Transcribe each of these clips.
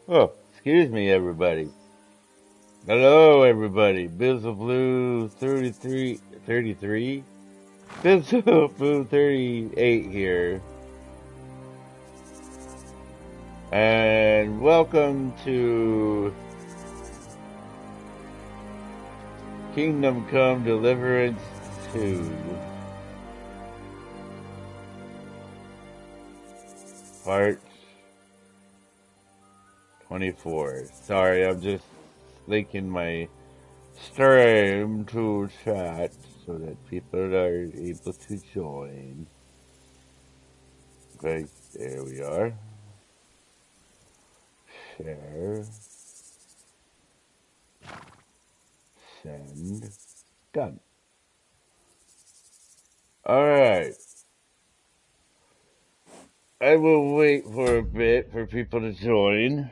Oh, excuse me, everybody. Hello, everybody. Bizzle Blue 33. Bizzle Blue 38 here. And welcome to Kingdom Come Deliverance 2. Part 24. Sorry, I'm just linking my stream to chat so that people are able to join. Okay, there we are. Share. Send. Done. Alright. I will wait for a bit for people to join.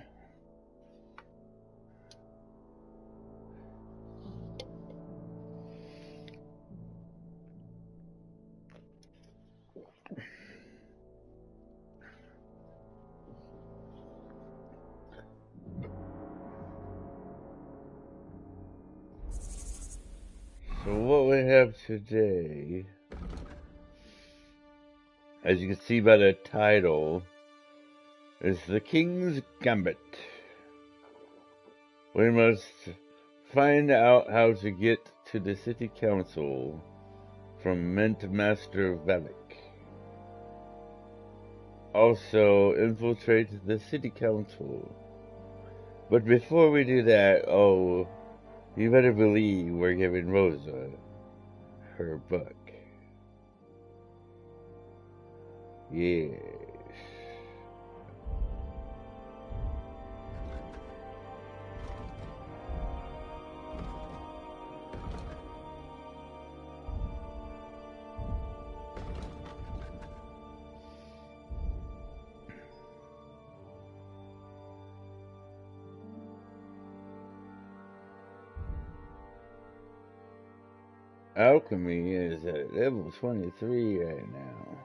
So what we have today, as you can see by the title, is the King's Gambit. We must find out how to get to the city council from Mint Master Valak. Also, infiltrate the city council. But before we do that, you better believe we're giving Rosa her book. Yes. Alchemy is at level 23 right now.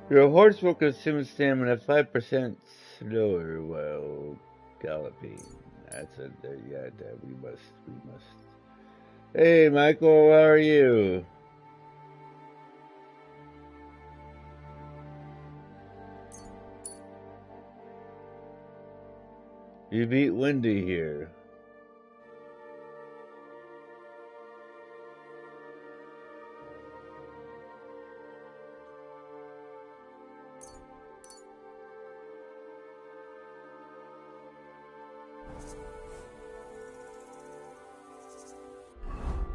Your horse will consume stamina 5% slower while galloping. That's a yeah. We must. Hey, Michael, how are you? You beat Wendy here.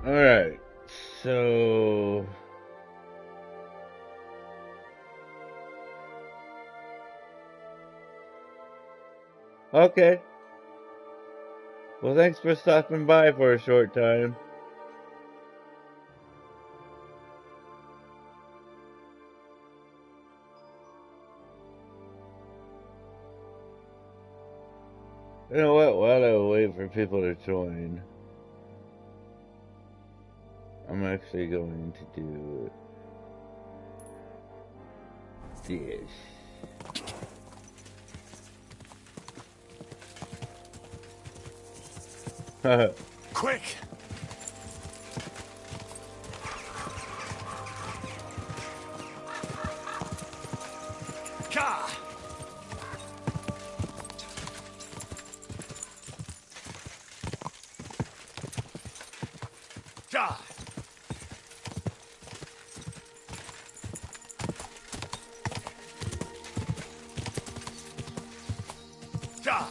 Alright, so... Okay. Well, thanks for stopping by for a short time. You know what? While I wait for people to join, I'm actually going to do this. Quick! Ka! Ka! Die!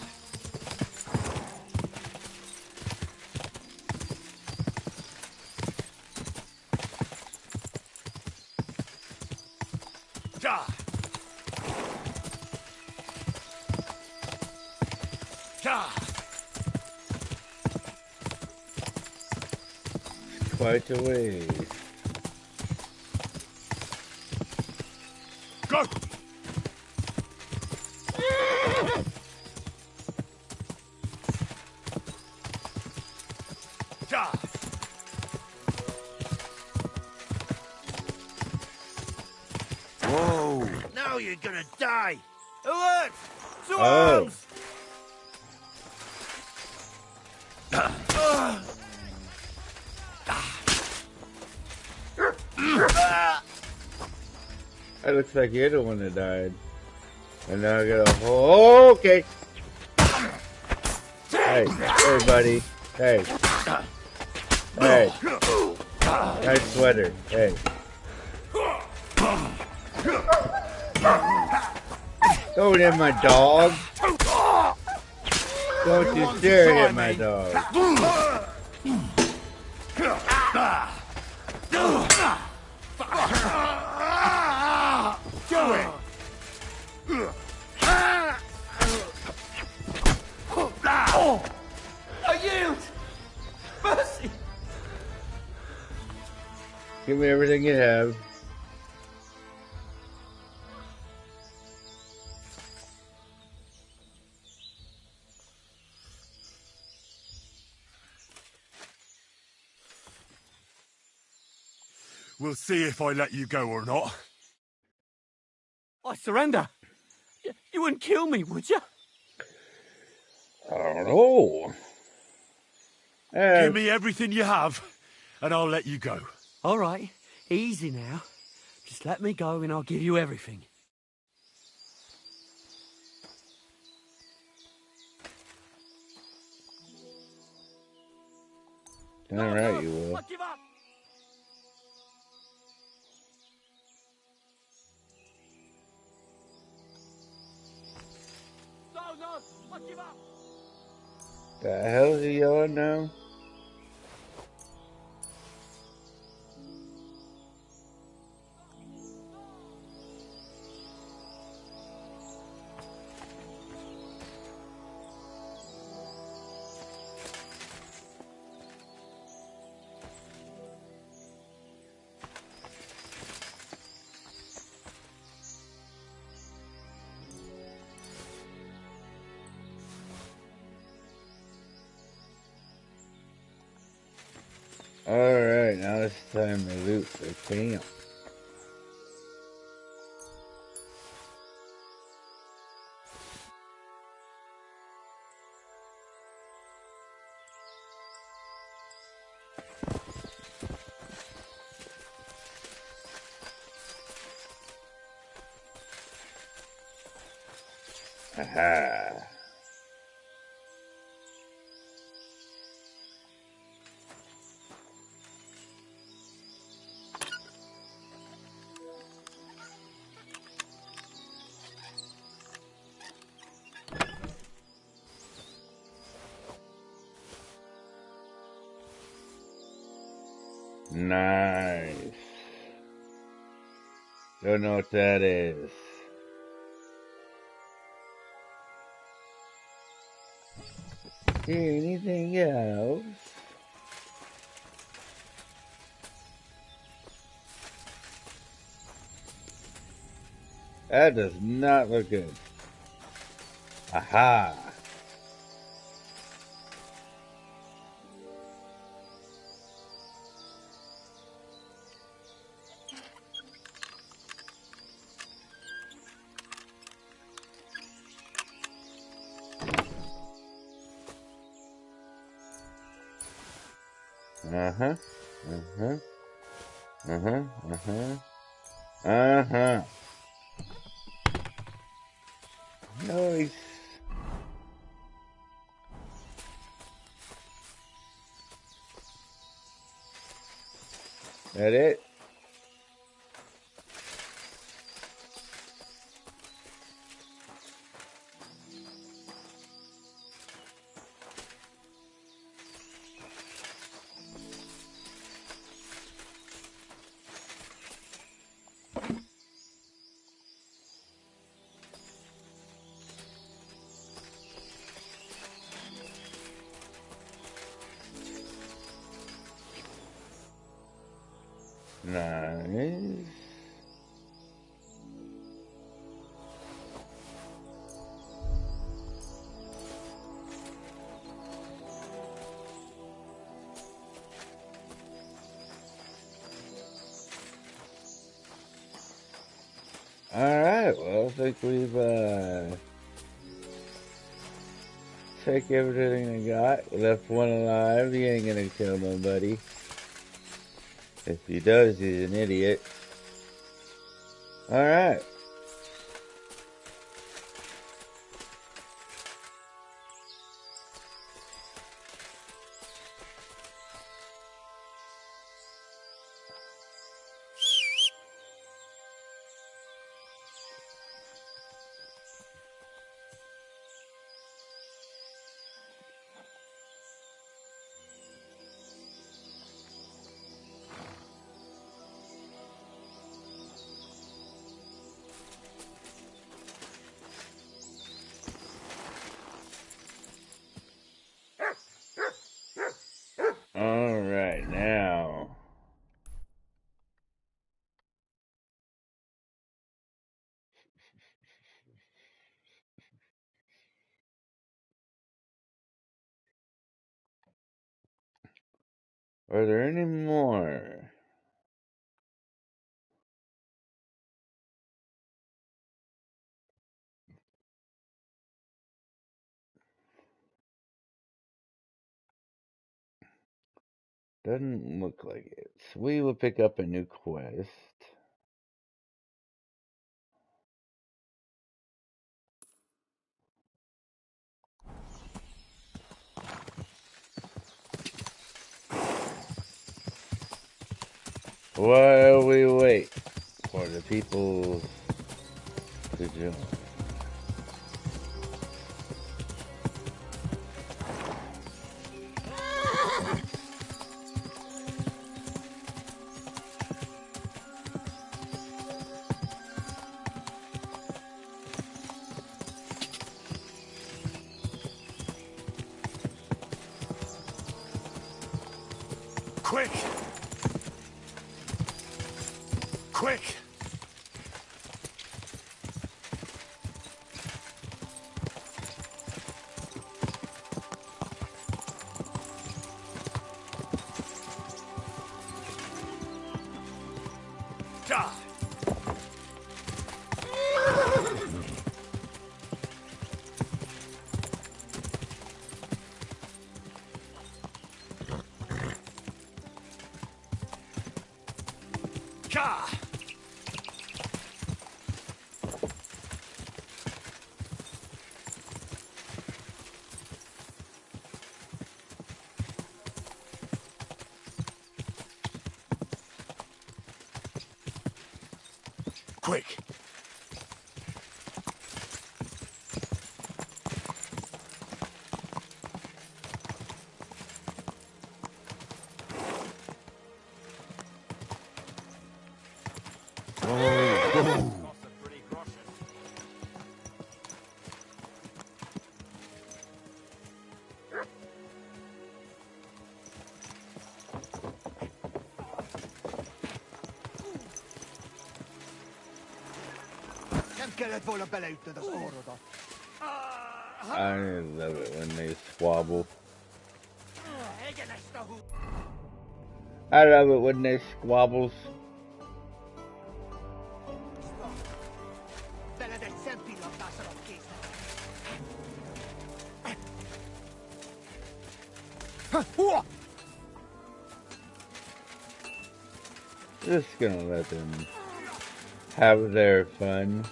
Die! Die! Quite a ways. Go! Die! Whoa! Now you're gonna die! Alert! To Oh. arms! That looks like you're the one that died. And now I got a whole... Okay. Hey, hey, buddy. Hey. Hey. Nice sweater. Hey. Don't hit my dog. Don't you dare hit my dog. Do it! I yield! Mercy! Give me everything you have. We'll see if I let you go or not. I surrender. You wouldn't kill me, would you? I don't know. Give me everything you have, and I'll let you go. All right, easy now. Just let me go and I'll give you everything. Alright, you will. I give up. No, I give up. The hell is he yelling now? Alright, now it's time to loot the camp. Aha. Nice. Don't know what that is. Anything else? That does not look good. Aha. Uh-huh. Uh-huh. Uh-huh. Uh-huh. Uh-huh. Nice. That it? is. Alright, well, I think we've take everything I got. We left one alive. He ain't gonna kill nobody. If he does, he's an idiot. Alright. Alright, now. Are there any more? Doesn't look like it. So we will pick up a new quest. While we wait for the people to join. Quick! Quick! Die! Ka! Quick! Nem kellett volna beleütnöd az orrodat. I love it when they squabble. I love it when they squabbles. Veled egy szempillantás alatt késznek. Just gonna let them have their fun.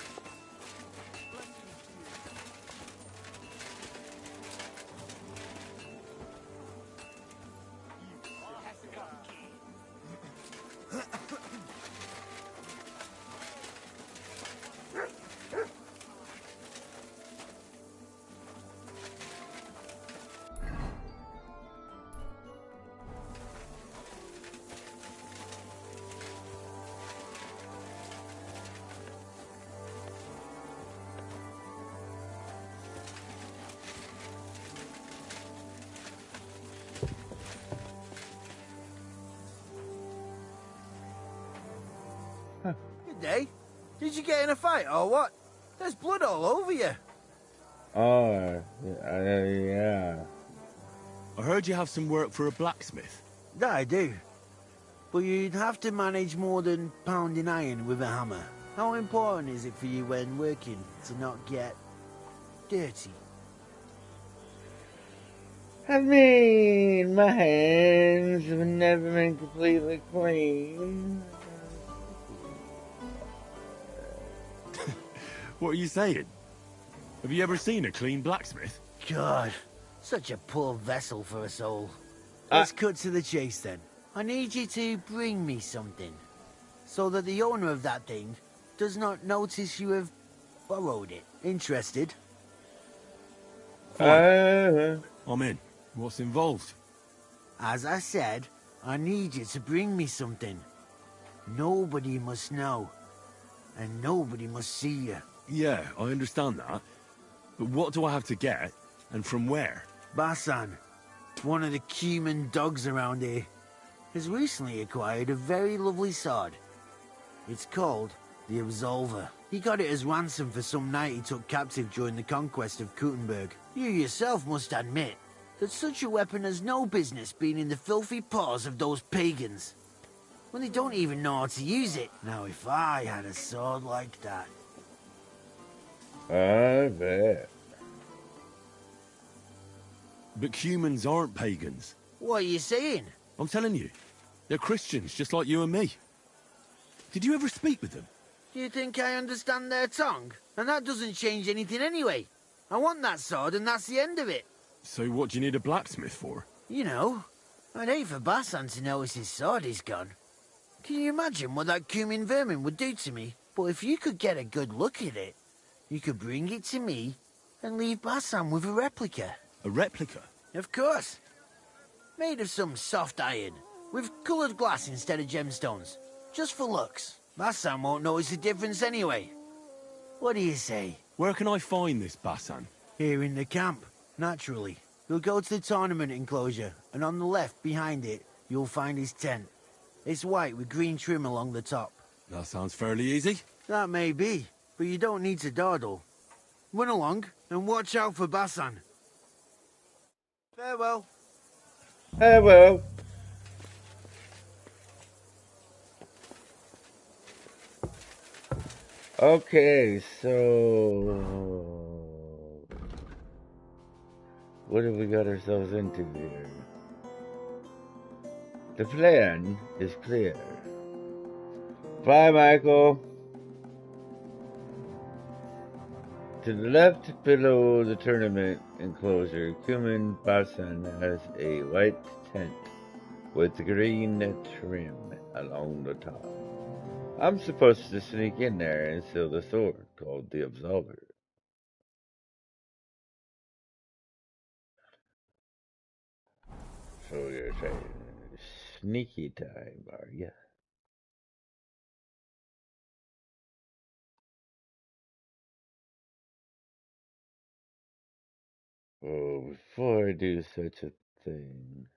eh? Did you get in a fight or what? There's blood all over you. Oh, yeah. I heard you have some work for a blacksmith. That I do. But you'd have to manage more than pounding iron with a hammer. How important is it for you when working to not get dirty? I mean, my hands have never been completely clean. What are you saying? Have you ever seen a clean blacksmith? God, such a poor vessel for a soul. Let's cut to the chase then. I need you to bring me something, so that the owner of that thing does not notice you have borrowed it. Interested? Fine. I'm in. What's involved? As I said, I need you to bring me something. Nobody must know, and nobody must see you. Yeah, I understand that. But what do I have to get, and from where? Basan, one of the Cuman dogs around here, has recently acquired a very lovely sword. It's called the Absolver. He got it as ransom for some knight he took captive during the conquest of Kuttenberg. You yourself must admit that such a weapon has no business being in the filthy paws of those pagans, when they don't even know how to use it. Now if I had a sword like that... I bet. But humans aren't pagans. What are you saying? I'm telling you. They're Christians, just like you and me. Did you ever speak with them? Do you think I understand their tongue? And that doesn't change anything anyway. I want that sword and that's the end of it. So what do you need a blacksmith for? You know, I'd hate for Basan to notice his sword is gone. Can you imagine what that Cumin vermin would do to me? But if you could get a good look at it, you could bring it to me and leave Basan with a replica. A replica? Of course. Made of some soft iron, with coloured glass instead of gemstones. Just for looks. Basan won't notice the difference anyway. What do you say? Where can I find this Basan? Here in the camp, naturally. You'll go to the tournament enclosure, and on the left, behind it, you'll find his tent. It's white with green trim along the top. That sounds fairly easy. That may be, but you don't need to dawdle. Run along, and watch out for Basan. Farewell. Farewell. Okay, so what have we got ourselves into here? The plan is clear. Bye, Michael. To the left below the tournament enclosure, Kuman Basan has a white tent with green trim along the top. I'm supposed to sneak in there and steal the sword called the Absolver. So you're saying sneaky time, are ya? Oh, before I do such a thing,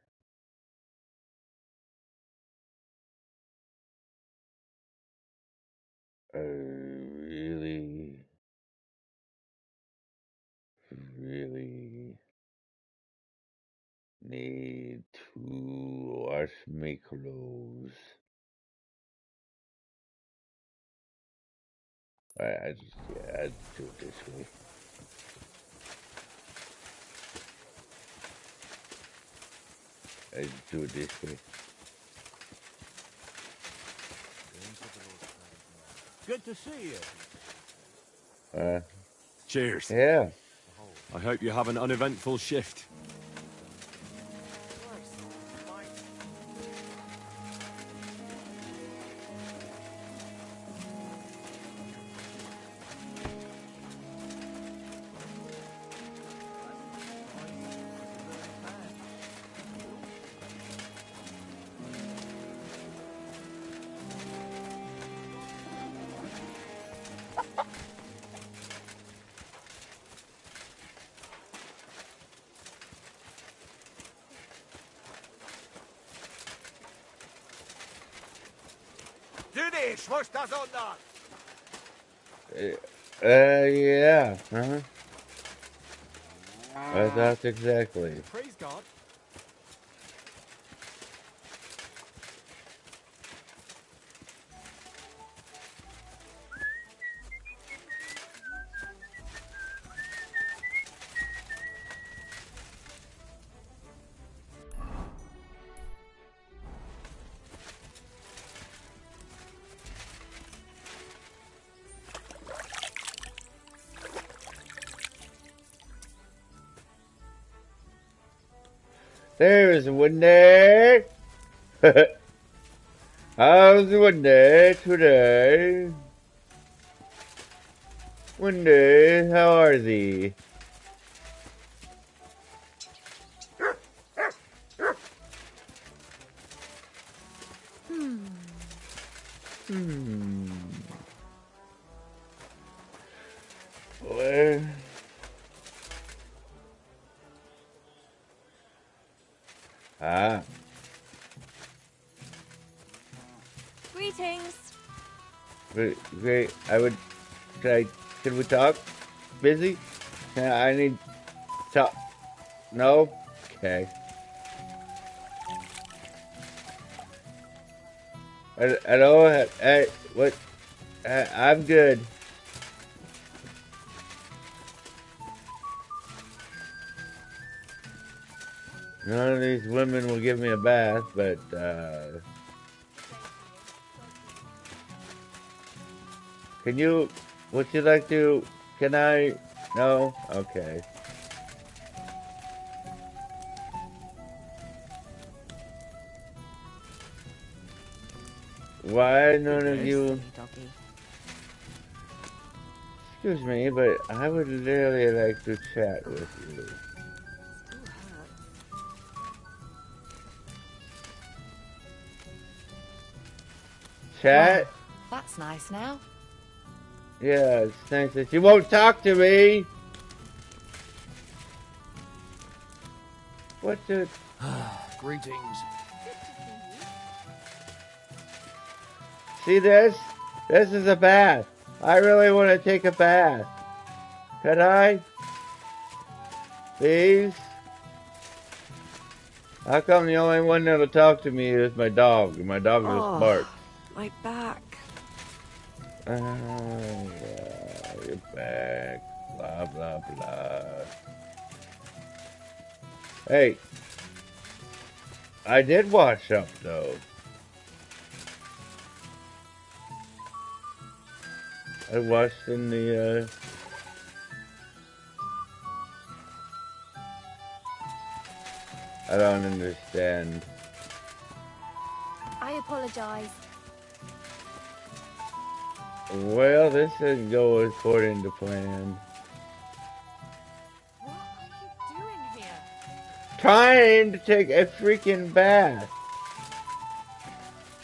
I really need to wash my clothes. I just do it this way. I just do it this way. Good to see you. Cheers. Yeah. I hope you have an uneventful shift. Du dich, was das undan? Yeah. Uh-huh. I thought exactly. Praise God. There's Wendy. How's Wendy today? Wendy, how are thee? Well, ah, Greetings. great. Can we talk? Busy? I need talk. No? Okay. I don't. What? I'm good. None of these women will give me a bath, but can you? Would you like to? Can I? No. Okay. Why none of you? Doggy. Excuse me, but I would really like to chat with you. Still hurts. Chat? Wow, that's nice now. Yeah, it's nice that you won't talk to me. What the? Greetings. See this? This is a bath. I really want to take a bath. Could I? Please? How come the only one that'll talk to me is my dog? And my dog just barks. My back. Yeah, you're back. Blah, blah, blah. Hey. I did wash up, though. I washed in the, I don't understand. I apologize. Well, this didn't go according to plan. What are you doing here? Trying to take a freaking bath.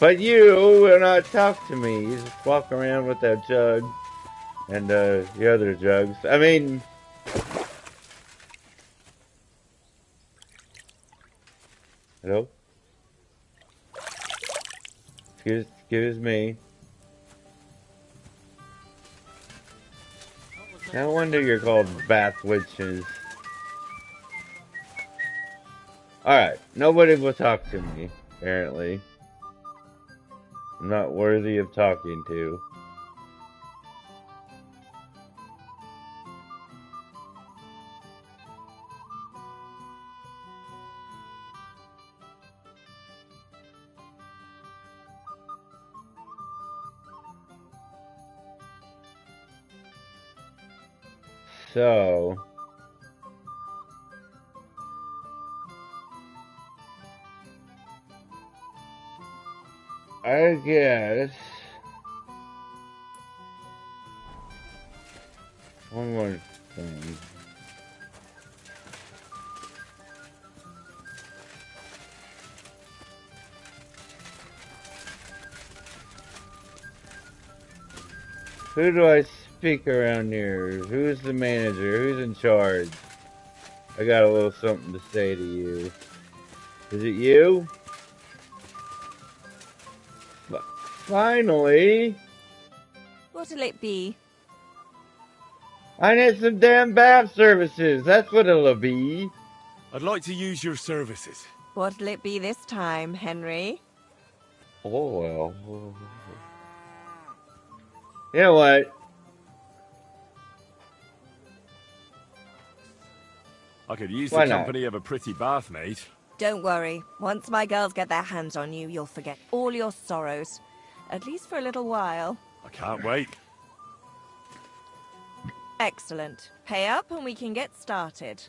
But you will not talk to me. You just walk around with that jug and the other jugs. I mean, hello? Excuse me. No wonder you're called bath witches. Alright, nobody will talk to me, apparently. I'm not worthy of talking to. So, I guess one more thing. Who do I speak around here? Who's the manager? Who's in charge? I got a little something to say to you. Is it you? Finally! What'll it be? I need some damn bath services. That's what it'll be. I'd like to use your services. What'll it be this time, Henry? Oh, well. You know what? I could use Why the not? company of a pretty bath maid. Don't worry. Once my girls get their hands on you, you'll forget all your sorrows. At least for a little while. I can't wait. Excellent. Pay up and we can get started.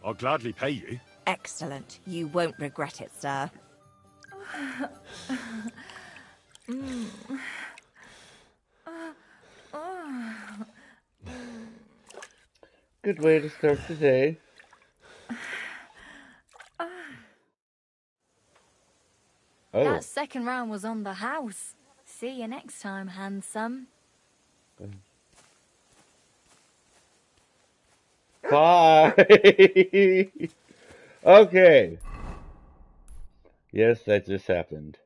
I'll gladly pay you. Excellent. You won't regret it, sir. Good way to start the day. Oh. That second round was on the house. See you next time, handsome. Bye. Okay. Yes, that just happened.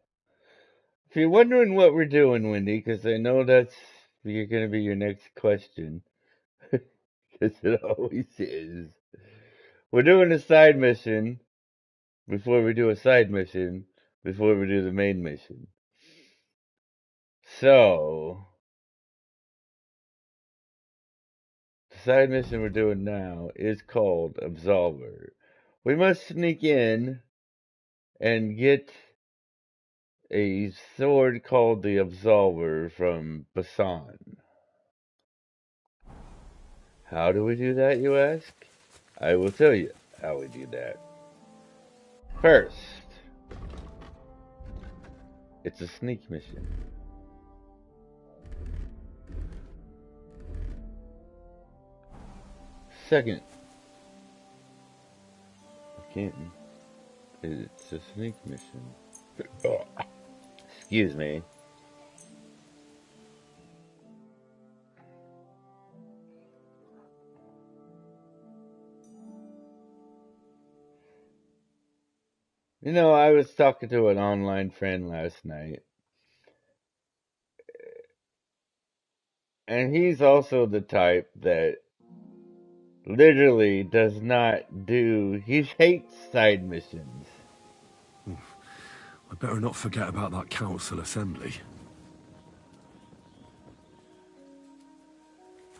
If you're wondering what we're doing, Wendy, because I know that's going to be your next question, because it always is. We're doing a side mission before we do a side mission before we do the main mission. So, the side mission we're doing now is called Absolver. We must sneak in and get a sword called the Absolver from Basan. How do we do that, you ask? I will tell you how we do that. First, it's a sneak mission. Second, again, it's a sneak mission. Excuse me. You know, I was talking to an online friend last night, and he's also the type that literally does not do, he hates side missions. I better not forget about that council assembly.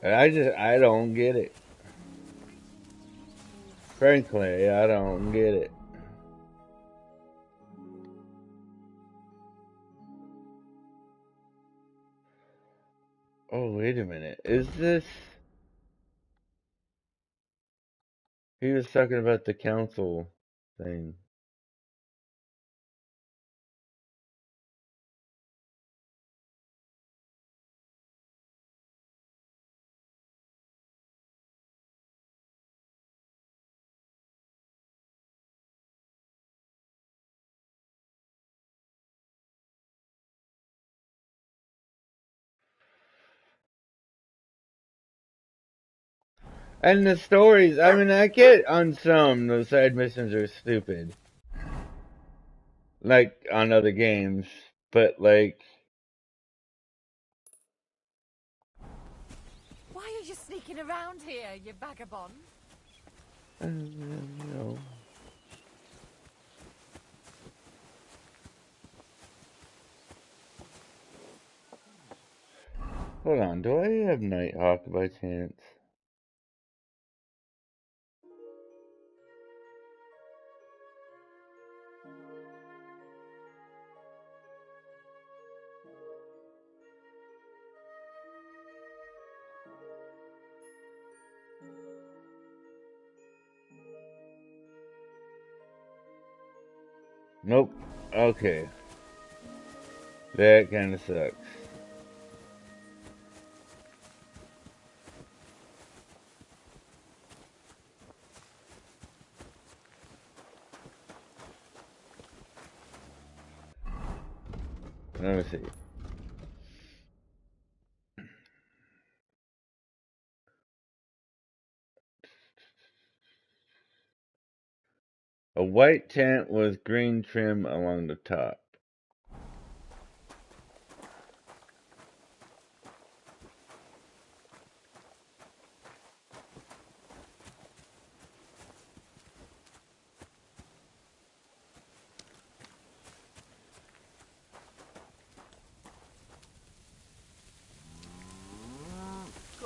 And I don't get it. Frankly, I don't get it. Oh, wait a minute. Is this... He was talking about the council thing. And the stories, I mean, I get on some, those side missions are stupid. Like, on other games. But, like... Why are you sneaking around here, you vagabond? You know... Hold on, do I have Nighthawk by chance? Nope. Okay. That kinda sucks. Let me see. A white tent with green trim along the top.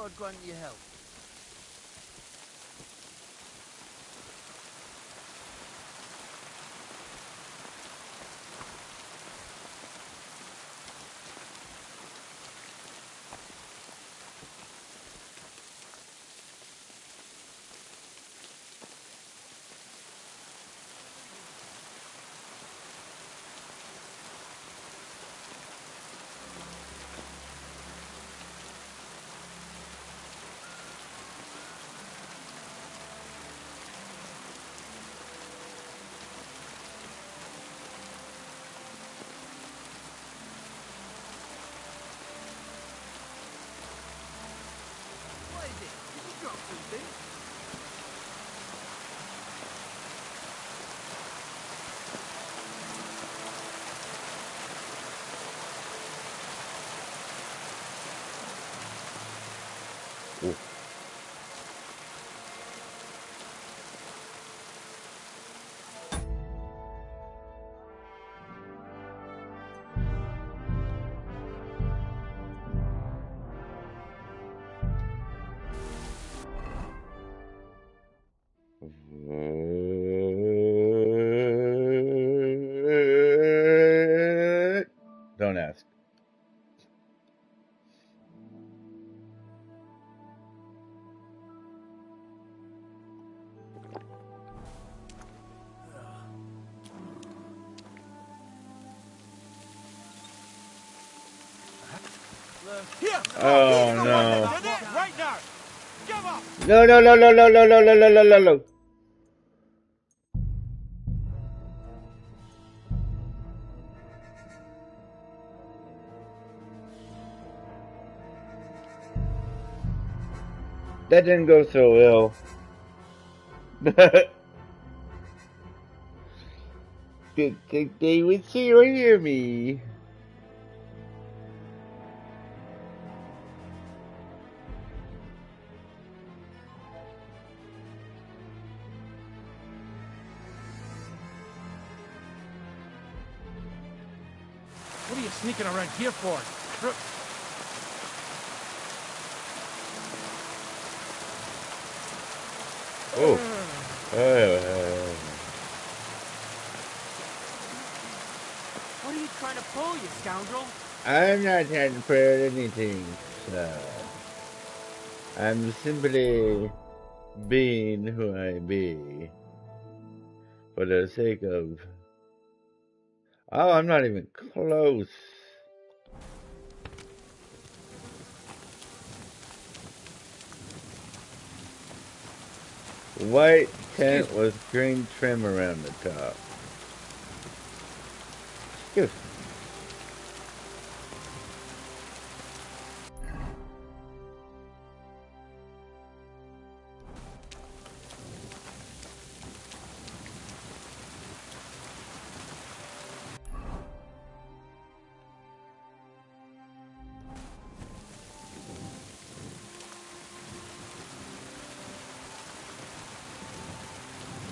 I'd grant you help. What is it? Did you drop something? Don't ask. Here! Oh You're no. there, right now! Give up! No, no, no, no, no, no, no, no, no, no, no, no. That didn't go so well. They would see or hear me. What are you sneaking around here for? Oh. What are you trying to pull, you scoundrel? I'm not trying to prepare anything, sir. I'm simply being who I be. For the sake of... Oh, I'm not even close. White tent with green trim around the top. Excuse me.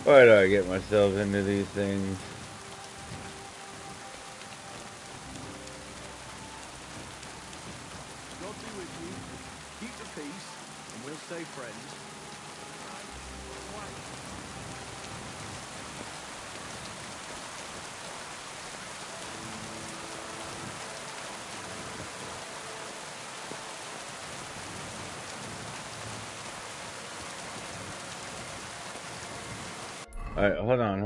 Why do I get myself into these things? God be with you. Keep the peace, and we'll stay friends. Alright, hold on.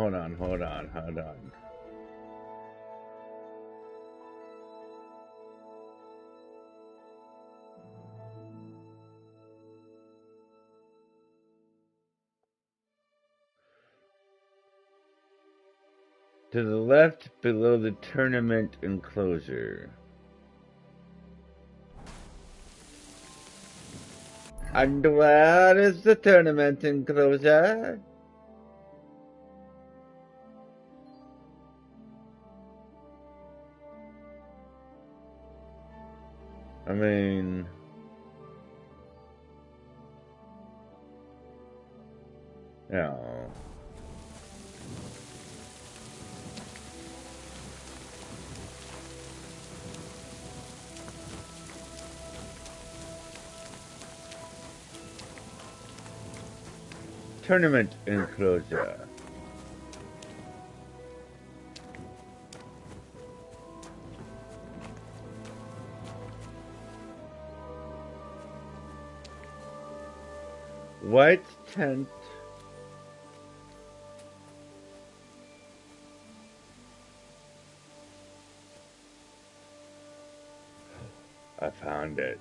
To the left, below the tournament enclosure. And where is the tournament enclosure? I mean... No. tournament enclosure. White tent. I found it.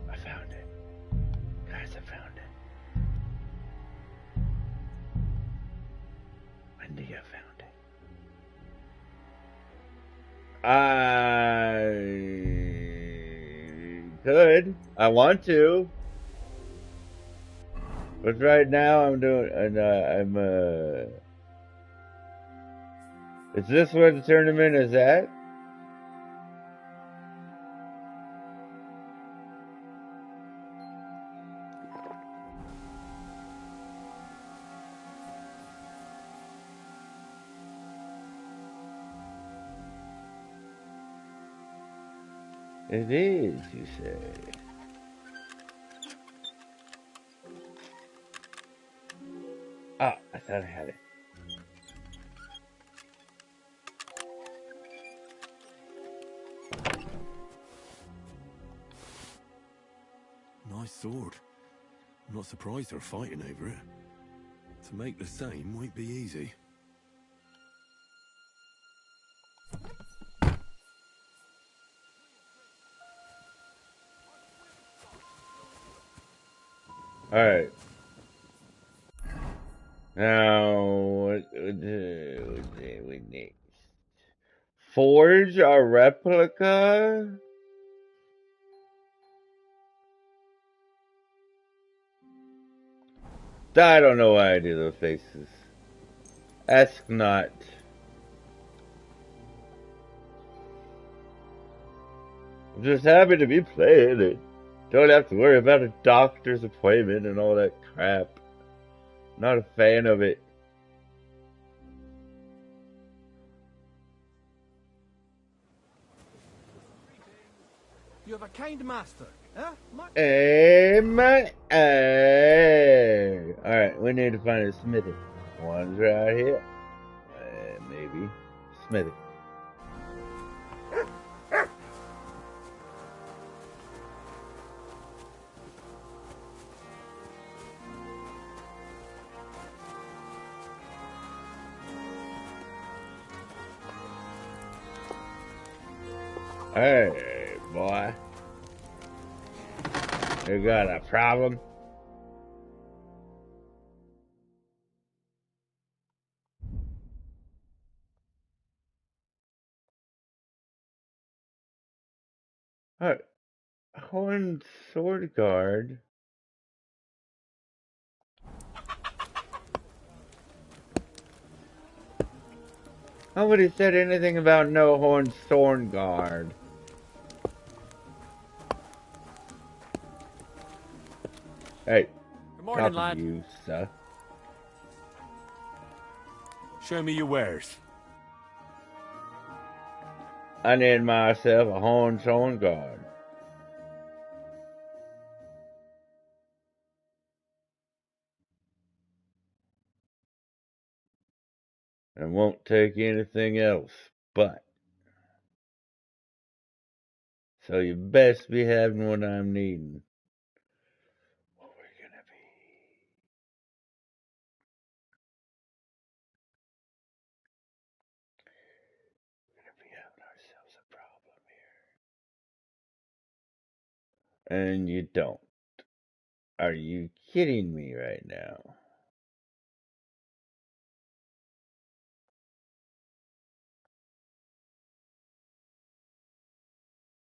I found it. Guys, I found it. Wendy, I found it. I could. I want to. But right now I'm doing, is this where the tournament is at? It is, you say. Ah, I thought I had it. Nice sword. I'm not surprised they're fighting over it. To make the same won't be easy. Alright. Now, what we next? Forge a replica? I don't know why I do those faces. Ask not. I'm just happy to be playing it. Don't have to worry about a doctor's appointment and all that crap. Not a fan of it. You have a kind master, huh? Hey, man. Hey. Alright, we need to find a smithy. One's right here. Maybe. Smithy. Hey, boy. You got a problem? Alright. Horn sword guard. Nobody said anything about no horn sword guard. Hey. Good morning, Talking lad. to you, sir. Show me your wares. I need myself a horn sword guard. And won't take anything else but. So you best be having what I'm needing. What we're gonna be. We're gonna be having ourselves a problem here. And you don't. Are you kidding me right now?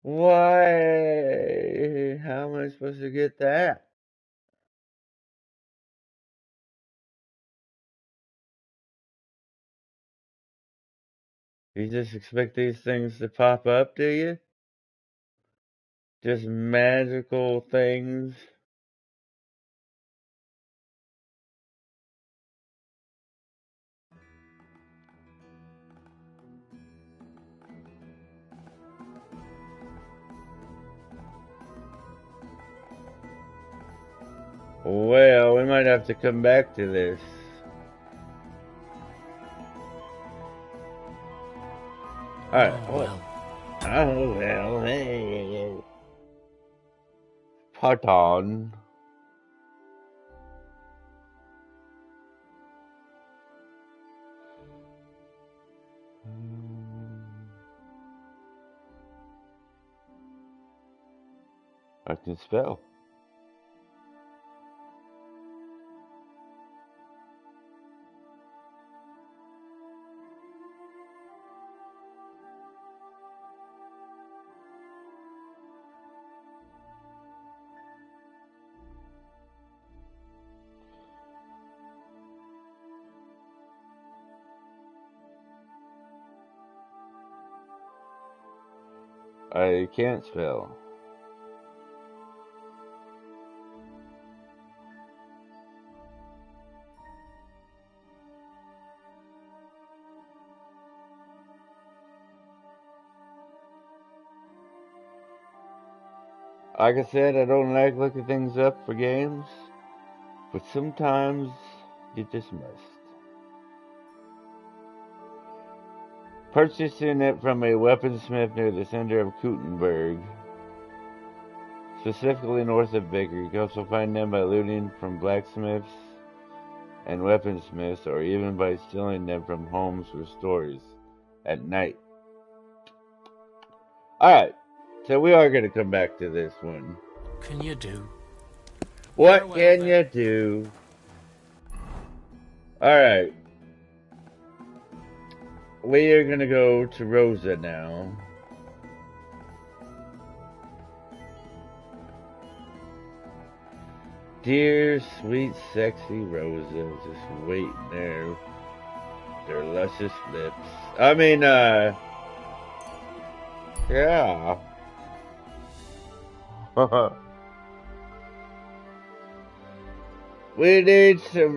Why? How am I supposed to get that? You just expect these things to pop up, do you? Just magical things? Well, we might have to come back to this. Alright. Well. Oh, well, hey. Pardon. I can spell. I can't spell. Like I said, I don't like looking things up for games, but sometimes you just must. Purchasing it from a weaponsmith near the center of Kuttenberg, specifically north of Baker. You can also find them by looting from blacksmiths and weaponsmiths, or even by stealing them from homes or stores at night. Alright, so we are going to come back to this one. Can you do? What can you do? Alright. We are going to go to Rosa now. Dear, sweet, sexy Rosa, just waiting there. Their luscious lips. I mean, yeah. We need some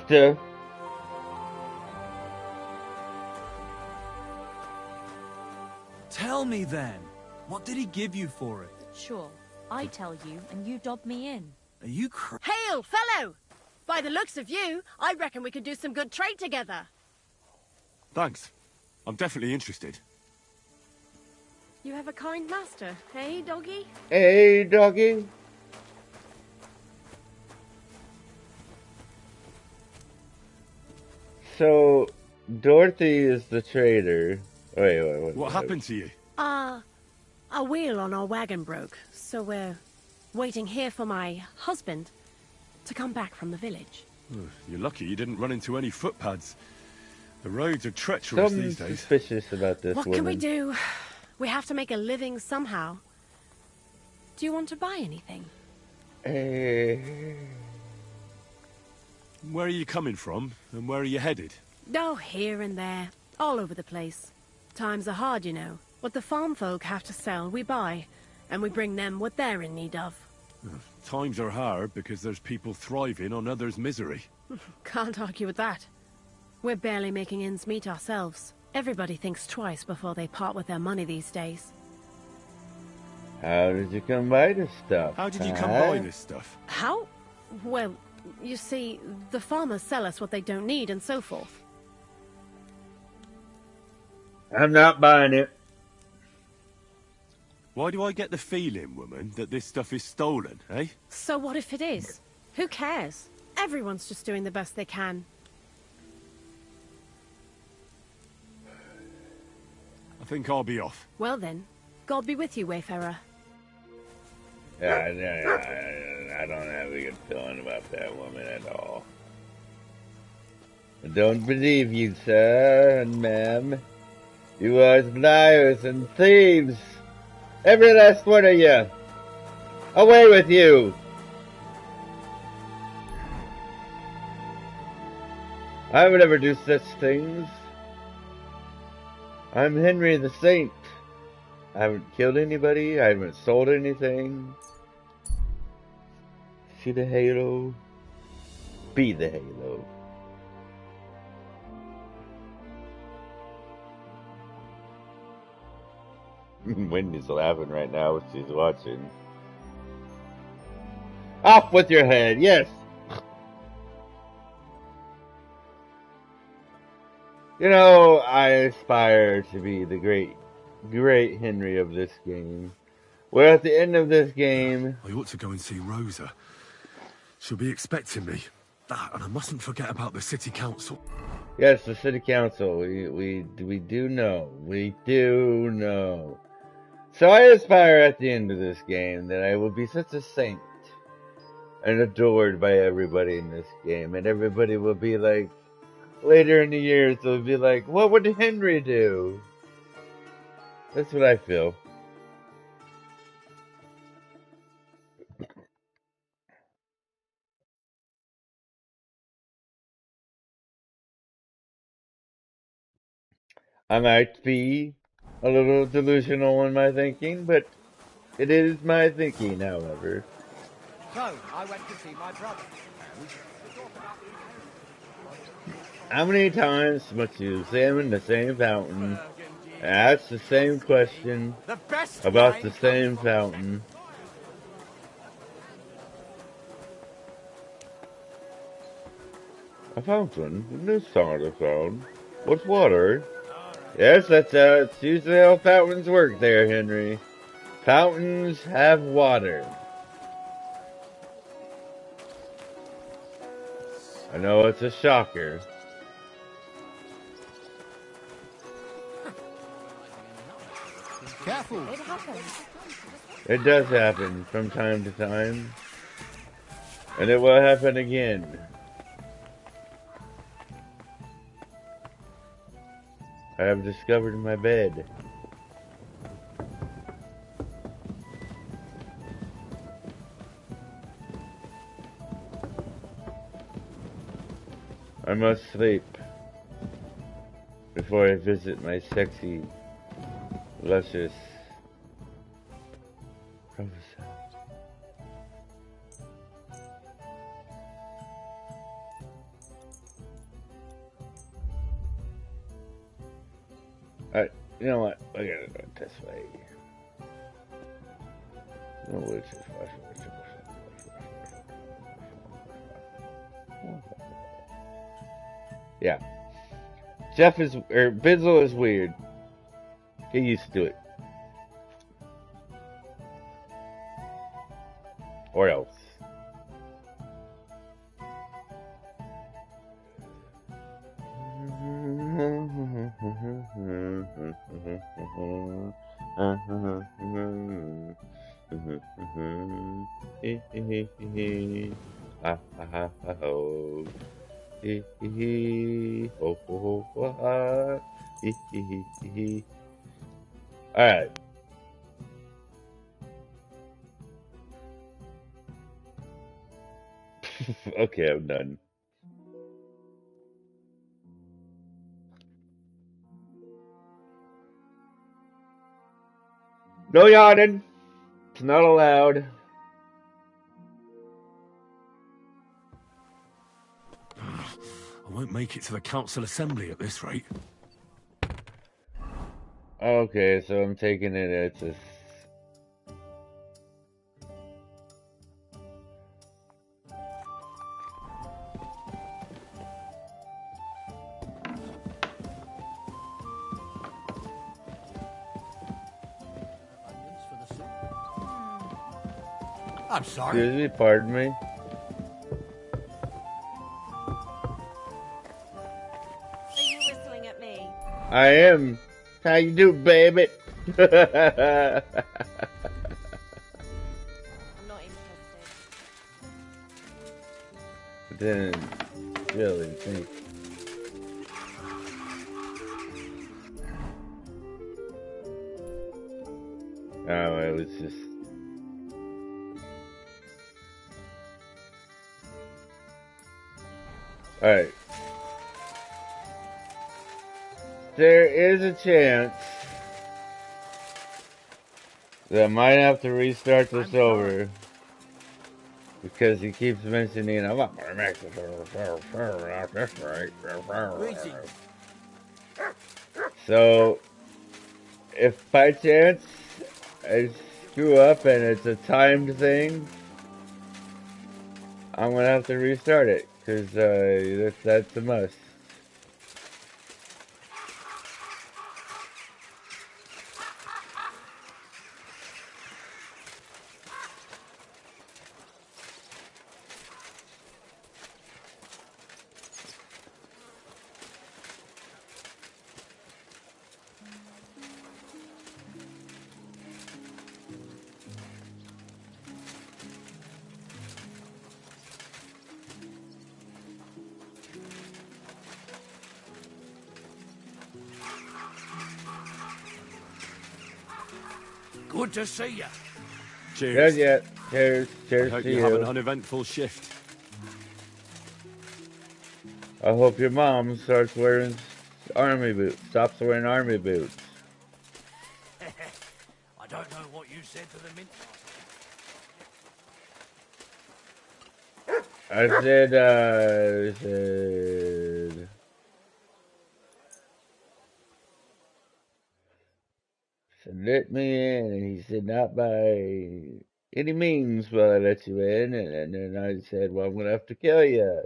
stuff. Tell me then, what did he give you for it? Sure, I tell you and you dob me in. Are you Hail, fellow! By the looks of you, I reckon we could do some good trade together. Thanks. I'm definitely interested. You have a kind master, eh, doggy? Hey, doggy. So, Dorothy is the trader. Wait. What happened to you? A wheel on our wagon broke, so we're waiting here for my husband to come back from the village. You're lucky you didn't run into any footpads. The roads are treacherous these days. Suspicious about this What woman. can we do? We have to make a living somehow. Do you want to buy anything? Where are you coming from, and where are you headed? Oh, here and there, all over the place. Times are hard, you know. What the farm folk have to sell, we buy, and we bring them what they're in need of. Times are hard because there's people thriving on others' misery. Can't argue with that. We're barely making ends meet ourselves. Everybody thinks twice before they part with their money these days. How did you come by this stuff? How did you come by this stuff? How? Well, you see, the farmers sell us what they don't need and so forth. I'm not buying it. Why do I get the feeling, woman, that this stuff is stolen, eh? So what if it is? Who cares? Everyone's just doing the best they can. I think I'll be off. Well then, God be with you, Wayfarer. I don't have a good feeling about that woman at all. I don't believe you, sir and ma'am. You are liars and thieves. Every last one of you. Away with you. I would never do such things. I'm Henry the Saint. I haven't killed anybody. I haven't sold anything. See the halo? Be the halo. Wendy's laughing right now, she's watching. Off with your head, yes! You know, I aspire to be the great Henry of this game. We're at the end of this game. I ought to go and see Rosa. She'll be expecting me. And I mustn't forget about the city council. Yes, the city council. We do know. We do know. So I aspire at the end of this game that I will be such a saint and adored by everybody in this game, and everybody will be like, later in the years, they'll be like, what would Henry do? That's what I feel. I might be a little delusional in my thinking, but it is my thinking, however. So, I went to see my brother. How many times must you examine the same fountain, ask the same question about the same fountain? A fountain? A new song I found. What's water? Yes, that's usually how fountains work there, Henry. Fountains have water. I know it's a shocker. Careful. It happens. It does happen from time to time. And it will happen again. I have discovered my bed. I must sleep before I visit my sexy, luscious professor. Alright, you know what? I gotta do it this way. No, which is yeah. Jeff is, or Bizzle is weird. Get used to it. Or else. Alright. Okay, I'm done. No yawning. It's not allowed. I won't make it to the council assembly at this rate. Okay, so I'm taking it as a... I'm sorry. Excuse me, pardon me. Are you whistling at me? I am. How you do, baby? I'm not interested. Didn't really think. Oh, it was just... Alright. There is a chance that I might have to restart this over. Because he keeps mentioning, I'm not gonna make this right. So, if by chance I screw up and it's a timed thing, I'm gonna have to restart it, because that's a must. Good to see you. Cheers. Yeah. Cheers. I Cheers hope to you have an you. uneventful shift. I hope your mom starts wearing army boots. Stops wearing army boots. I don't know what you said to the mint master. I said, let me in, and he said, not by any means will I let you in, and then I said, well, I'm gonna have to kill you.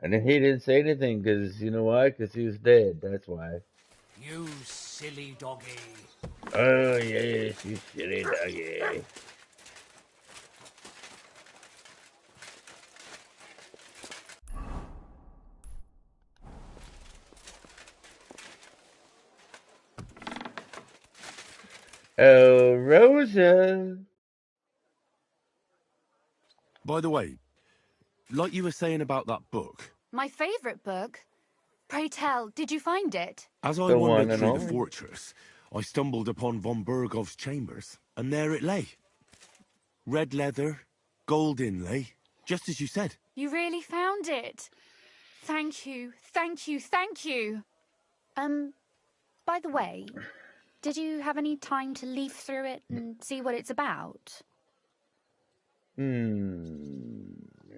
And then he didn't say anything, because, you know why? Because he was dead, that's why. You silly doggy. Oh, yes, you silly doggy. Oh, Rosa. By the way, like you were saying about that book, My favourite book. Pray tell, did you find it? as I The one wandered and through the only. fortress, I stumbled upon von Bergov's chambers, and there it lay. Red leather, gold inlay, just as you said. You really found it. Thank you, thank you, thank you. By the way, did you have any time to leaf through it and see what it's about?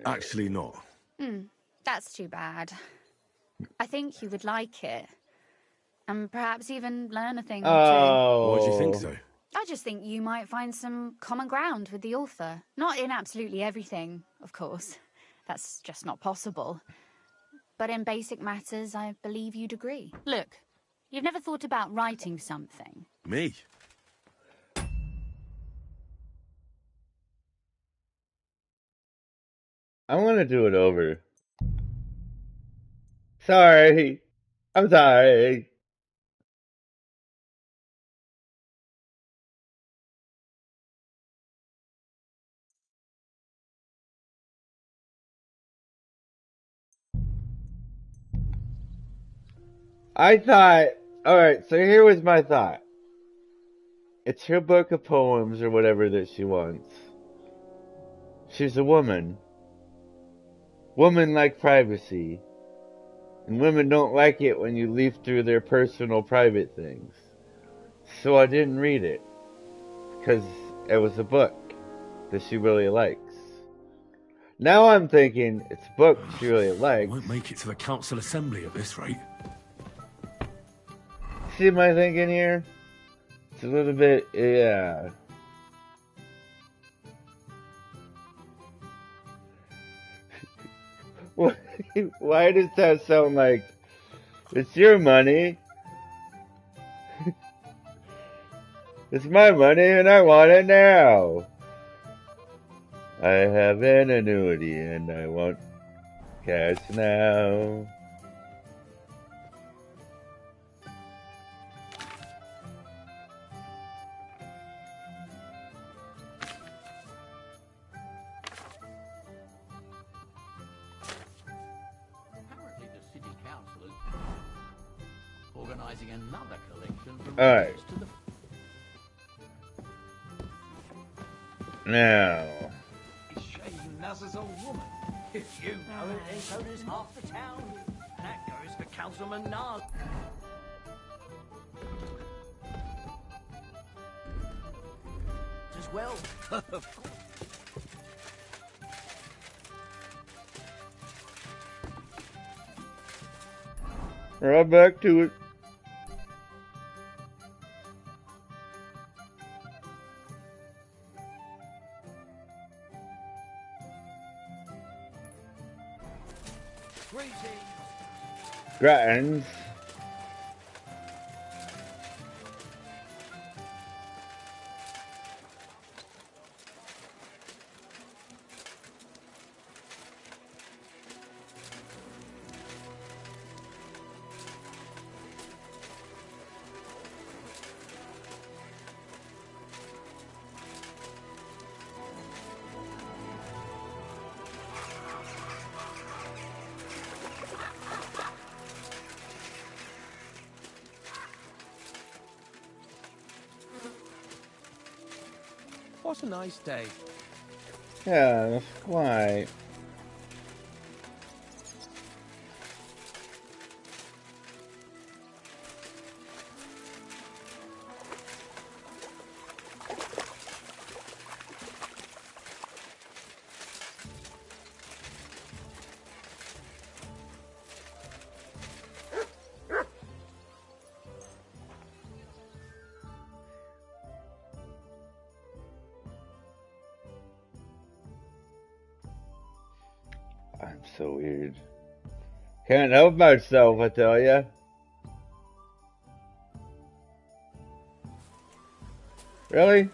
Actually not. That's too bad. I think you would like it. And perhaps even learn a thing or two. Why do you think Oh. so? I just think you might find some common ground with the author. Not in absolutely everything, of course. That's just not possible. But in basic matters, I believe you'd agree. Look, you've never thought about writing something. Me? I'm gonna do it over. Sorry. I'm sorry. I thought, alright, so here was my thought. It's her book of poems or whatever that she wants. She's a woman. Women like privacy. And women don't like it when you leaf through their personal private things. So I didn't read it. Because it was a book that she really likes. Now I'm thinking it's a book she really I likes. won't make it to the council assembly at this rate. See my thinking here? It's a little bit, yeah. Why does that sound like it's your money? It's my money and I want it now. I have an annuity and I want cash now. Apparently the city council is organising another collection from All right. to the... Now. Shame Nazar's a woman. If you know it, then so does half the town. That goes for Councilman Naz. As well, of course. Right back to it. Grattan's. What a nice day. Yeah, quite. I'm so weird. Can't help myself, I tell ya. Really?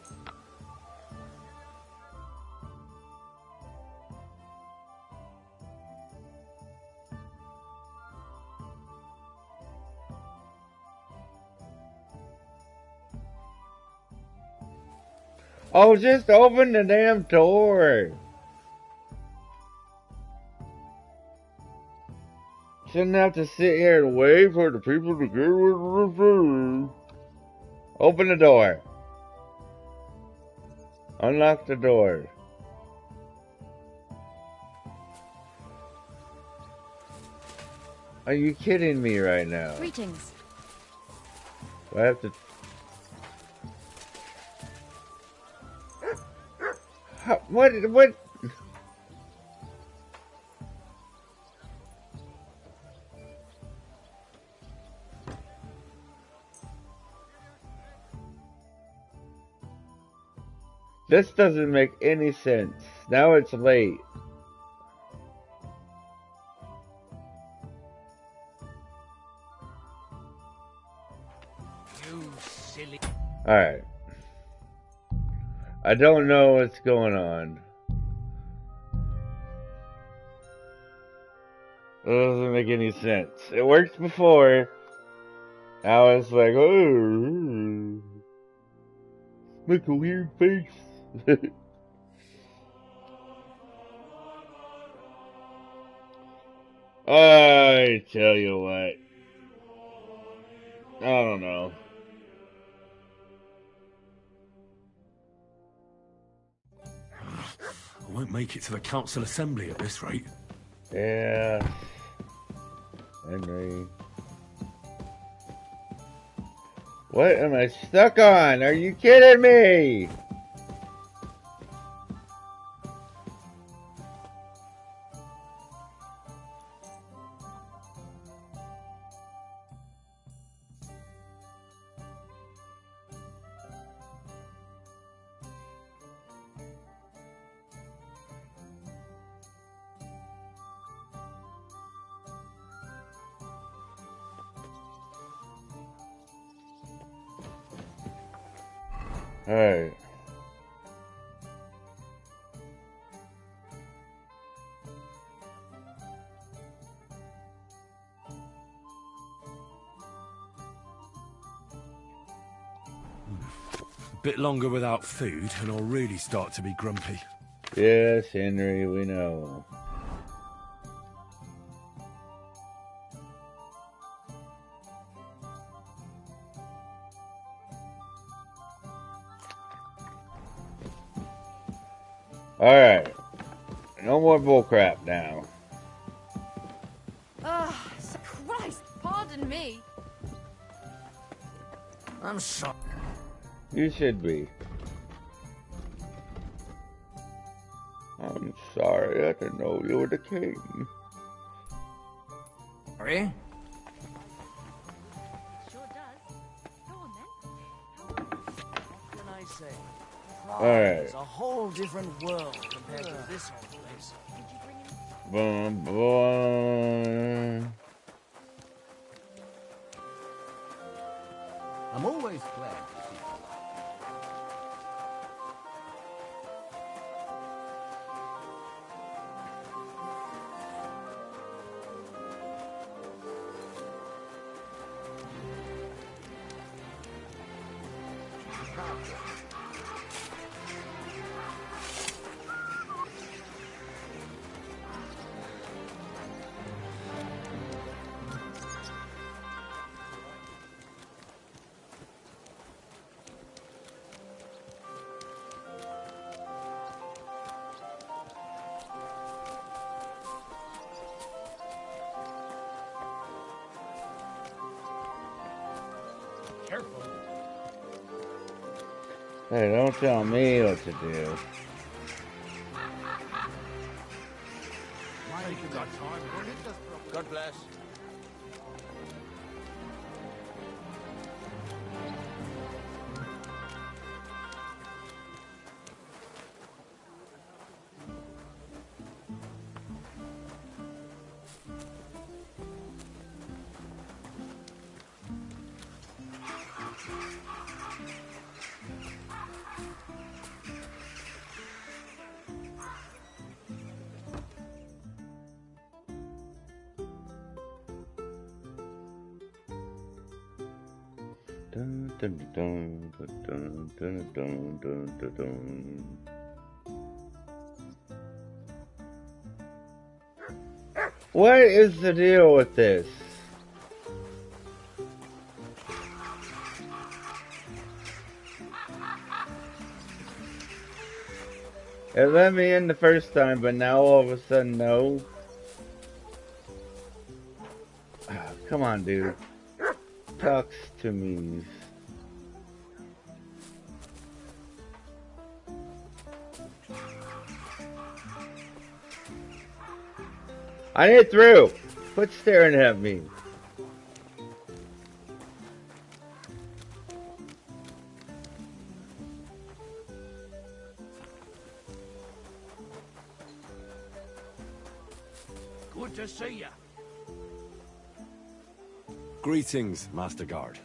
Oh, just open the damn door. Shouldn't have to sit here and wait for the people to get with the food. Open the door. Unlock the door. Are you kidding me right now? Greetings. Do I have to... How, what? This doesn't make any sense. Now it's late. You silly. Alright. I don't know what's going on. It doesn't make any sense. It worked before. Now it's like, oh, make a weird face. I tell you what. I don't know. I won't make it to the council assembly at this rate. Yeah. Henry. What am I stuck on? Are you kidding me? Alright. A bit longer without food and I'll really start to be grumpy. Yes, Henry, we know. Alright. No more bullcrap now. Ah, Christ, pardon me. I'm sorry. You should be. I'm sorry, I didn't know you were the king. Sorry? Sure does. Go on then. What can I say? Alright. It's a whole different world compared to this whole place. Boom, boom. always glad to see you alive. Careful. Hey, don't tell me what to do. God bless. Dun, dun, dun, dun, dun, dun, dun, dun, dun. What is the deal with this? It let me in the first time, but now all of a sudden, no. Ah, come on, dude. Talks to me. I hit through. Quit staring at me. Good to see ya. Greetings, Master Guard.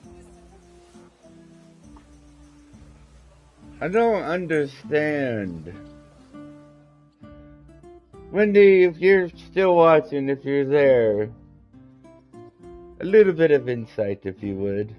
I don't understand. Wendy, if you're still watching, if you're there, a little bit of insight, if you would.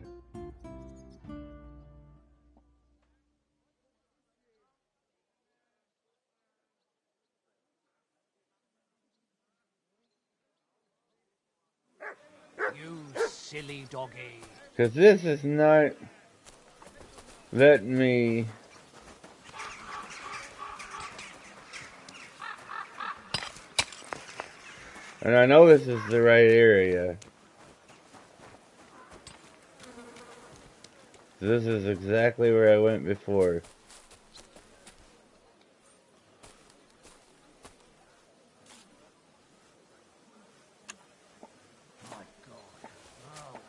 You silly doggy. Because this is not letting me... And I know this is the right area. This is exactly where I went before. My God. Oh.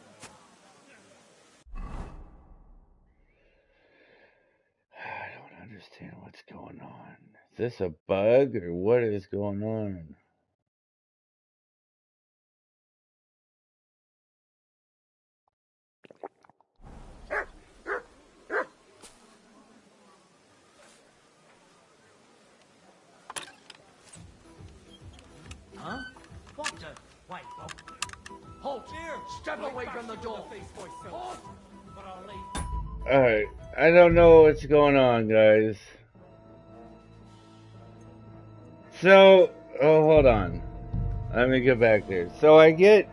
I don't understand what's going on. Is this a bug or what is going on? Huh? What the? Wait, what? Halt! Here! Step away from the door! Halt! But I'll leave. Alright, I don't know what's going on, guys. So, oh, hold on. Let me get back there. So I get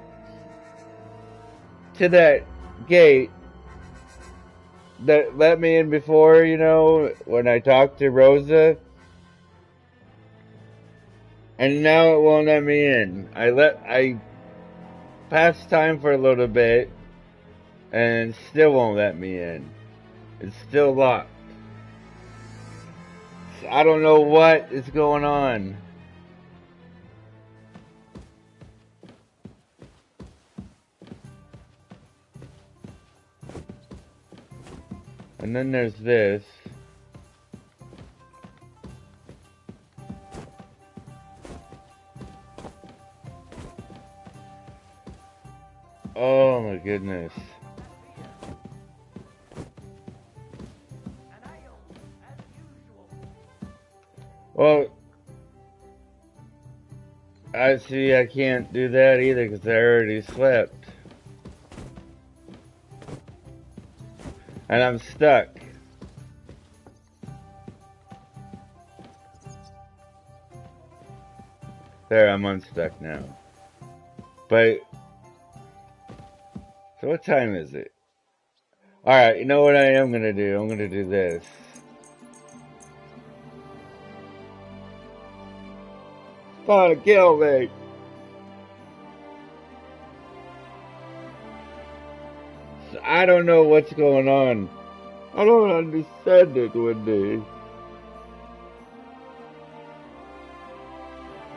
to that gate that let me in before, you know, when I talked to Rosa. And now it won't let me in. I passed time for a little bit and still won't let me in. It's still locked. I don't know what is going on. And then there's this. Oh my goodness. Well, I see I can't do that either because I already slept. And I'm stuck. There, I'm unstuck now. But, so what time is it? Alright, you know what I am gonna do? I'm gonna do this. Trying to kill me. I don't know what's going on. I don't understand it, Wendy.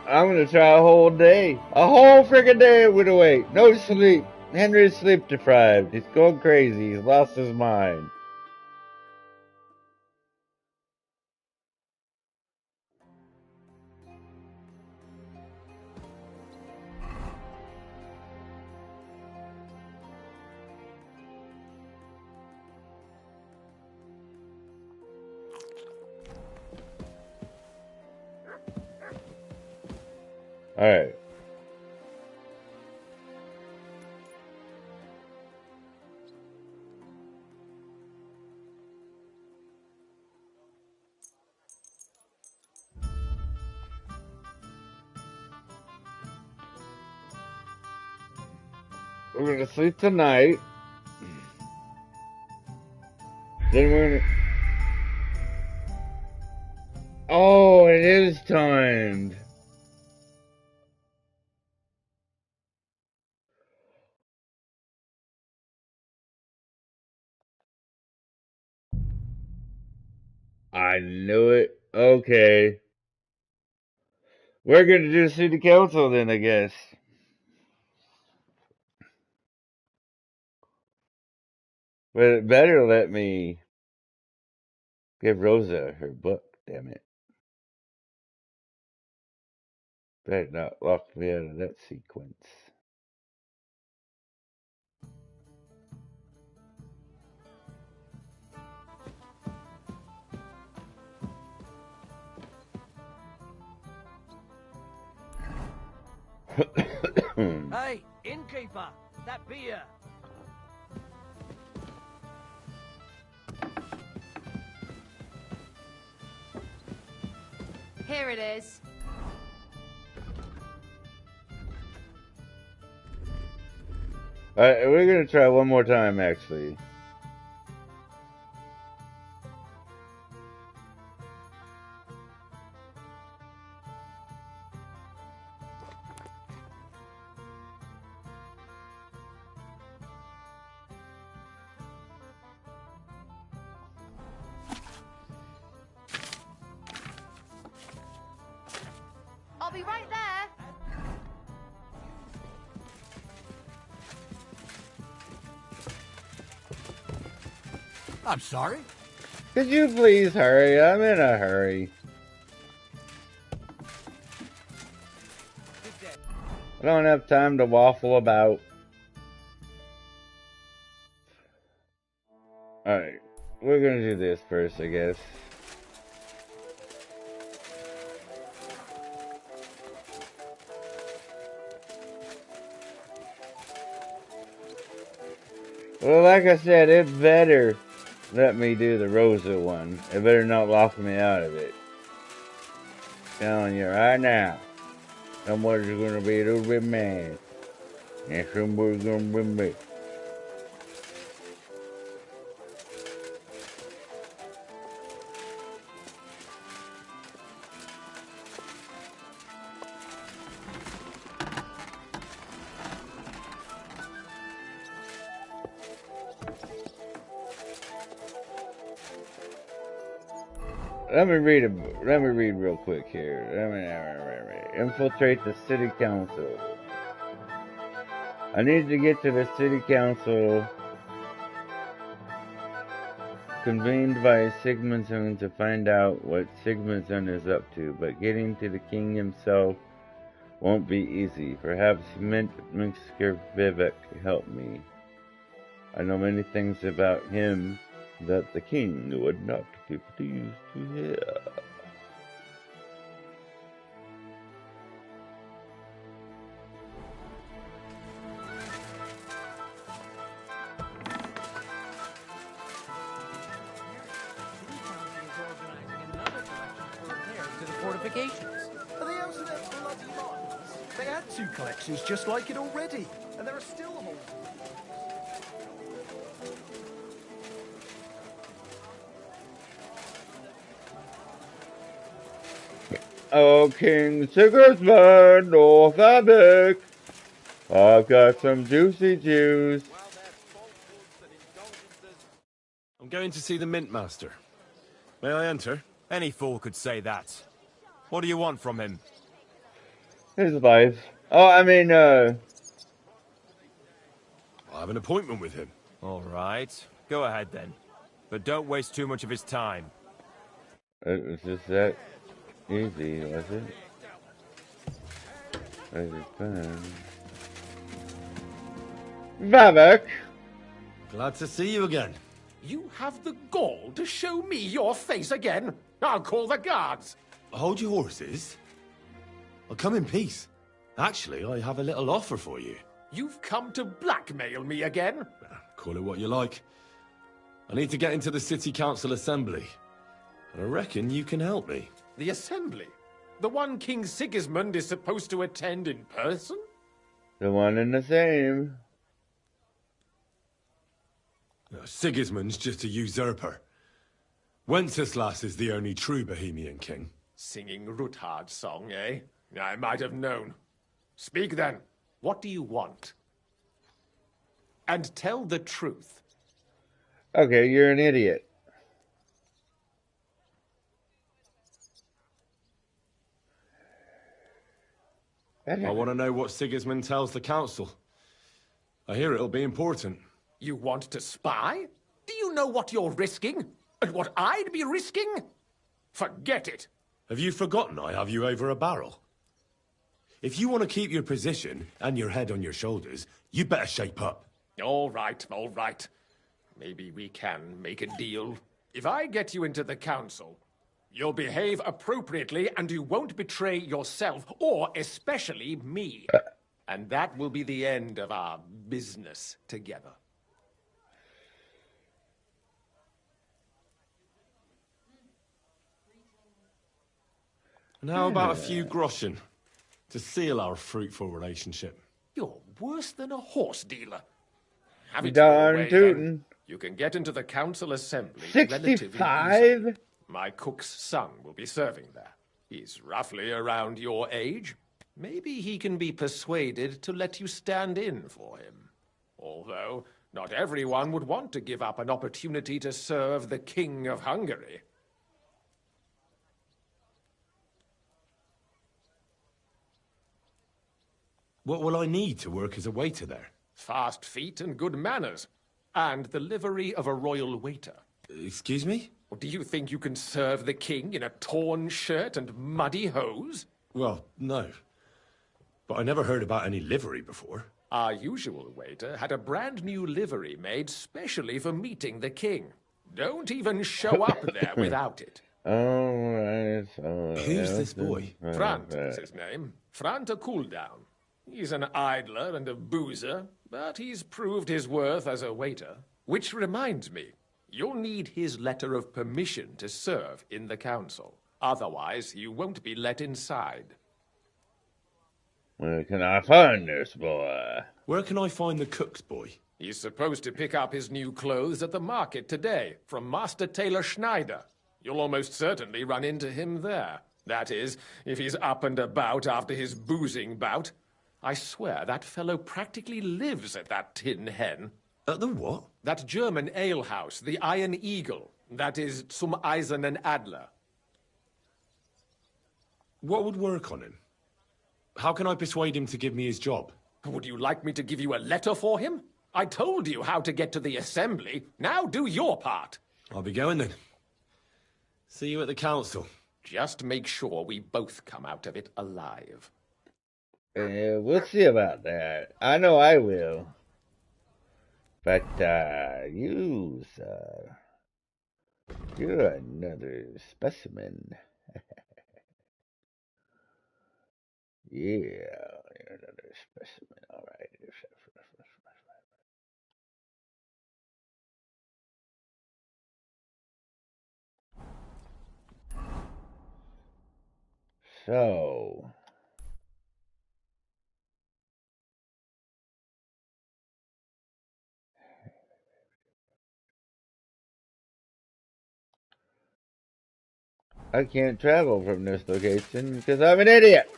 I'm gonna try a whole day. A whole freaking day with a wait. No sleep. Henry's sleep deprived. He's going crazy. He's lost his mind. Alright. We're gonna sleep tonight. Then we're gonna... Oh, it is timed. I knew it. Okay. We're gonna do city council then, I guess. But it better let me give Rosa her book, damn it. Better not lock me out of that sequence. Hey, innkeeper, that beer. Here it is. Alright, we're gonna try one more time, actually. I'll be right there. I'm sorry. Could you please hurry? I'm in a hurry. I don't have time to waffle about. Alright, we're gonna do this first, I guess. Well, like I said, it better let me do the Rosa one. It better not lock me out of it. Telling you right now, somebody's gonna be a little bit mad. And somebody's gonna be me. Let me read real quick here. Infiltrate the city council. I need to get to the city council convened by Sigmundson to find out what Sigmundson is up to, but getting to the king himself won't be easy. Perhaps Minsker Vivek can help me. I know many things about him that the king would not be pleased to hear. specifications. Are they out of their bloody minds? They had 2 collections just like it already, and there are still holes. Oh, King Sigismund, North Abbot, I've got some juicy juice. I'm going to see the Mint Master. May I enter? Any fool could say that. What do you want from him? His wife. Oh, I mean, I have an appointment with him. All right. Go ahead then. But don't waste too much of his time. it was just that easy, was it? Vavok! Glad to see you again. You have the gall to show me your face again? I'll call the guards. Hold your horses. I'll come in peace. Actually, I have a little offer for you. You've come to blackmail me again? Call it what you like. I need to get into the City Council Assembly. And I reckon you can help me. The Assembly? The one King Sigismund is supposed to attend in person? The one and the same. Sigismund's just a usurper. Wenceslas is the only true Bohemian king. Singing Ruthard's song, eh? I might have known. Speak then. What do you want? And tell the truth. Okay, you're an idiot. I want to know what Sigismund tells the council. I hear it'll be important. You want to spy? Do you know what you're risking? And what I'd be risking? Forget it. Have you forgotten I have you over a barrel? If you want to keep your position and your head on your shoulders, you better shape up. All right, all right. Maybe we can make a deal. If I get you into the council, you'll behave appropriately and you won't betray yourself, or especially me. And that will be the end of our business together. And how about a few groschen to seal our fruitful relationship? You're worse than a horse dealer. Have it Darn your way, tootin'. then. You can get into the council assembly relatively 65? easily. My cook's son will be serving there. He's roughly around your age. Maybe he can be persuaded to let you stand in for him. Although, not everyone would want to give up an opportunity to serve the King of Hungary. What will I need to work as a waiter there? Fast feet and good manners. And the livery of a royal waiter. Excuse me? Do you think you can serve the king in a torn shirt and muddy hose? Well, no. But I never heard about any livery before. Our usual waiter had a brand new livery made specially for meeting the king. Don't even show up there without it. Alright, Who's this boy? Frant is his name. Frant a cooldown. He's an idler and a boozer, but he's proved his worth as a waiter. Which reminds me, you'll need his letter of permission to serve in the council. Otherwise, you won't be let inside. Where can I find this boy? Where can I find the cook's boy? He's supposed to pick up his new clothes at the market today from Master Tailor Schneider. You'll almost certainly run into him there. That is, if he's up and about after his boozing bout. I swear that fellow practically lives at that Tin Hen. At the what? That German alehouse, the Iron Eagle. That is Zum Eisernen Adler. What would work on him? How can I persuade him to give me his job? Would you like me to give you a letter for him? I told you how to get to the assembly. Now do your part. I'll be going then. See you at the council. Just make sure we both come out of it alive. We'll see about that. I know I will. But, you, sir, you're another specimen. Yeah, you're another specimen. All right. So I can't travel from this location because I'm an idiot.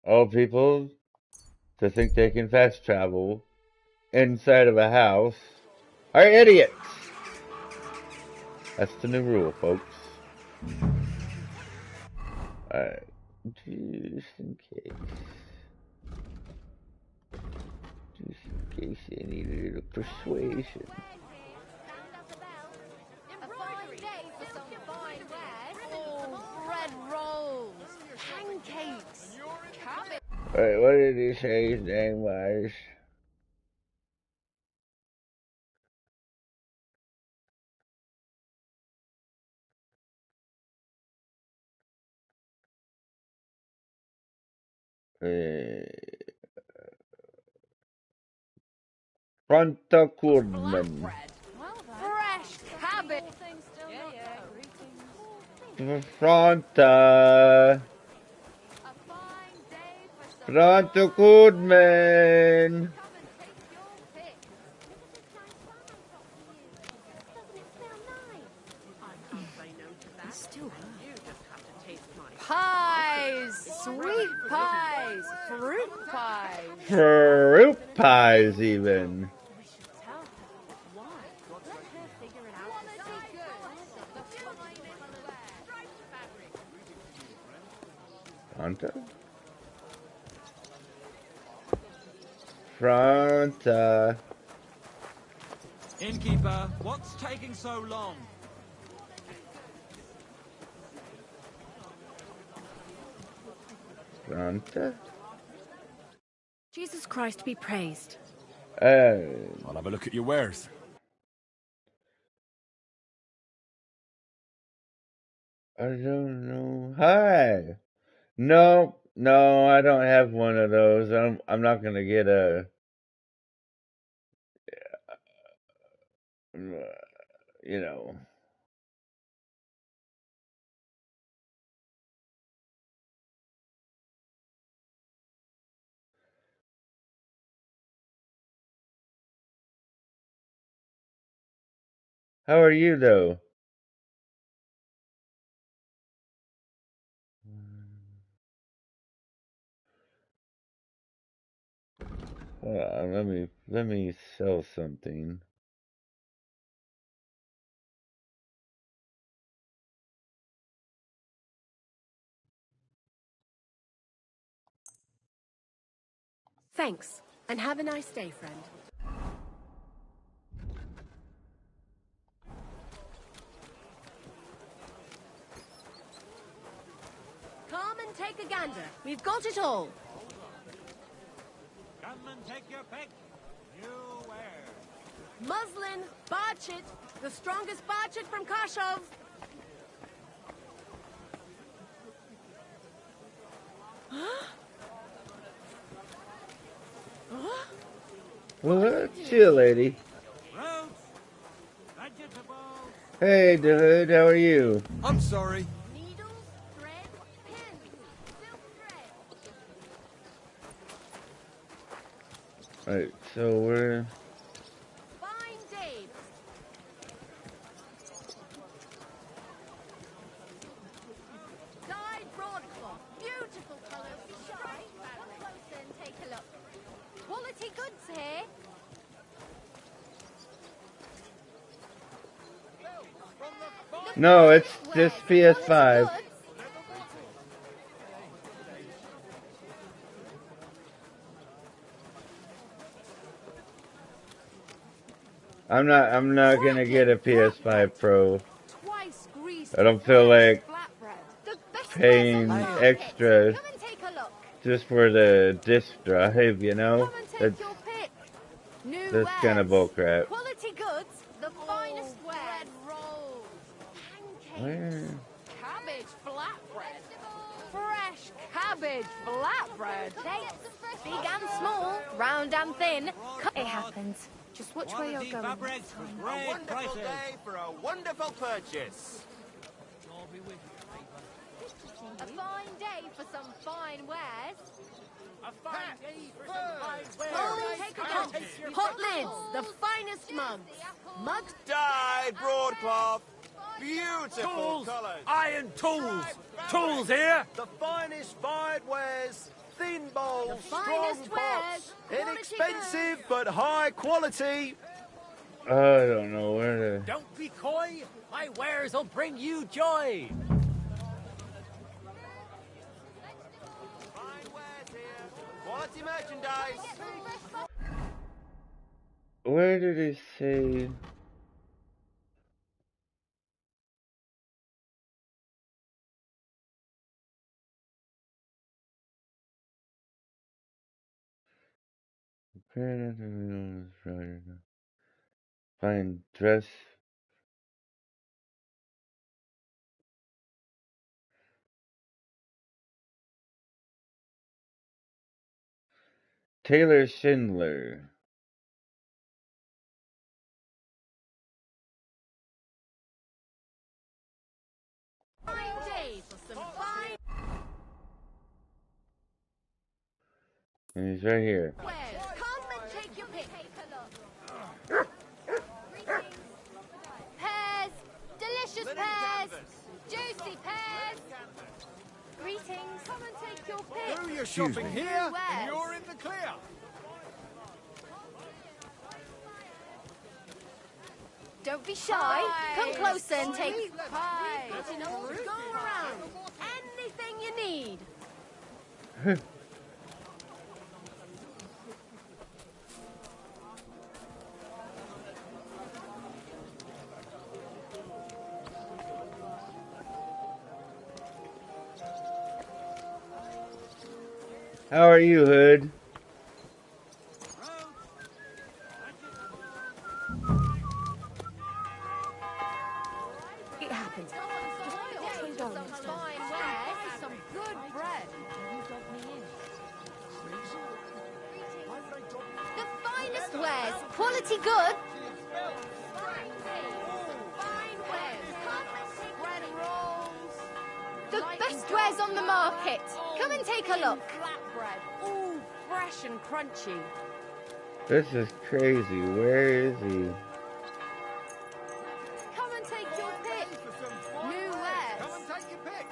All people to think they can fast travel inside of a house are idiots. That's the new rule, folks. Alright, just in case. Just in case I need a little persuasion. Bread rolls, pancakes, cabbage. Alright, what did he say his name was? Fronta Kurdman. Fresh cabbage. Fronta. Fronta Kurdman. Pies, sweet pies, fruit pies. Fruit pies, even. Fronta? Fronta. Innkeeper, what's taking so long? Fronta? Jesus Christ be praised. I'll have a look at your wares. I don't know. Hi. No, I don't have one of those. I'm not gonna get a. You know. How are you, though? Hold on, let me sell something. Thanks, and have a nice day, friend. Come and take a gander. We've got it all. Come and take your pick. You wear. Muslin, Barchit, the strongest Barchit from Kashov. What? Chill, lady. Roots, vegetables. Hey, dude, how are you? I'm sorry. Needles, thread, pins, silk thread. Alright, so we're. Fine Dave. Dyed broadcloth, beautiful colours, striped fabric. Come closer and take a look. Quality goods here. No, it's just PS5. I'm not gonna get a PS5 Pro. I don't feel like paying extra just for the disc drive, you know? That's kind of bullcrap. Quality goods, the finest bread rolls, pancakes, cabbage flatbread, fresh cabbage. cabbage flatbread. Big and small, round and thin. It happens. Just watch where you're going. Next time. A wonderful day for a wonderful purchase. A fine day for some fine wares. A fine day for some fine wares. Oh, take a look. Hot lids, the finest mugs. Mugs Dyed broadcloth. Beautiful Tools! colours. Iron tools! Tools here! The finest fired wares, thin bowls, strong finest pots. wares, Inexpensive but high quality. I don't know where to. Don't be coy! My wares will bring you joy! Fine wares here. Quality merchandise. Where did he say? Fine dress. Taylor Schindler. fine day for some fine And he's right here. wares. Come and take your pick. Pears, delicious Linen pears, canvas. juicy pears. Greetings. Come and take your pick. Do your shopping here, and wares. you're in the clear! Don't be shy. Come closer and take. We've got enough to go around. Anything you need. How are you, Hood? It happens. Some fine wares, some good bread. The finest wares, quality good. Fine wares, bread rolls. The best wares on the market. Come and take a look. Flatbread, all fresh and crunchy. This is crazy. Where is he? Come and take your pick. New wares. Come and take your pick!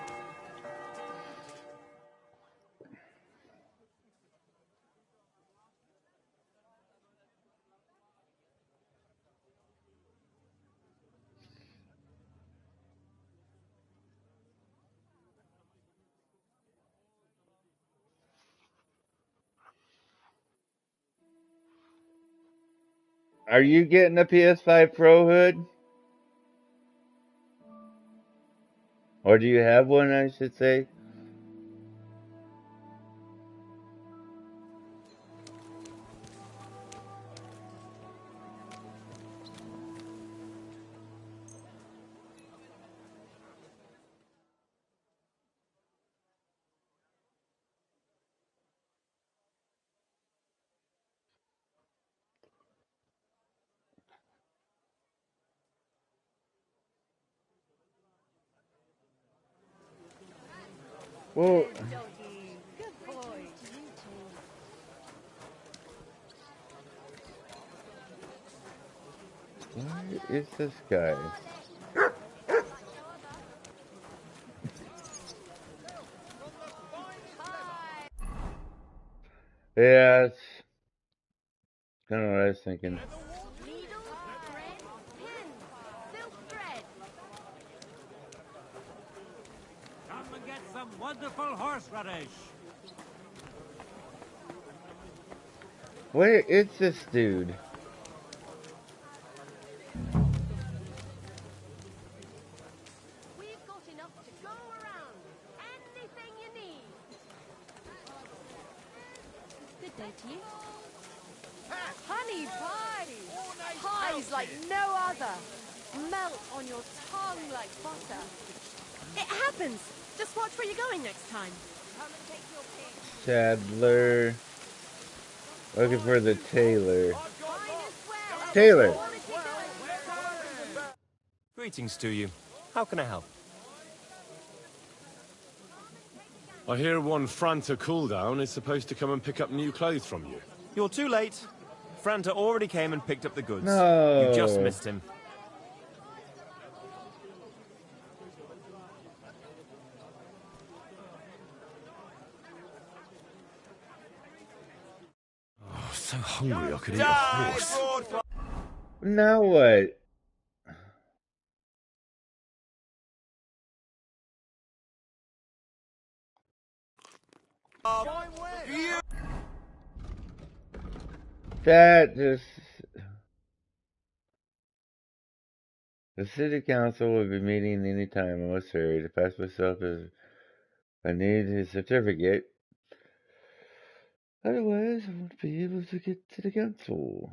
Are you getting a PS5 Pro, Hood? Or do you have one, I should say? Well, Good boy. where is this guy? Yeah, it's kind of what I was thinking. Needles, thread, pins, silk thread. Come and get some wonderful horseradish! Where is this dude? We've got enough to go around. Anything you need. Good day to you. Honey pie. Pies like no other. Melt on your tongue like butter. It happens. Just watch where you're going next time. Sadler. Looking for the tailor. Tailor! Greetings to you. How can I help? I hear one Franta cooldown is supposed to come and pick up new clothes from you. You're too late. Franta already came and picked up the goods. No. You just missed him. Oh, so hungry I could eat a horse. Now what? That just... The city council will be meeting anytime I must hurry to pass myself as I need his certificate. Otherwise, I won't be able to get to the council.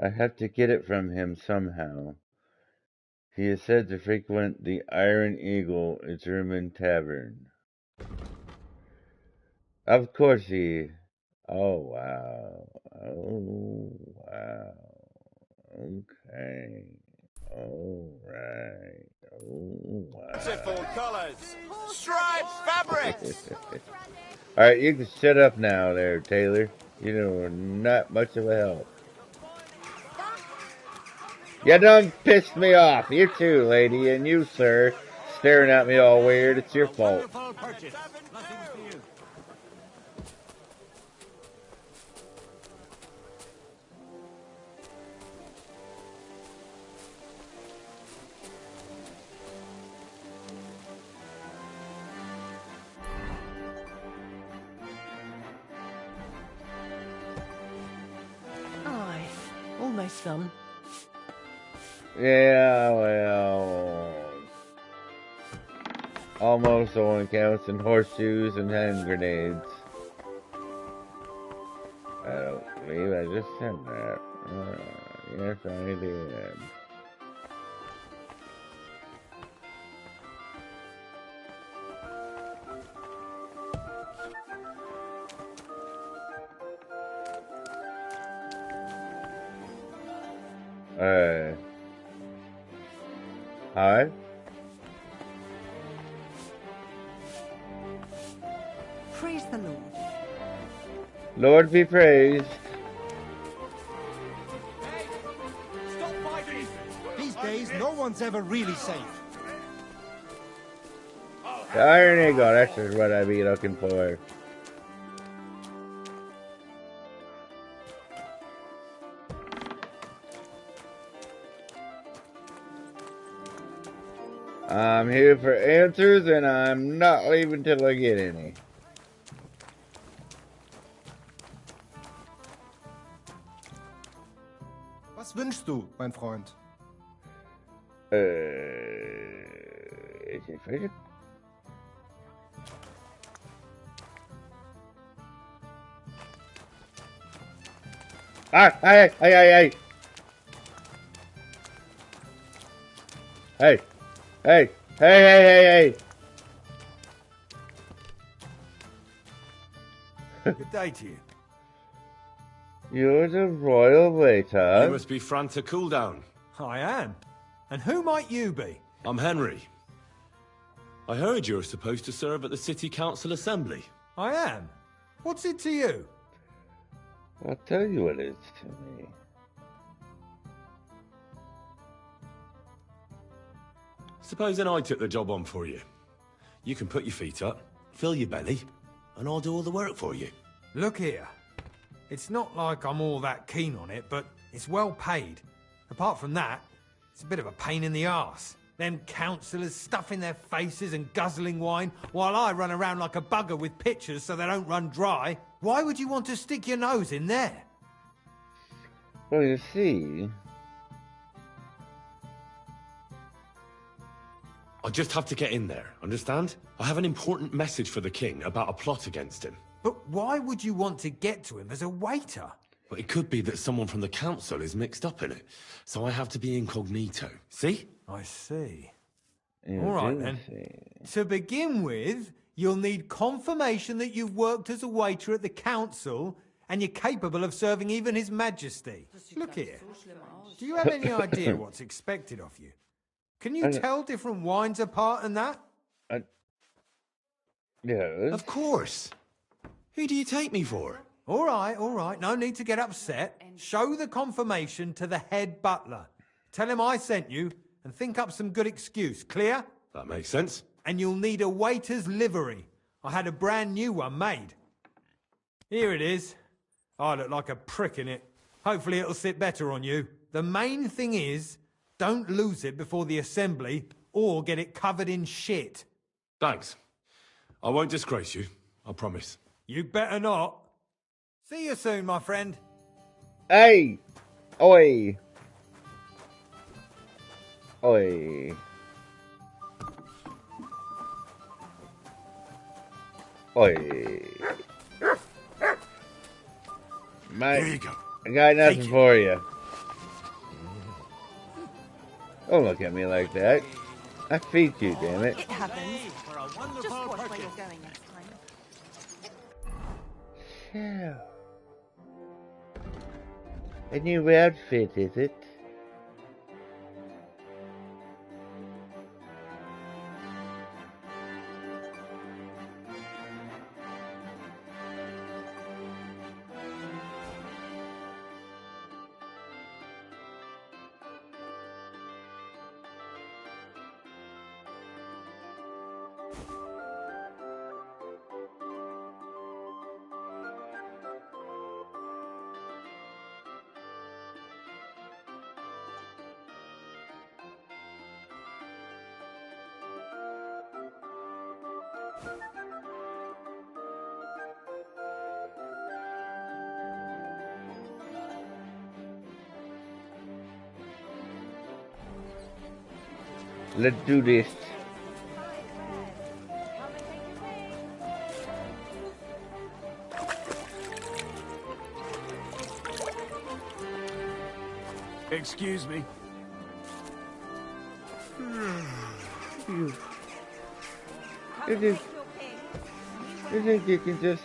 I have to get it from him somehow. He is said to frequent the Iron Eagle, a German tavern. Of course he... Oh, wow. Oh, wow. Okay. Alright. Oh, wow. Beautiful colors. Striped fabrics. Alright, you can shut up now there, Taylor. You know, not much of a help. You done pissed me off. You too, lady, and you, sir, staring at me all weird. It's your fault. Aye, almost done. Yeah, well... Almost only counts in horseshoes and hand grenades. I don't believe I just said that. Yes, I did. Hi? Praise the Lord. Lord be praised. Stop fighting! These days, no one's ever really safe. The Iron Eagle, that's just what I be looking for. I'm here for answers, and I'm not leaving till I get any. Was wünschst du, mein Freund? Is it free? Ah, hey, hey, hey, hey. Hey, hey, hey, hey, hey. Good day to you. You're the royal waiter. You must be Franta Cooldown. I am. And who might you be? I'm Henry. I heard you're supposed to serve at the City Council Assembly. I am. What's it to you? I'll tell you what it is to me. Supposing I took the job on for you. You can put your feet up, fill your belly, and I'll do all the work for you. Look here. It's not like I'm all that keen on it, but it's well paid. Apart from that, it's a bit of a pain in the arse. Them councillors stuffing their faces and guzzling wine, while I run around like a bugger with pitchers so they don't run dry. Why would you want to stick your nose in there? Well, you see... I just have to get in there, understand? I have an important message for the king about a plot against him. But why would you want to get to him as a waiter? But it could be that someone from the council is mixed up in it, so I have to be incognito. See? I see. Alright then. To begin with, you'll need confirmation that you've worked as a waiter at the council and you're capable of serving even His Majesty. Look here. Do you have any idea what's expected of you? Can you tell different wines apart and that? Yes. Of course. Who do you take me for? All right. No need to get upset. Show the confirmation to the head butler. Tell him I sent you and think up some good excuse. Clear? That makes sense. And you'll need a waiter's livery. I had a brand new one made. Here it is. I look like a prick in it. Hopefully it'll sit better on you. The main thing is, don't lose it before the assembly or get it covered in shit. Thanks. I won't disgrace you, I promise. You better not. See you soon, my friend. Hey! Oi! Oi. Oi. Mate, here you go. I got nothing for you. Don't look at me like that. I feed you, damn it. It happens. Just watch where you're going next time. Yeah. A new outfit, is it? Let's do this. Excuse me. You think you can just...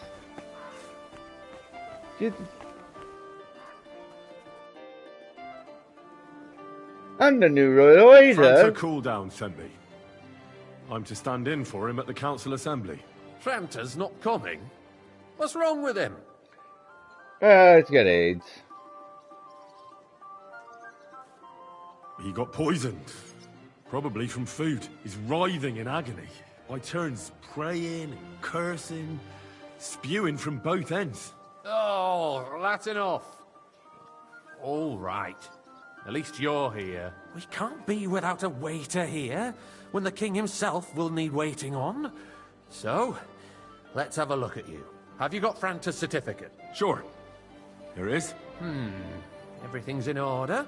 I'm the new royal waiter. Franta cool down, Semby. I'm to stand in for him at the council assembly. Franta's not coming? What's wrong with him? It's got AIDS. He got poisoned. Probably from food. He's writhing in agony. By turns praying and cursing, spewing from both ends. Oh, that's enough. All right. At least you're here. We can't be without a waiter here, when the king himself will need waiting on. So, let's have a look at you. Have you got Franta's certificate? Sure. There is. Everything's in order.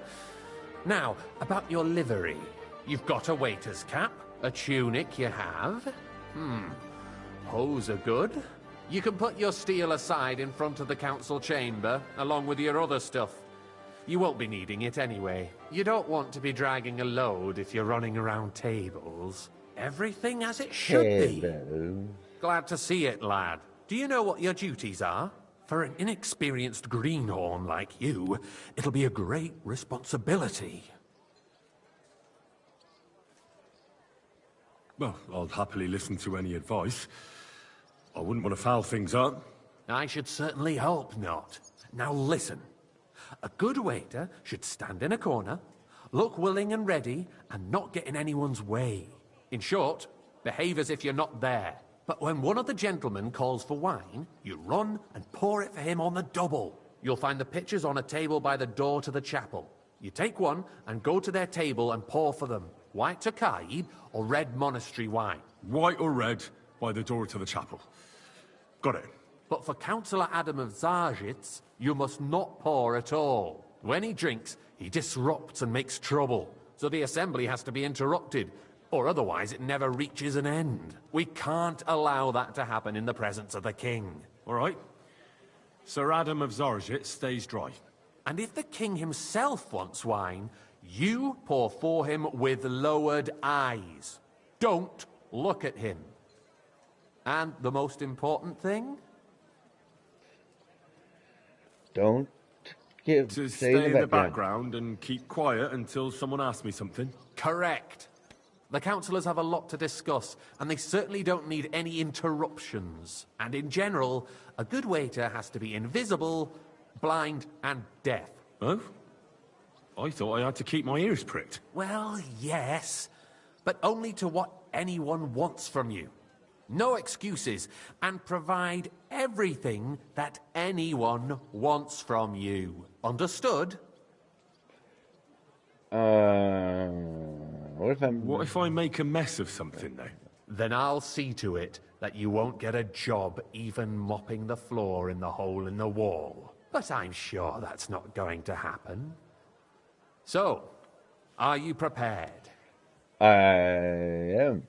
Now, about your livery. You've got a waiter's cap, a tunic you have. Hose are good. You can put your steel aside in front of the council chamber, along with your other stuff. You won't be needing it anyway. You don't want to be dragging a load if you're running around tables. Everything as it should be. Glad to see it, lad. Do you know what your duties are? For an inexperienced greenhorn like you, it'll be a great responsibility. Well, I'll happily listen to any advice. I wouldn't want to foul things up. I should certainly hope not. Now listen. A good waiter should stand in a corner, look willing and ready, and not get in anyone's way. In short, behave as if you're not there. But when one of the gentlemen calls for wine, you run and pour it for him on the double. You'll find the pitchers on a table by the door to the chapel. You take one and go to their table and pour for them. White Tokaib or red monastery wine? White or red by the door to the chapel. Got it. But for Councillor Adam of Zarjitz, you must not pour at all. When he drinks, he disrupts and makes trouble. So the assembly has to be interrupted, or otherwise it never reaches an end. We can't allow that to happen in the presence of the king. All right. Sir Adam of Zarjit stays dry. And if the king himself wants wine, you pour for him with lowered eyes. don't look at him. And the most important thing? Don't To stay stay in the background. background and keep quiet until someone asks me something. Correct. The councillors have a lot to discuss, and they certainly don't need any interruptions. And in general, a good waiter has to be invisible, blind, and deaf. Oh? I thought I had to keep my ears pricked. Well, yes, but only to what anyone wants from you. No excuses, and provide everything that anyone wants from you. Understood? What if I make a mess of something, though? Then I'll see to it that you won't get a job even mopping the floor in the hole in the wall. But I'm sure that's not going to happen. So, are you prepared? I am.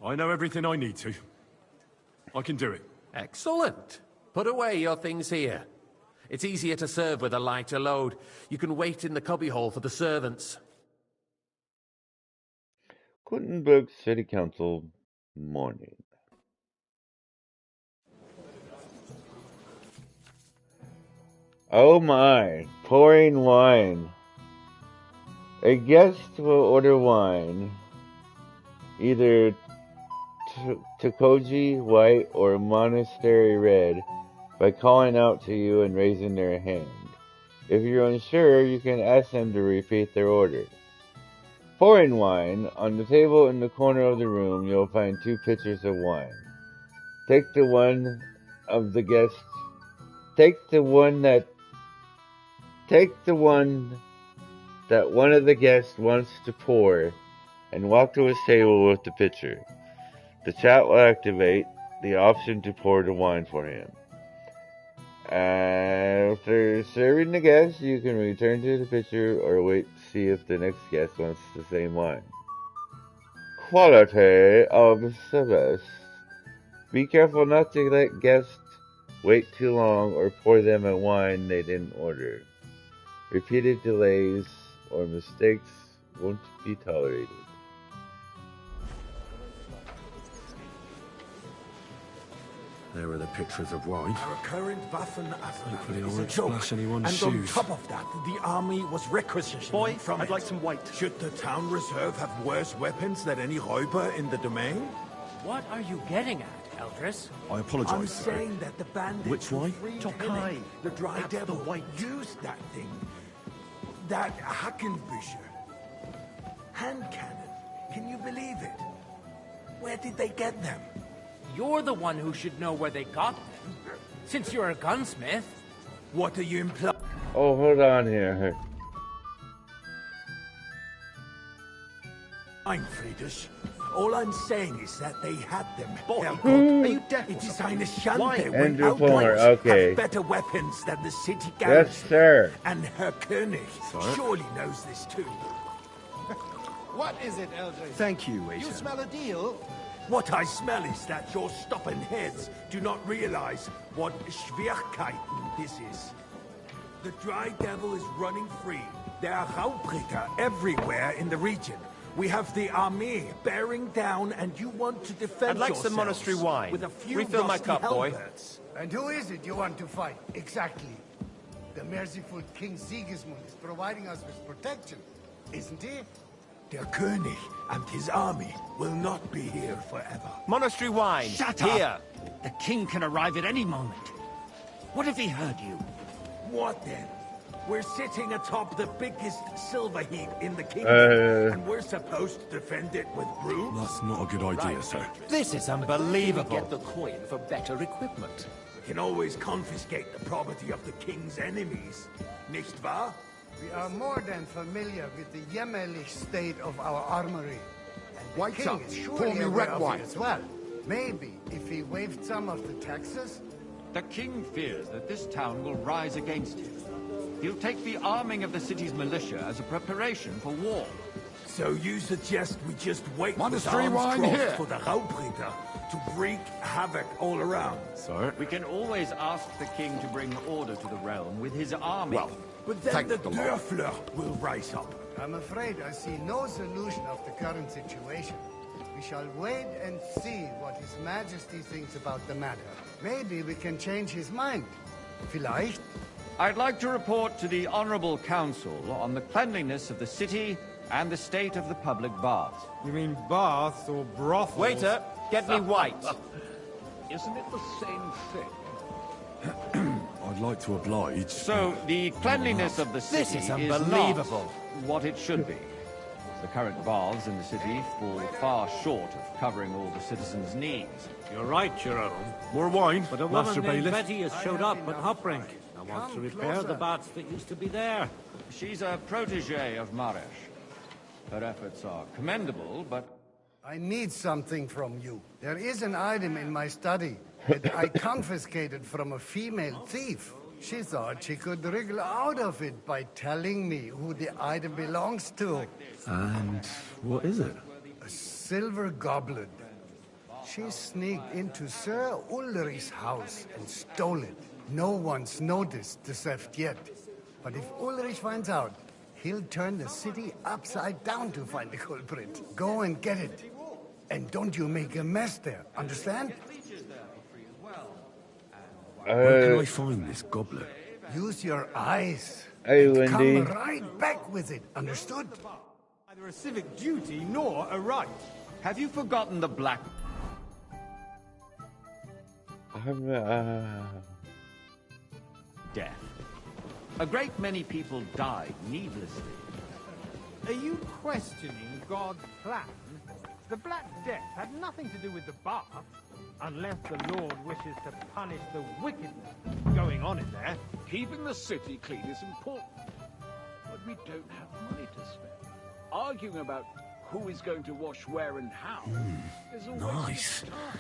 I know everything I need to. I can do it. Excellent. Put away your things here. It's easier to serve with a lighter load. You can wait in the cubbyhole for the servants. Gutenberg City Council morning. Oh my, pouring wine. A guest will order wine, either Tokoji white or monastery red, by calling out to you and raising their hand. If you're unsure, you can ask them to repeat their order. Pouring wine. On the table in the corner of the room, you'll find 2 pitchers of wine. Take the one that one of the guests wants to pour, and walk to his table with the pitcher. The chat will activate the option to pour the wine for him. After serving the guest, you can return to the pitcher or wait to see if the next guest wants the same wine. Quality of service. Be careful not to let guests wait too long or pour them a wine they didn't order. Repeated delays or mistakes won't be tolerated. There are the pictures of wine. Our current Waffen Hopefully I is a won't joke. splash anyone's And shoes. on top of that, the army was requisitioning Boy, from I'd it. like some white. Should the town reserve have worse weapons than any Räuber in the domain? What are you getting at, Eldris? I apologise. I'm saying that the bandits Which wine? Tokai, the dry devil, used that thing. That Hackenbücher. Hand cannon. Can you believe it? Where did they get them? You're the one who should know where they got them, since you're a gunsmith. What are you implying? Oh, hold on here. Friedrich. All I'm saying is that they had them. Boy, Herrgott. are you deaf? It is eine Schande Why? when Andrew Palmer, outlaws okay. have better weapons than the city garrison. Yes, sir. And Herr König surely knows this too. What is it, Eldris? Thank you, waiter. You smell a deal? What I smell is that your stubborn heads do not realize what Schwierigkeiten this is. The dry devil is running free. There are Raubritter everywhere in the region. We have the army bearing down, and you want to defend I'd like some yourselves monastery wine. with a few Refill my rusty cup, boy. halberds. And who is it you want to fight? Exactly. The merciful King Sigismund is providing us with protection, isn't he? Der König and his army will not be here forever. Monastery wine. Shut Here. up! The king can arrive at any moment. What if he heard you? What then? We're sitting atop the biggest silver heap in the kingdom, and we're supposed to defend it with brooms? That's not a good idea, sir. This is unbelievable. Get the coin for better equipment. We can always confiscate the property of the king's enemies, nicht wahr? We are more than familiar with the jämmerlich state of our armory. And the White's king up. is Pour surely me aware red of wine. it as well. Maybe if he waived some of the taxes. The king fears that this town will rise against him. He'll take the arming of the city's militia as a preparation for war. So you suggest we just wait Monastery with arms wine crossed here. for the Raubritter to wreak havoc all around? Sir? We can always ask the king to bring order to the realm with his army. But then the Dörfler will rise up. I'm afraid I see no solution of the current situation. We shall wait and see what His Majesty thinks about the matter. Maybe we can change his mind. Vielleicht? I'd like to report to the Honorable Council on the cleanliness of the city and the state of the public baths. You mean baths or brothels? Waiter, get me white. Isn't it the same thing? I'd like to oblige. So, the cleanliness of the city This is unbelievable. not what it should be. The current baths in the city fall far short of covering all the citizens' needs. You're right, Jerome. More wine, But a Master woman named Bailiff. Betty has showed up at Hopbrink and wants to repair the baths that used to be there. She's a protege of Maresh. Her efforts are commendable, but... I need something from you. There is an item in my study that I confiscated from a female thief. She thought she could wriggle out of it by telling me who the item belongs to. And what is it? A silver goblet. She sneaked into Sir Ulrich's house and stole it. No one's noticed the theft yet. But if Ulrich finds out, he'll turn the city upside down to find the culprit. Go and get it. And don't you make a mess there, understand? Where can I find this goblet? Use your eyes. Hey, and Wendy. come right back with it, understood? Neither a civic duty nor a right. Have you forgotten the black... death? A great many people died needlessly. Are you questioning God's plan? The Black Death had nothing to do with the bath, unless the Lord wishes to punish the wickedness going on in there. Keeping the city clean is important, but we don't have money to spend. Arguing about who is going to wash where and how is a waste of time.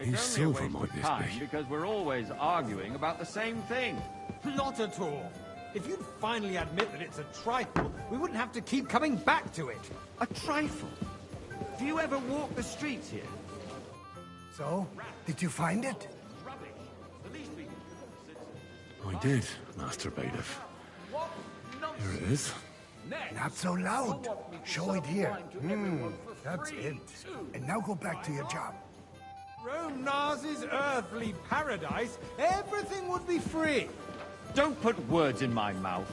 It's Whose only a silver waste might of this time be? because we're always arguing about the same thing. Not at all. If you'd finally admit that it's a trifle, we wouldn't have to keep coming back to it. A trifle? Do you ever walk the streets here? So, did you find it? I did, Master Bailiff. Here it is. Not so loud. Show it here. That's it. And now go back to your job. Rome Nars's earthly paradise, everything would be free. Don't put words in my mouth.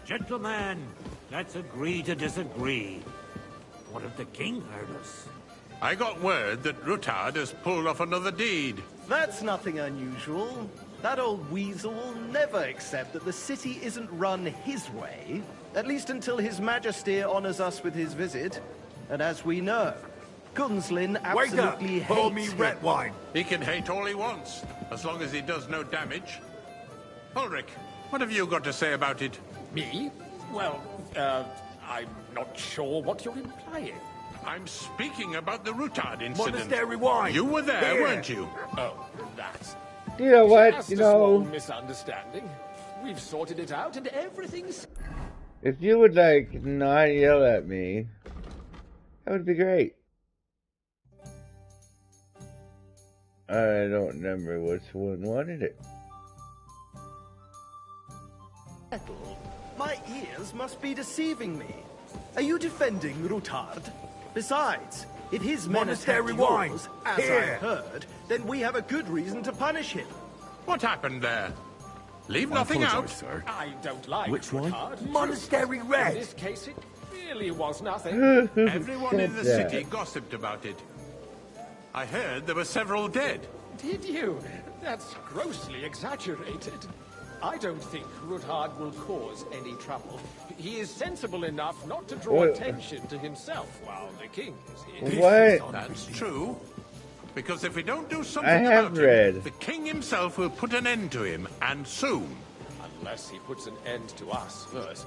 Gentlemen, let's agree to disagree. What if the king heard us? I got word that Rutard has pulled off another deed. That's nothing unusual. That old weasel will never accept that the city isn't run his way, at least until His Majesty honors us with his visit. And as we know, Gunslin absolutely hates pour me him. red wine. He can hate all he wants, as long as he does no damage. Ulrich, what have you got to say about it? Me? Well, I'm not sure what you're implying. I'm speaking about the Rutard incident. Monastery wine. You were there, Here. weren't you? Oh, that's... You know what? Just You a small know, misunderstanding. We've sorted it out and everything's... if you would like not yell at me, that would be great. I don't remember which one wanted it. My ears must be deceiving me. Are you defending Rutard? Besides, if his men Monastery attacked wine. yours, as Here. I heard, then we have a good reason to punish him. What happened there? Leave nothing out. Sir. I don't like Which one? Rutard. Monastery In red. this case, it really was nothing. Everyone in the Said city that. gossiped about it. I heard there were several dead. Did you? That's grossly exaggerated. I don't think Rutard will cause any trouble. He is sensible enough not to draw What? attention to himself while the king is here. What? That's true. Because if we don't do I something have about read. him, the king himself will put an end to him, and soon. Unless he puts an end to us first.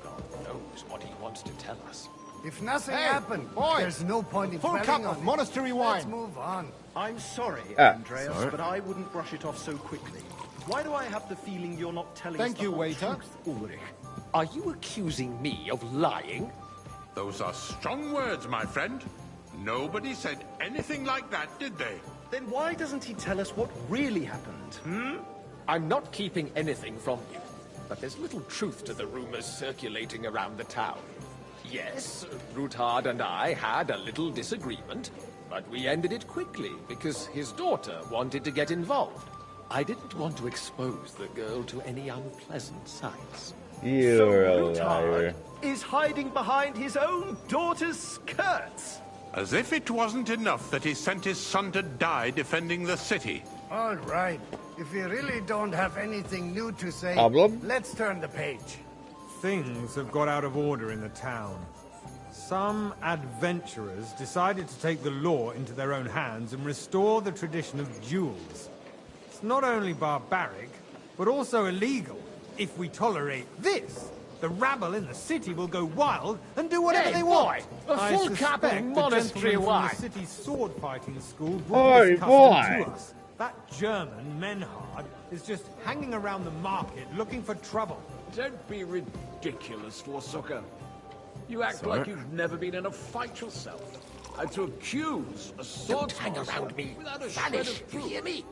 God knows what he wants to tell us. If nothing Hey, happened, boy. there's no point in Full dwelling cup on of it. monastery Let's wine. move on. I'm sorry, Ah, Andreas, sorry. but I wouldn't brush it off so quickly. Why do I have the feeling you're not telling Thank us the you, whole waiter. truth, Ulrich? Are you accusing me of lying? Those are strong words, my friend. Nobody said anything like that, did they? Then why doesn't he tell us what really happened, I'm not keeping anything from you. but there's little truth to the rumors circulating around the town. Yes, Ruthard and I had a little disagreement, but we ended it quickly because his daughter wanted to get involved. I didn't want to expose the girl to any unpleasant sights. You're a Ruthard liar. is hiding behind his own daughter's skirts. As if it wasn't enough that he sent his son to die defending the city. All right. If you really don't have anything new to say, Problem? let's turn the page. Things have got out of order in the town. Some adventurers decided to take the law into their own hands and restore the tradition of duels. It's not only barbaric, but also illegal. If we tolerate this, the rabble in the city will go wild and do whatever they want. A full capping monastery from wine. the city's sword fighting school brought this custom to us. That German, Menhard, is just hanging around the market looking for trouble. Don't be ridiculous, Forsucker. You act like you've never been in a fight yourself. And to accuse a sword hang around me. without a Vanish, shred of you proof. hear me?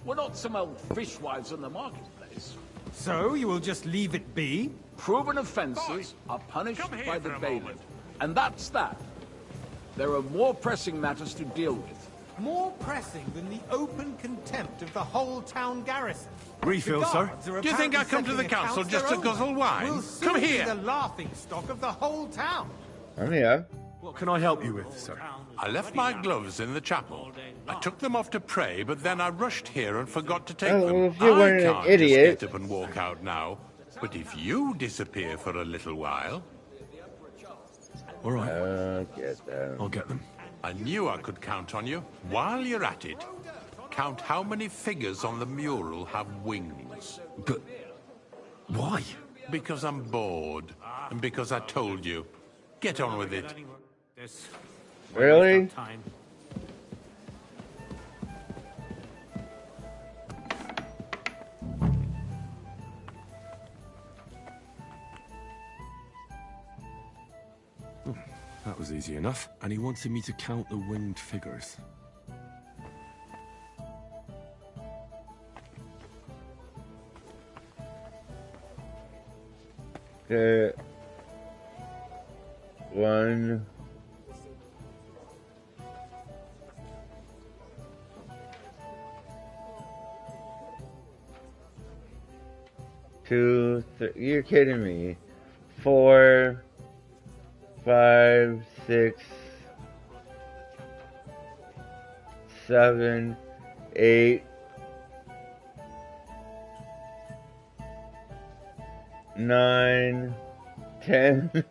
We're not some old fishwives in the marketplace. So you will just leave it be? Proven offences are punished by the bailiff. And that's that. There are more pressing matters to deal with. More pressing than the open contempt of the whole town garrison. Refill, sir. Do you think I come to the council just to guzzle wine? We'll soon Come be here. the laughing stock of the whole town. I'm here. What can I help you with, sir? I left my gloves in the chapel. I took them off to pray, but then I rushed here and forgot to take Oh, them. well, if you weren't I an can't idiot. just get up and walk out now. But if you disappear for a little while... All right. Get them. I'll get them. I knew I could count on you. While you're at it, count how many figures on the mural have wings. But why? Because I'm bored. And because I told you. Get on with it. Really? That was easy enough. And he wanted me to count the winged figures. Okay. 1. 2, 3. You're kidding me. 4, 5, 6, 7, 8, 9, 10.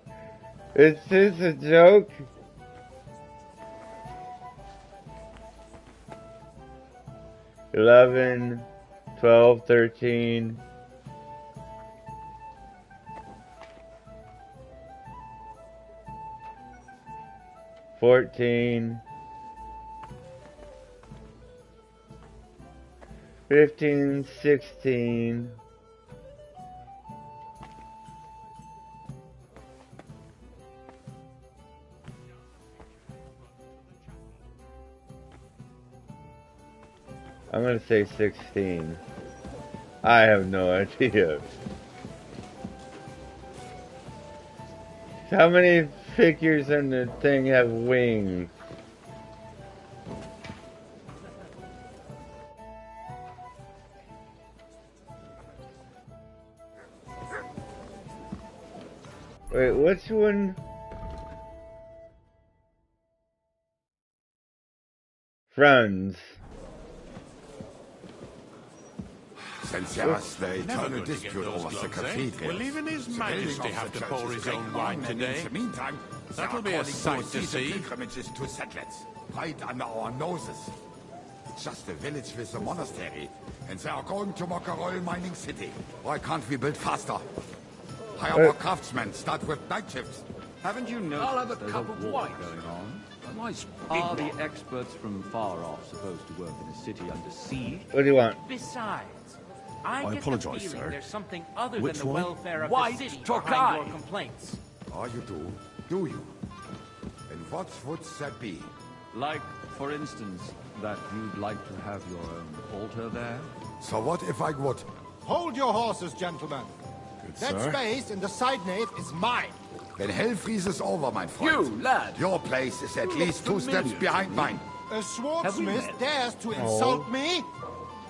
Is this a joke? $11, $12, $13. 14, 15, 16, 16. I have no idea. How many figures in the thing have wings? Wait, which one? Friends. Since there was the eternal dispute over the cathedral, Will even His Majesty have to pour his own wine today? In the meantime, That'll be a sight to see. Pilgrimages to settlers, right under our noses. It's just a village with a monastery, and they are going to mock a royal mining city. Why can't we build faster? Hire more craftsmen, start with night shifts. Haven't you noticed I'll have a there's cup of war wine. going on? A nice Are big the experts from far off supposed to work in a city under siege? What do you want? Besides, I get the apologize, feeling sir. there's something other Which than the one? welfare of White the city Tokai. behind your complaints. Oh, you do? Do you? And what would that be? Like, for instance, that you'd like to have your own altar there? So what if I would? Hold your horses, gentlemen. That space in the side nave is mine. Then hell freezes over, my friend. You, lad. Your place is at least 2 steps behind mine. A swordsmith dares to insult me?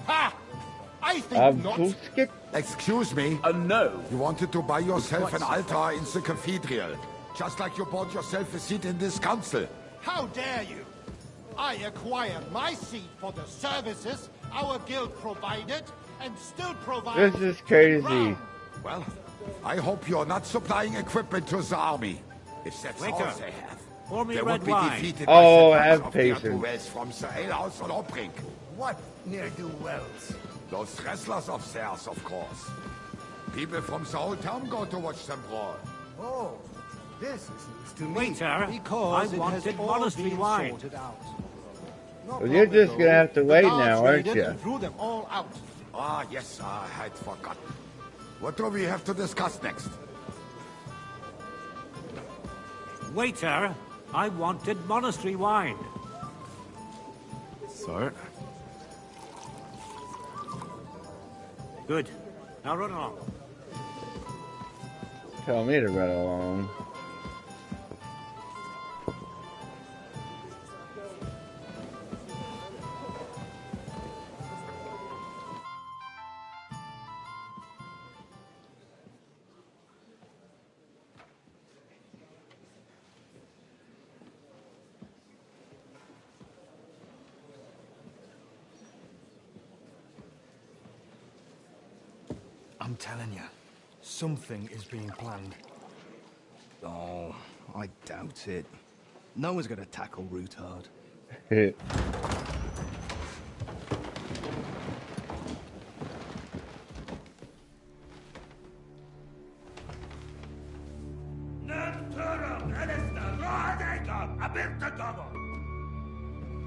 Ha! I think I'm not. too Excuse me? No. You wanted to buy yourself an altar in the cathedral. Just like you bought yourself a seat in this council. How dare you? I acquired my seat for the services our guild provided and still provide. This is crazy. Well, I hope you're not supplying equipment to the army. If that's all Waiter, they have, pour me they red would be wine. defeated Oh, by have the patience. wells from the alehouse on Obrink. What ne'er-do-wells? Those wrestlers of theirs, of course. People from the whole town go to watch them brawl. Oh, this is news to me. Waiter, Because I it has wanted all monastery been wine. sorted out. Well, you're just gonna have to wait now, aren't Raided you? and threw them all out. Ah, yes, I had forgotten. What do we have to discuss next? Waiter, I wanted monastery wine. Sir? Good. Now run along. Tell me to run along. I'm telling you, something is being planned. Oh, I doubt it. No one's gonna tackle Rootard.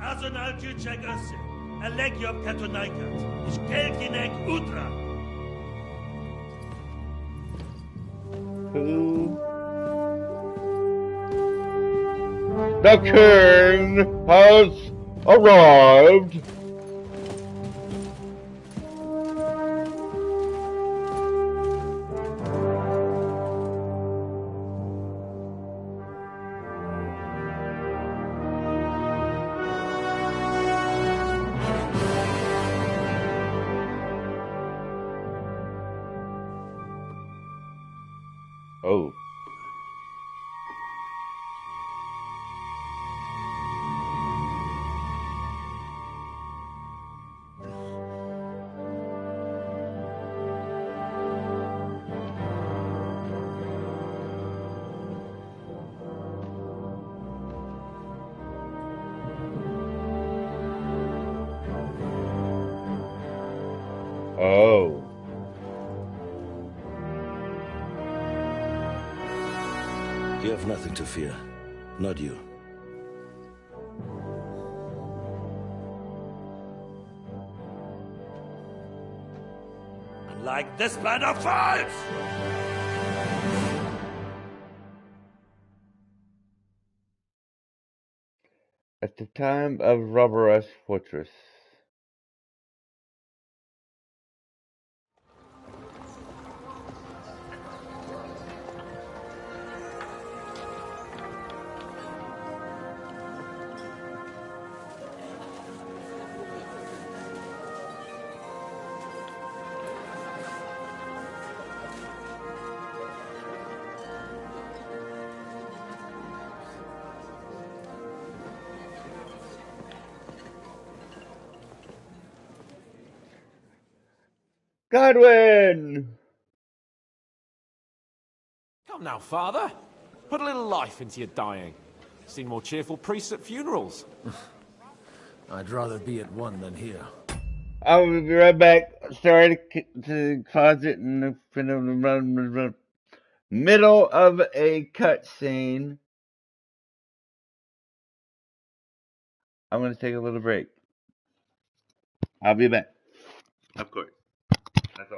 Azonal Juchek Ase, Alegiop Katonaikat, Ishkelkinek Udra. Who? The king has arrived. Oh. Oh. You have nothing to fear. Not you. Like this plan of fights! At the time of Rubberus Fortress. Godwin! Come now, father. Put a little life into your dying. Seen more cheerful priests at funerals. I'd rather be at one than here. I will be right back. Sorry to the closet in the middle of a cutscene. I'm going to take a little break. I'll be back. Of course. That's all.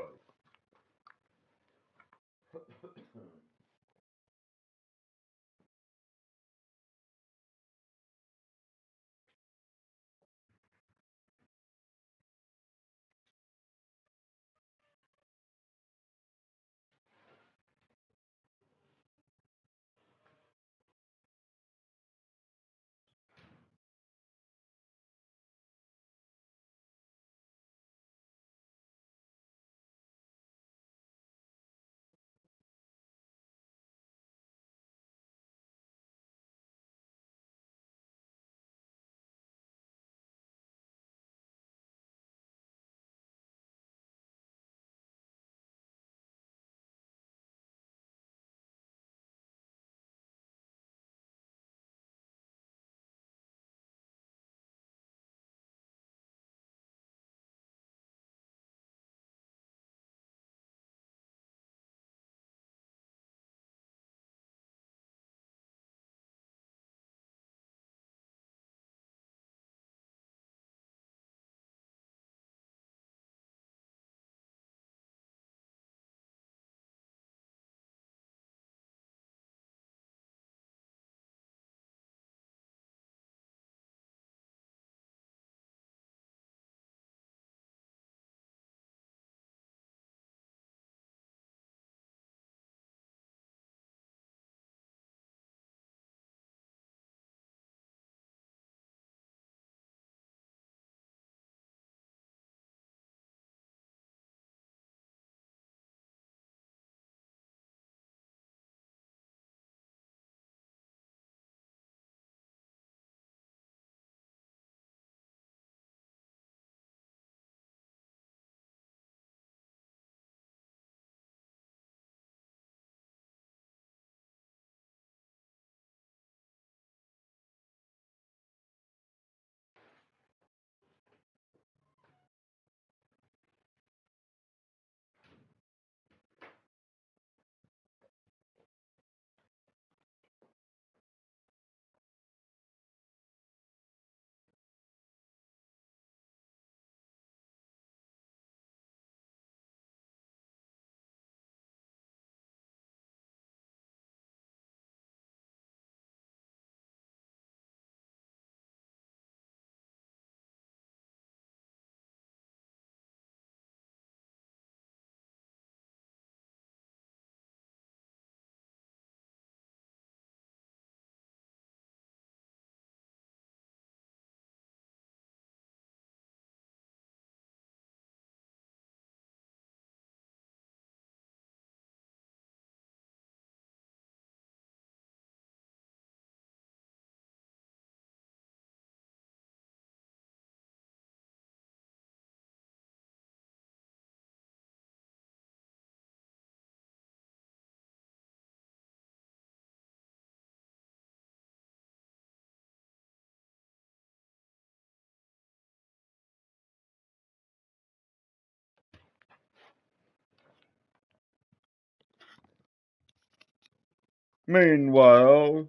Meanwhile,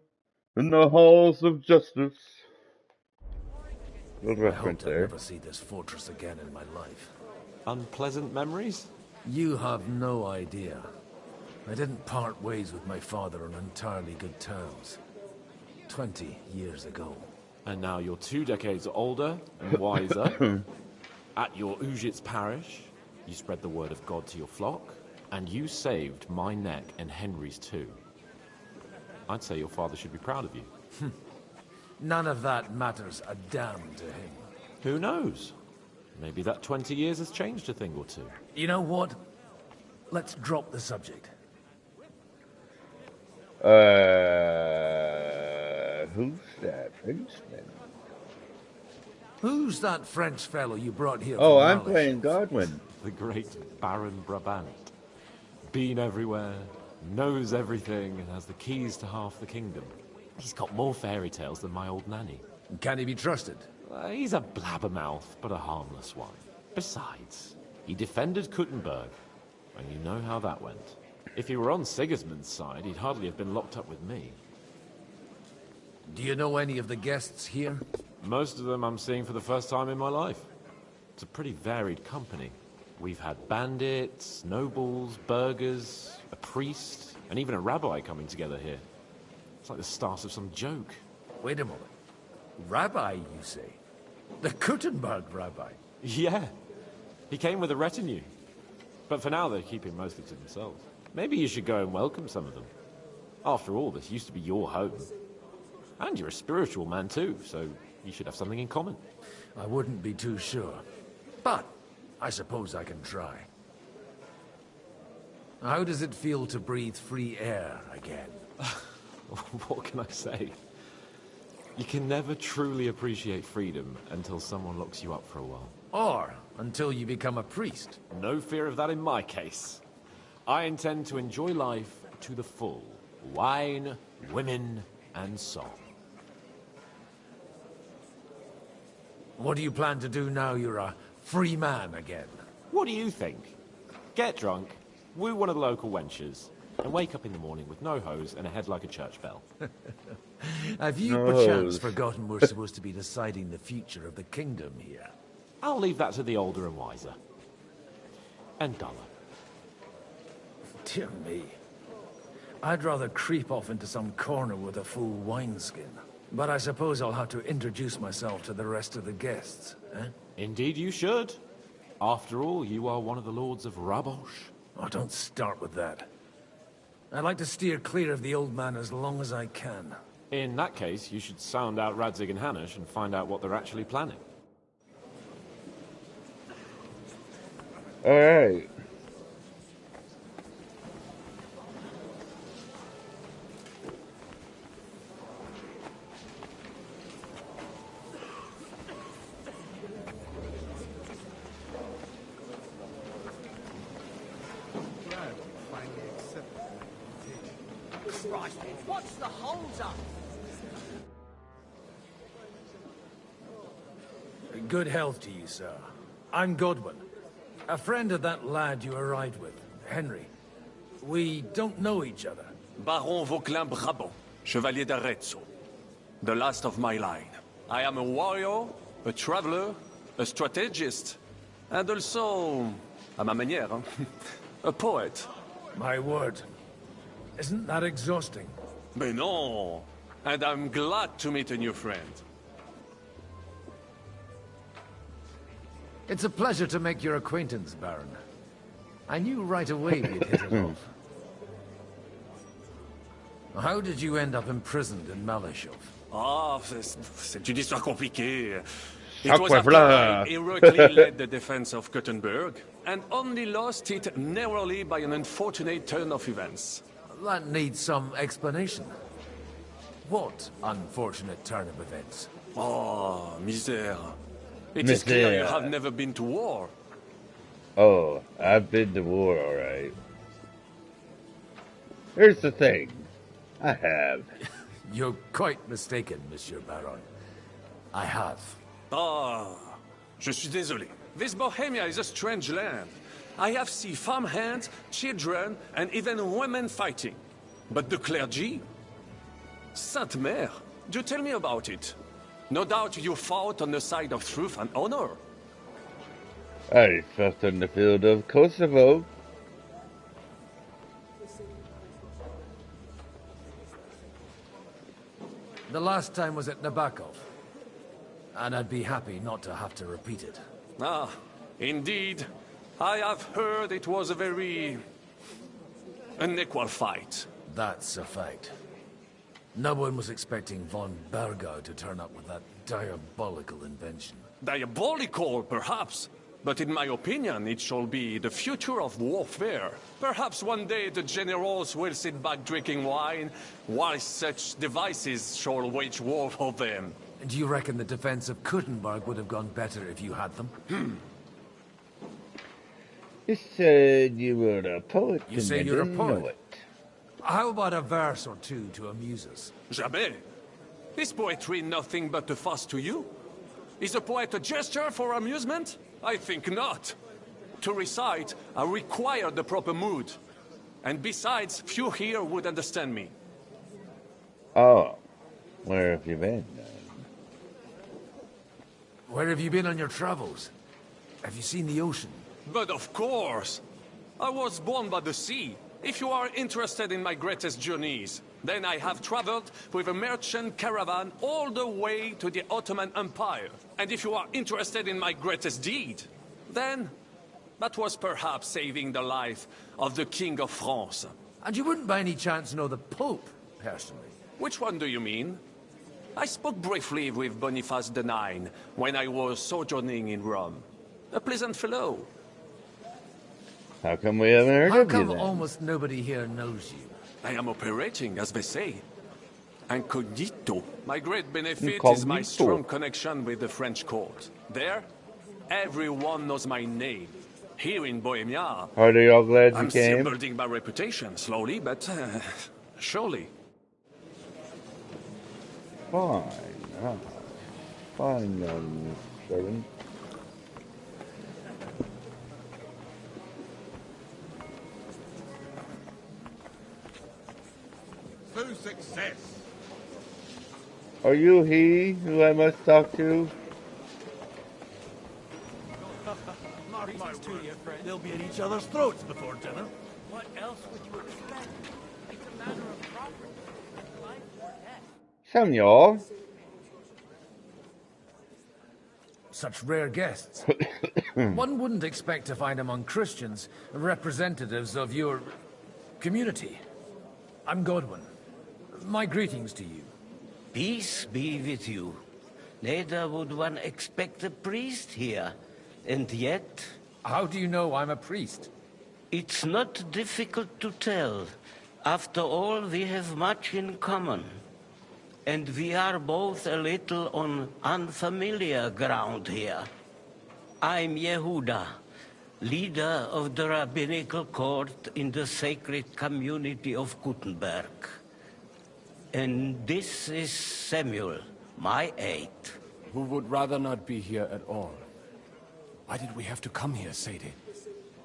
in the halls of justice. Good I reference hope I'll there. never see this fortress again in my life. Unpleasant memories? You have no idea. I didn't part ways with my father on entirely good terms. 20 years ago. And now you're 2 decades older and wiser. At your Ujit's parish, you spread the word of God to your flock, and you saved my neck and Henry's too. I'd say your father should be proud of you. None of that matters a damn to him. Who knows? Maybe that 20 years has changed a thing or two. You know what? Let's drop the subject. Who's that Frenchman? Who's that French fellow you brought here? Oh, from I'm Malish? playing Godwin. The great Baron Brabant. Been everywhere, knows everything, and has the keys to half the kingdom. He's got more fairy tales than my old nanny. Can he be trusted? He's a blabbermouth, but a harmless one. Besides, he defended Kuttenberg, and you know how that went. If he were on Sigismund's side, he'd hardly have been locked up with me. Do you know any of the guests here? Most of them I'm seeing for the first time in my life. It's a pretty varied company. We've had bandits, nobles, burghers, a priest, and even a rabbi coming together here. It's like the start of some joke. Wait a moment. Rabbi, you say? The Kuttenberg rabbi? Yeah. He came with a retinue. But for now, they're keeping mostly to themselves. Maybe you should go and welcome some of them. After all, this used to be your home. And you're a spiritual man too, so you should have something in common. I wouldn't be too sure. But I suppose I can try. How does it feel to breathe free air again? What can I say? You can never truly appreciate freedom until someone locks you up for a while. Or until you become a priest. No fear of that in my case. I intend to enjoy life to the full. Wine, women, and song. What do you plan to do now you're a free man again? What do you think? Get drunk, woo one of the local wenches, and wake up in the morning with no hose and a head like a church bell. Have you perchance forgotten we're supposed to be deciding the future of the kingdom here? I'll leave that to the older and wiser. And duller. Dear me. I'd rather creep off into some corner with a full wineskin. But I suppose I'll have to introduce myself to the rest of the guests, eh? Indeed you should. After all, you are one of the lords of Rabosh. Oh, don't start with that. I'd like to steer clear of the old man as long as I can. In that case, you should sound out Radzig and Hanush and find out what they're actually planning. Alright. Christ, what's the holds up? Good health to you, sir. I'm Godwin. A friend of that lad you arrived with, Henry. We don't know each other. Baron Vauquelin Brabant, Chevalier d'Arezzo. The last of my line. I am a warrior, a traveler, a strategist, and also, à ma manière, a poet. My word. Isn't that exhausting? Mais non! And I'm glad to meet a new friend. It's a pleasure to make your acquaintance, Baron. I knew right away we'd hit it off. How did you end up imprisoned in Malishov? Ah, c'est une histoire compliquée. It Chaque was fois, after voilà. I heroically led the defense of Kuttenberg, and only lost it narrowly by an unfortunate turn of events. That needs some explanation. What unfortunate turn of events? Oh, misère. It is clear you have never been to war. Oh, I've been to war, alright. Here's the thing. I have. You're quite mistaken, Monsieur Baron. I have. Ah, je suis désolé. This Bohemia is a strange land. I have seen farmhands, children, and even women fighting. But the clergy? Sainte Mère, do tell me about it. No doubt you fought on the side of truth and honor. I fought on the field of Kosovo. The last time was at Nabokov. And I'd be happy not to have to repeat it. Ah, indeed. I have heard it was a very unequal fight. That's a fact. No one was expecting von Bergau to turn up with that diabolical invention. Diabolical, perhaps. But in my opinion, it shall be the future of warfare. Perhaps one day the generals will sit back drinking wine, while such devices shall wage war for them. Do you reckon the defense of Kuttenberg would have gone better if you had them? You said you were a poet. You say you're a poet? How about a verse or two to amuse us? Jamais. Is poetry nothing but a fuss to you? Is a poet a gesture for amusement? I think not. To recite, I require the proper mood. And besides, few here would understand me. Oh, where have you been? Where have you been on your travels? Have you seen the ocean? But of course! I was born by the sea. If you are interested in my greatest journeys, then I have traveled with a merchant caravan all the way to the Ottoman Empire. And if you are interested in my greatest deed, then that was perhaps saving the life of the King of France. And you wouldn't by any chance know the Pope, personally? Which one do you mean? I spoke briefly with Boniface IX when I was sojourning in Rome. A pleasant fellow. How come we haven't heard How of you come then? almost nobody here knows you? I am operating, as they say. Incognito. My great benefit is my Incognito. strong connection with the French court. There, everyone knows my name. Here in Bohemia, Are they all glad you I'm still came? building my reputation, slowly, but surely. Fine. Fine, young servant. To success. Are you he who I must talk to? Mark my to you, friend. They'll be at each other's throats before dinner. What else would you expect? It's a matter of property. Life or death. Samuel. Such rare guests. One wouldn't expect to find among Christians representatives of your community. I'm Godwin. My greetings to you. Peace be with you. Neither would one expect a priest here. And yet... How do you know I'm a priest? It's not difficult to tell. After all, we have much in common. And we are both a little on unfamiliar ground here. I'm Yehuda, leader of the rabbinical court in the sacred community of Gutenberg. And this is Samuel, my aide. Who would rather not be here at all. Why did we have to come here, Sadie?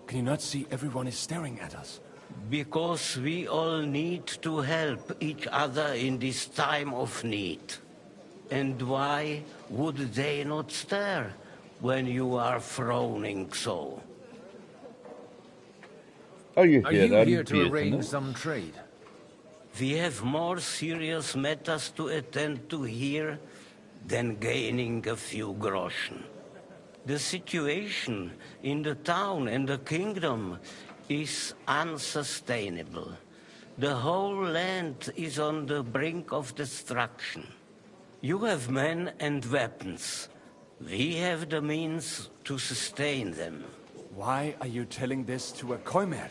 Can you not see everyone is staring at us? Because we all need to help each other in this time of need. And why would they not stare when you are frowning so? Are you here to arrange some trade? We have more serious matters to attend to here than gaining a few groschen. The situation in the town and the kingdom is unsustainable. The whole land is on the brink of destruction. You have men and weapons. We have the means to sustain them. Why are you telling this to a Koimer?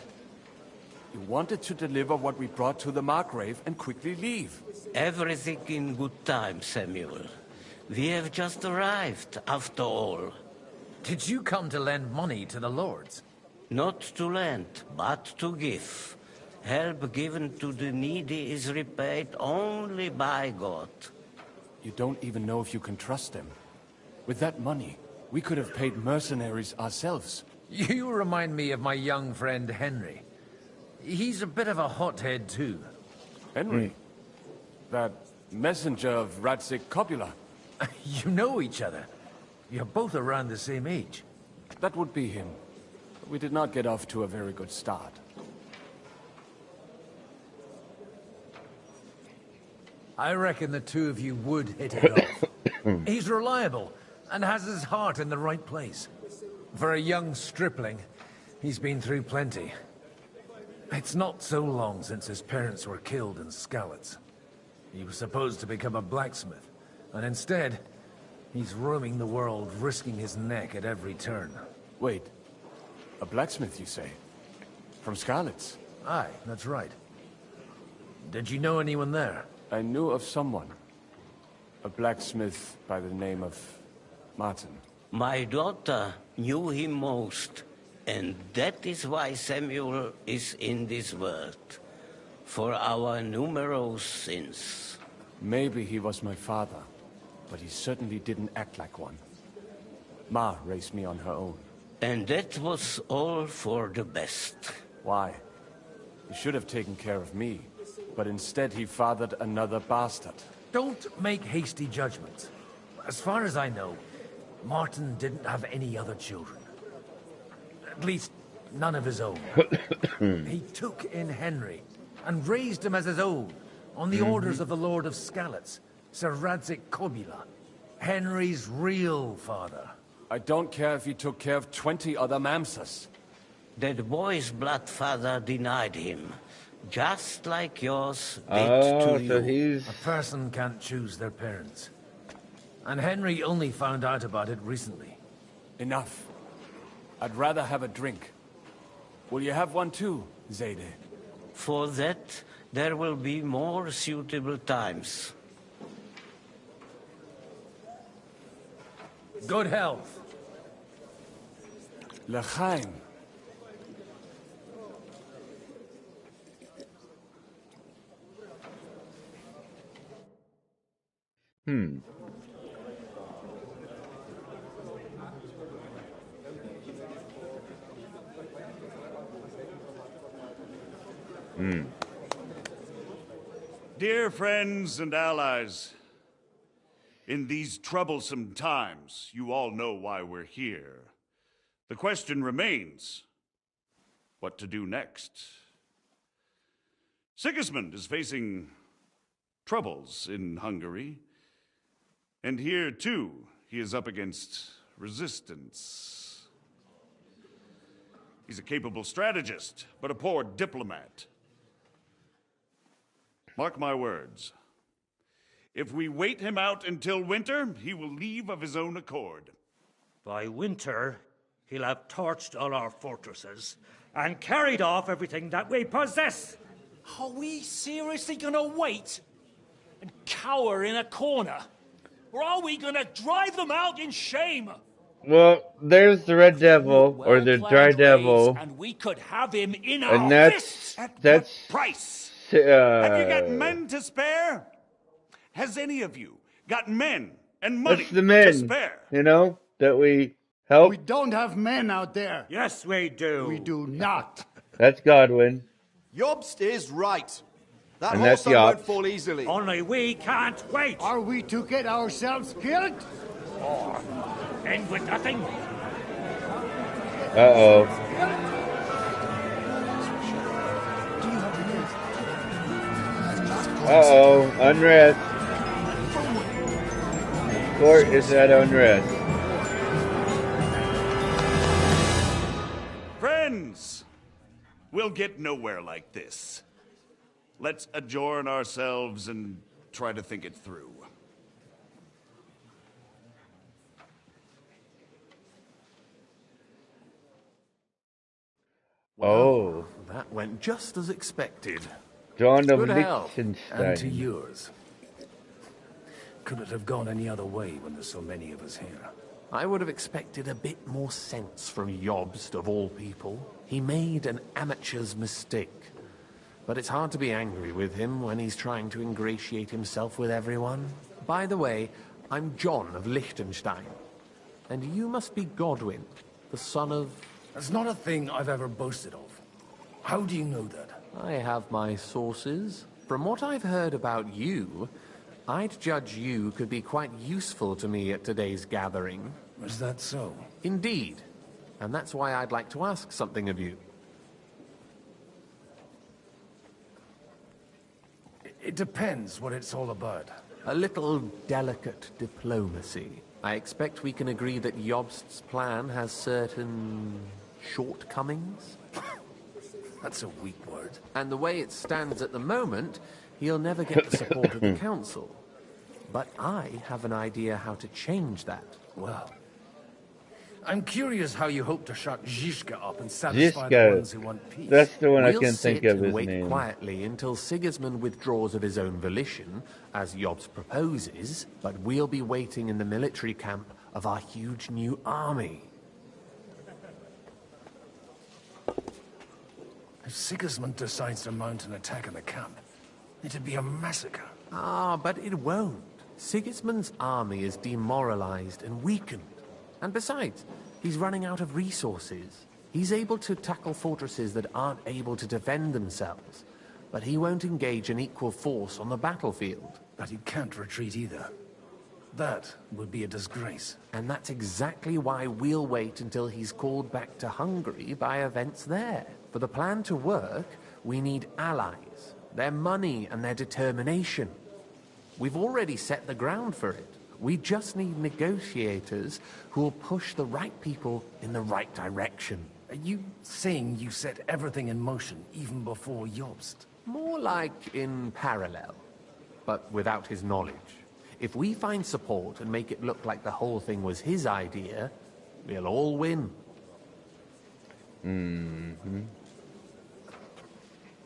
You wanted to deliver what we brought to the Margrave and quickly leave. Everything in good time, Samuel. We have just arrived, after all. Did you come to lend money to the lords? Not to lend, but to give. Help given to the needy is repaid only by God. You don't even know if you can trust them. With that money, we could have paid mercenaries ourselves. You remind me of my young friend Henry. He's a bit of a hothead too. Henry? That messenger of Radzik Copula. You know each other. You're both around the same age. That would be him. We did not get off to a very good start. I reckon the two of you would hit it off. He's reliable and has his heart in the right place. For a young stripling, he's been through plenty. It's not so long since his parents were killed in Skalitz. He was supposed to become a blacksmith, and instead, he's roaming the world, risking his neck at every turn. Wait, a blacksmith, you say? From Skalitz? Aye, that's right. Did you know anyone there? I knew of someone. A blacksmith by the name of Martin. My daughter knew him most, and that is why Samuel is in this world. For our numerous sins. Maybe he was my father, but he certainly didn't act like one. Ma raised me on her own. And that was all for the best. Why? He should have taken care of me, but instead he fathered another bastard. Don't make hasty judgments. As far as I know, Martin didn't have any other children. At least, none of his own. He took in Henry, and raised him as his own, on the orders of the Lord of Skalitz, Sir Radzik Copula, Henry's real father. I don't care if he took care of 20 other Mamsas. That boy's blood father denied him, just like yours did to you. A person can't choose their parents. And Henry only found out about it recently. Enough. I'd rather have a drink. Will you have one too, Zayde? For that, there will be more suitable times. Good health. L'chaim. Dear friends and allies, in these troublesome times, you all know why we're here. The question remains, what to do next? Sigismund is facing troubles in Hungary, and here, too, he is up against resistance. He's a capable strategist, but a poor diplomat. Mark my words. If we wait him out until winter, he will leave of his own accord. By winter, he'll have torched all our fortresses and carried off everything that we possess. Are we seriously gonna wait and cower in a corner? Or are we gonna drive them out in shame? Well, there's the Red Devil, or the Dry Devil. And we could have him in And our fists. that's price. Have you got men to spare? Has any of you got men and money that's the men, to spare? you know, that we help. We don't have men out there. Yes, we do. We do not. That's Godwin. Jobst is right. That And whole that's son won't Jobst. fall easily. Only we can't wait. Are we to get ourselves killed? Or end with nothing. Uh-oh. Uh-oh, unrest. Court is at unrest. Friends, we'll get nowhere like this. Let's adjourn ourselves and try to think it through. Oh. That went just as expected. John of Good health. Liechtenstein. And to yours. Could it have gone any other way when there's so many of us here? I would have expected a bit more sense from Jobst, of all people. He made an amateur's mistake. But it's hard to be angry with him when he's trying to ingratiate himself with everyone. By the way, I'm John of Liechtenstein. And you must be Godwin, the son of... That's not a thing I've ever boasted of. How do you know that? I have my sources. From what I've heard about you, I'd judge you could be quite useful to me at today's gathering. Was that so? Indeed. And that's why I'd like to ask something of you. It depends what it's all about. A little delicate diplomacy. I expect we can agree that Jobst's plan has certain shortcomings? That's a weak word. And the way it stands at the moment, he'll never get the support of the council. But I have an idea how to change that. Well, I'm curious how you hope to shut Zizka up and satisfy the ones who want peace. That's the one I We'll can think of his wait name. Quietly until Sigismund withdraws of his own volition, as Jobst proposes, but we'll be waiting in the military camp of our huge new army. If Sigismund decides to mount an attack on the camp, it'd be a massacre. Ah, but it won't. Sigismund's army is demoralized and weakened. And besides, he's running out of resources. He's able to tackle fortresses that aren't able to defend themselves, but he won't engage an equal force on the battlefield. But he can't retreat either. That would be a disgrace. And that's exactly why we'll wait until he's called back to Hungary by events there. For the plan to work, we need allies, their money and their determination. We've already set the ground for it. We just need negotiators who will push the right people in the right direction. Are you saying you set everything in motion even before Jobst? More like in parallel, but without his knowledge. If we find support and make it look like the whole thing was his idea, we'll all win. Mm-hmm.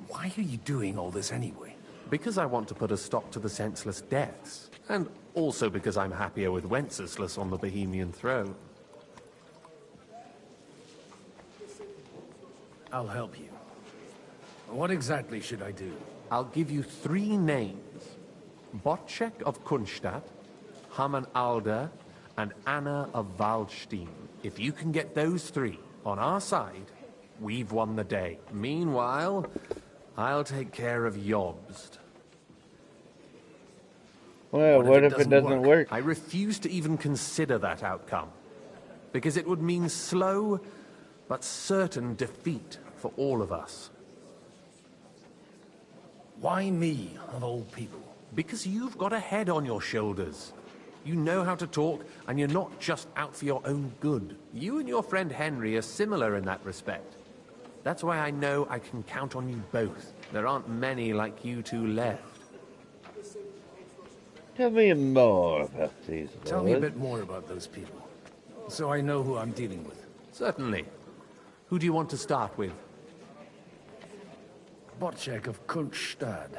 Why are you doing all this anyway? Because I want to put a stop to the senseless deaths. And also because I'm happier with Wenceslas on the Bohemian throne. I'll help you. What exactly should I do? I'll give you 3 names. Botchek of Kunstadt, Haman Alder, and Anna of Waldstein. If you can get those 3 on our side, we've won the day. Meanwhile, I'll take care of Jobst. Well, what if it doesn't work? I refuse to even consider that outcome. Because it would mean slow, but certain defeat for all of us. Why me, of all people? Because you've got a head on your shoulders. You know how to talk, and you're not just out for your own good. You and your friend Henry are similar in that respect. That's why I know I can count on you both. There aren't many like you two left. Tell me more about these boys. Tell me a bit more about those people, so I know who I'm dealing with. Certainly. Who do you want to start with? Botchek of Kunststadt.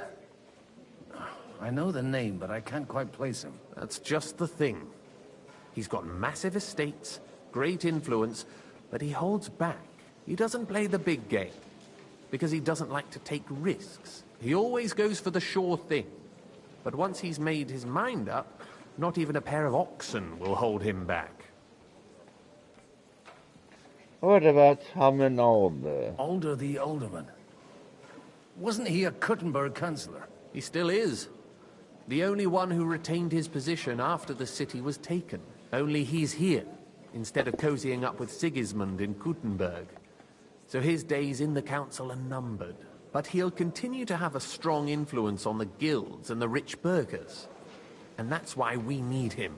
I know the name, but I can't quite place him. That's just the thing. He's got massive estates, great influence, but he holds back. He doesn't play the big game, because he doesn't like to take risks. He always goes for the sure thing. But once he's made his mind up, not even a pair of oxen will hold him back. What about Haman Alder? Alder the Alderman. Wasn't he a Kuttenberg councillor? He still is. The only one who retained his position after the city was taken. Only he's here, instead of cozying up with Sigismund in Kuttenberg. So his days in the council are numbered. But he'll continue to have a strong influence on the guilds and the rich burghers. And that's why we need him.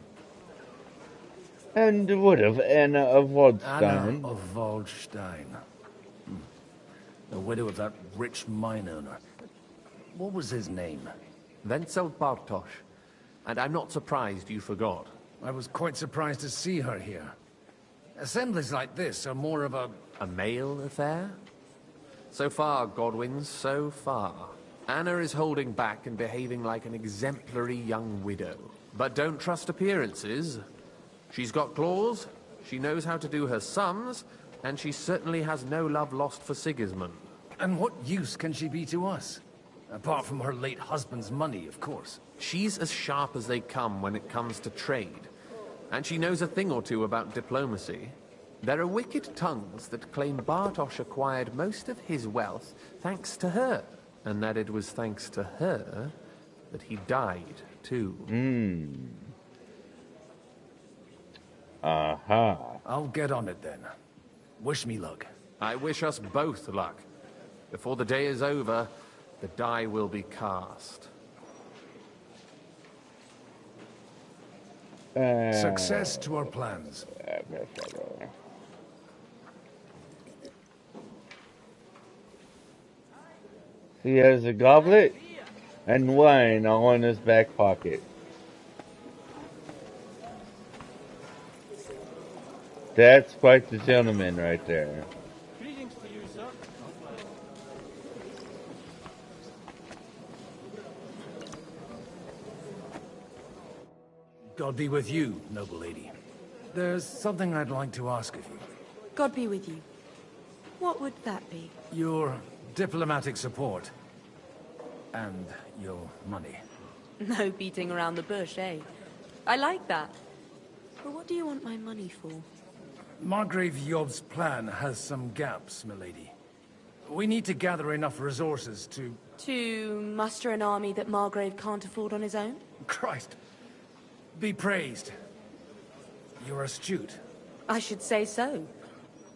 And what of Anna of Waldstein? Anna of Waldstein. The widow of that rich mine owner. What was his name? Wenzel Bartosz. And I'm not surprised you forgot. I was quite surprised to see her here. Assemblies like this are more of a... A male affair? So far, Godwin, so far. Anna is holding back and behaving like an exemplary young widow. But don't trust appearances. She's got claws, she knows how to do her sums, and she certainly has no love lost for Sigismund. And what use can she be to us? Apart from her late husband's money, of course. She's as sharp as they come when it comes to trade. And she knows a thing or two about diplomacy. There are wicked tongues that claim Bartosz acquired most of his wealth thanks to her. And that it was thanks to her that he died, too. Aha. I'll get on it then. Wish me luck. I wish us both luck. Before the day is over, the die will be cast. Success to our plans. He has a goblet and wine all in his back pocket. That's quite the gentleman right there. Greetings to you, sir. God be with you, noble lady. There's something I'd like to ask of you. God be with you. What would that be? Your diplomatic support. And your money. No beating around the bush, eh? I like that. But what do you want my money for? Margrave Yob's plan has some gaps, milady. We need to gather enough resources to... To muster an army that Margrave can't afford on his own? Christ. Be praised. You're astute. I should say so.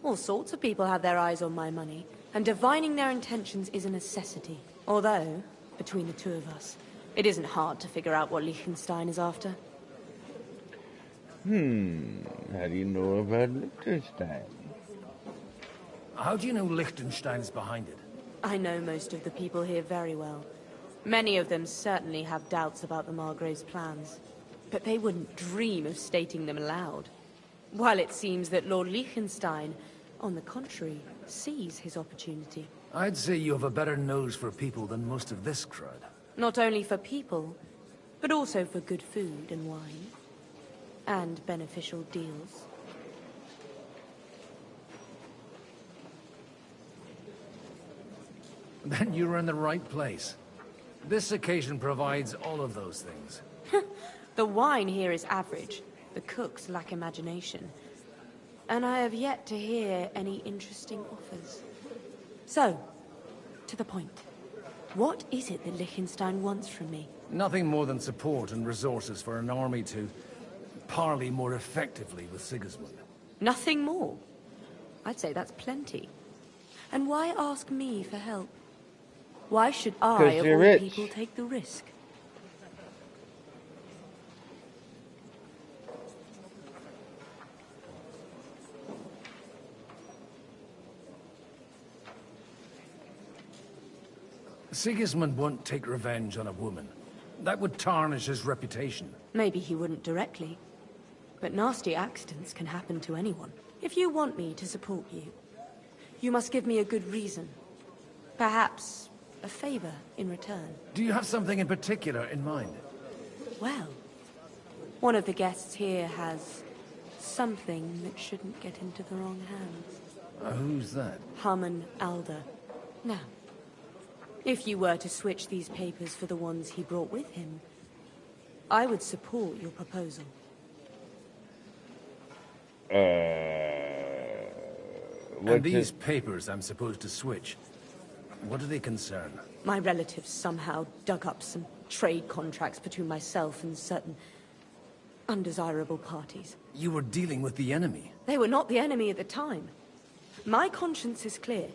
All sorts of people have their eyes on my money, and divining their intentions is a necessity. Although, between the two of us, it isn't hard to figure out what Liechtenstein is after. How do you know about Liechtenstein? How do you know Liechtenstein's behind it? I know most of the people here very well. Many of them certainly have doubts about the Margrave's plans. But they wouldn't dream of stating them aloud. While it seems that Lord Liechtenstein, on the contrary, sees his opportunity. I'd say you have a better nose for people than most of this crowd. Not only for people, but also for good food and wine. And beneficial deals. Then you're in the right place. This occasion provides all of those things. The wine here is average. The cooks lack imagination. And I have yet to hear any interesting offers. So, to the point. What is it that Liechtenstein wants from me? Nothing more than support and resources for an army to parley more effectively with Sigismund. Nothing more? I'd say that's plenty. And why ask me for help? Why should I, of all people, take the risk? Sigismund won't take revenge on a woman. That would tarnish his reputation. Maybe he wouldn't directly. But nasty accidents can happen to anyone. If you want me to support you, you must give me a good reason. Perhaps a favor in return. Do you have something in particular in mind? Well, one of the guests here has something that shouldn't get into the wrong hands. Who's that? Harman Alder. Now, if you were to switch these papers for the ones he brought with him, I would support your proposal. And these papers I'm supposed to switch, what do they concern? My relatives somehow dug up some trade contracts between myself and certain undesirable parties. You were dealing with the enemy. They were not the enemy at the time. My conscience is clear,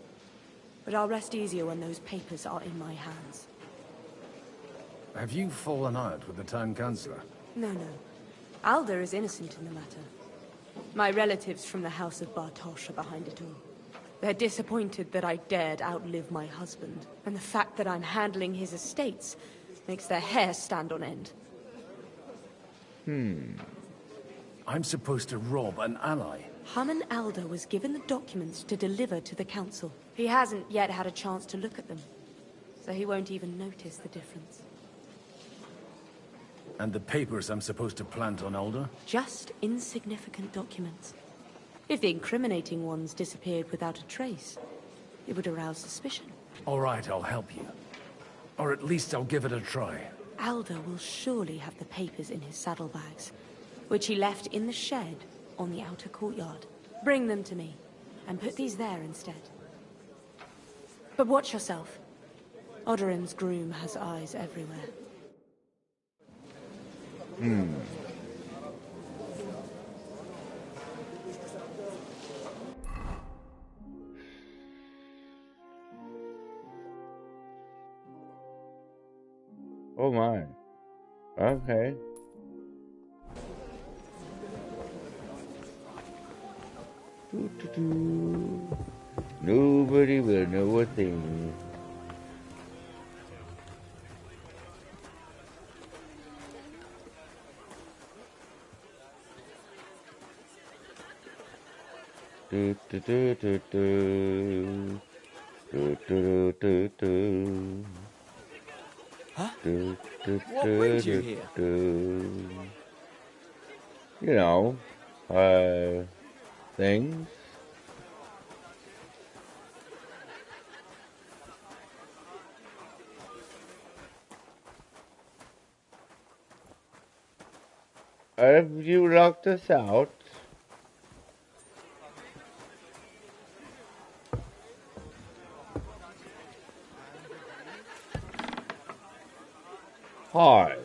but I'll rest easier when those papers are in my hands. Have you fallen out with the town councillor? No. Alder is innocent in the matter. My relatives from the House of Bartosz are behind it all. They're disappointed that I dared outlive my husband, and the fact that I'm handling his estates makes their hair stand on end. I'm supposed to rob an ally. Harman Alder was given the documents to deliver to the council. He hasn't yet had a chance to look at them, so he won't even notice the difference. And the papers I'm supposed to plant on Alder? Just insignificant documents. If the incriminating ones disappeared without a trace, it would arouse suspicion. All right, I'll help you. Or at least I'll give it a try. Alder will surely have the papers in his saddlebags, which he left in the shed on the outer courtyard. Bring them to me, and put these there instead. But watch yourself. Odorin's groom has eyes everywhere. Oh my. Okay. Doo-doo-doo. Nobody will know a thing. Do do do do do do do do do. Huh? Do, do, What do, brings you do, here? do. You know, things. Have you locked us out? Hi.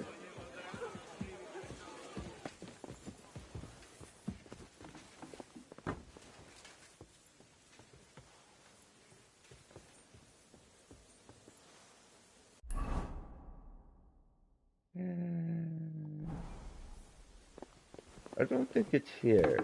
I don't think it's here.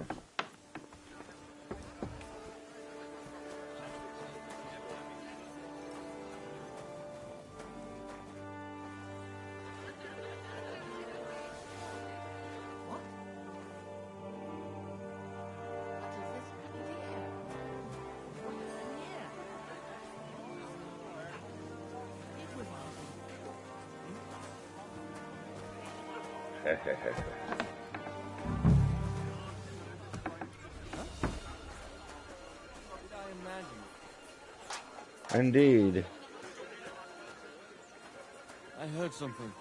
Indeed. I heard something.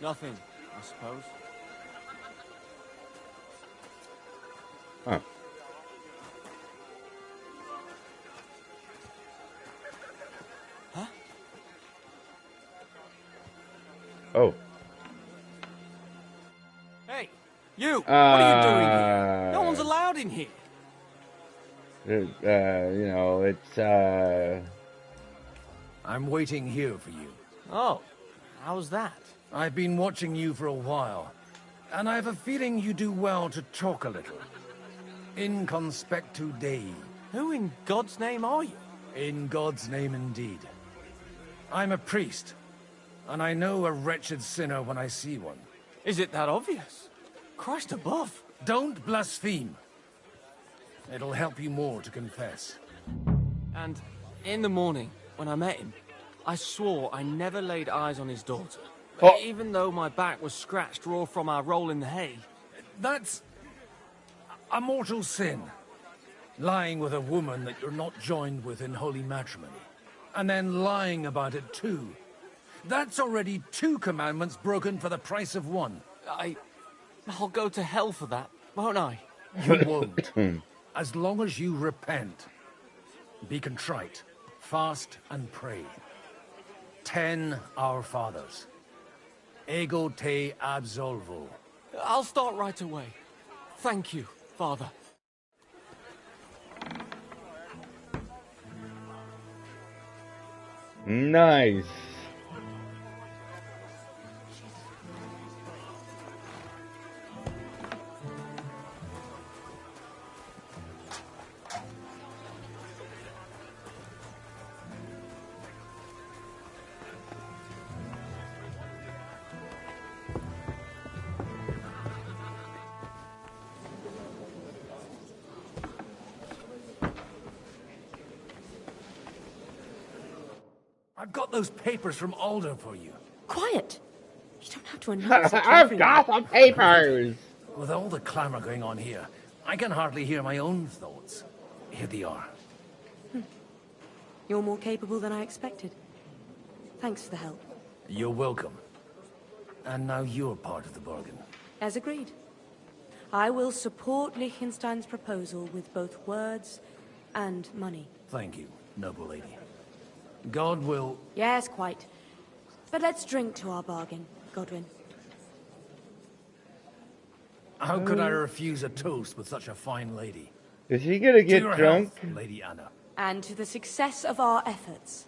Nothing, I suppose. Huh. Huh? Oh. Hey, you! What are you doing here? No one's allowed in here. You know, it's, I'm waiting here for you. Oh, how's that? I've been watching you for a while, and I have a feeling you do well to talk a little. In conspectu Dei. Who in God's name are you? In God's name indeed. I'm a priest, and I know a wretched sinner when I see one. Is it that obvious? Christ above. Don't blaspheme. It'll help you more to confess. And in the morning, when I met him, I swore I never laid eyes on his daughter. Oh. Even though my back was scratched raw from our roll in the hay. That's a mortal sin. Lying with a woman that you're not joined with in holy matrimony. And then lying about it too. That's already 2 commandments broken for the price of 1. I'll go to hell for that, won't I? You won't. As long as you repent. Be contrite. Fast and pray. 10 Our Fathers. Ego te absolvo. I'll start right away. Thank you, Father. nice. I've got those papers from Alder for you. Quiet! You don't have to announce it to I've everyone. got the papers. With all the clamor going on here, I can hardly hear my own thoughts. Here they are. You're more capable than I expected. Thanks for the help. You're welcome. And now you're part of the bargain. As agreed. I will support Liechtenstein's proposal with both words and money. Thank you, noble lady. God will... Yes, quite. But let's drink to our bargain, Godwin. How could I refuse a toast with such a fine lady? Is he gonna get To your drunk? health, Lady Anna. And to the success of our efforts.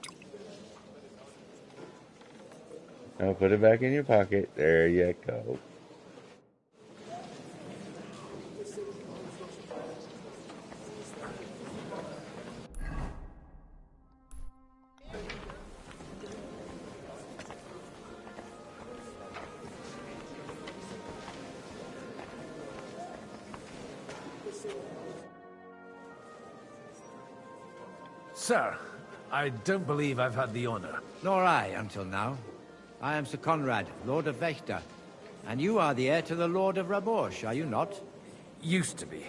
I'll put it back in your pocket. There you go. Sir, I don't believe I've had the honor. Nor I, until now. I am Sir Conrad, Lord of Wächter. And you are the heir to the Lord of Raborsch, are you not? Used to be.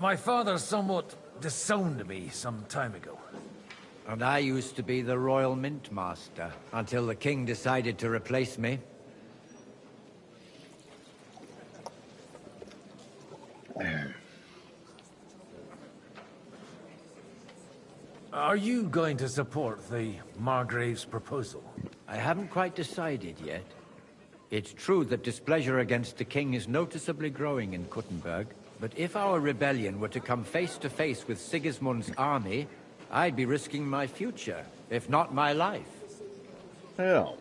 My father somewhat disowned me some time ago. And I used to be the Royal Mint Master, until the King decided to replace me. Are you going to support the Margrave's proposal? I haven't quite decided yet. It's true that displeasure against the king is noticeably growing in Kuttenberg, but if our rebellion were to come face to face with Sigismund's army, I'd be risking my future, if not my life. Hell,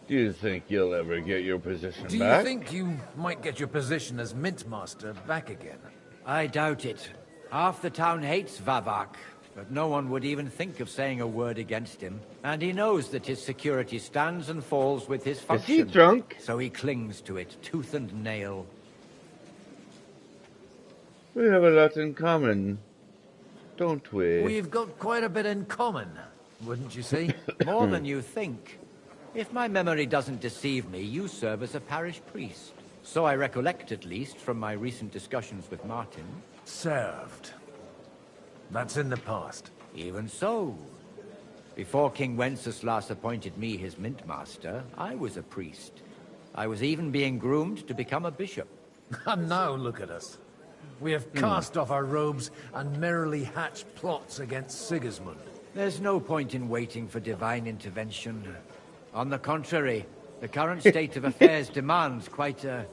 do you think you'll ever get your position Do back? you think you might get your position as Mint Master back again? I doubt it. Half the town hates Vavak, but no one would even think of saying a word against him. And he knows that his security stands and falls with his function. Is he drunk? So he clings to it, tooth and nail. We have a lot in common, don't we? We've got quite a bit in common, wouldn't you say? More than you think. If my memory doesn't deceive me, you serve as a parish priest. So I recollect, at least, from my recent discussions with Martin. Served. That's in the past. Even so. Before King Wenceslas appointed me his mint master, I was a priest. I was even being groomed to become a bishop. And now look at us. We have cast off our robes and merrily hatched plots against Sigismund. There's no point in waiting for divine intervention. On the contrary, the current state of affairs demands quite a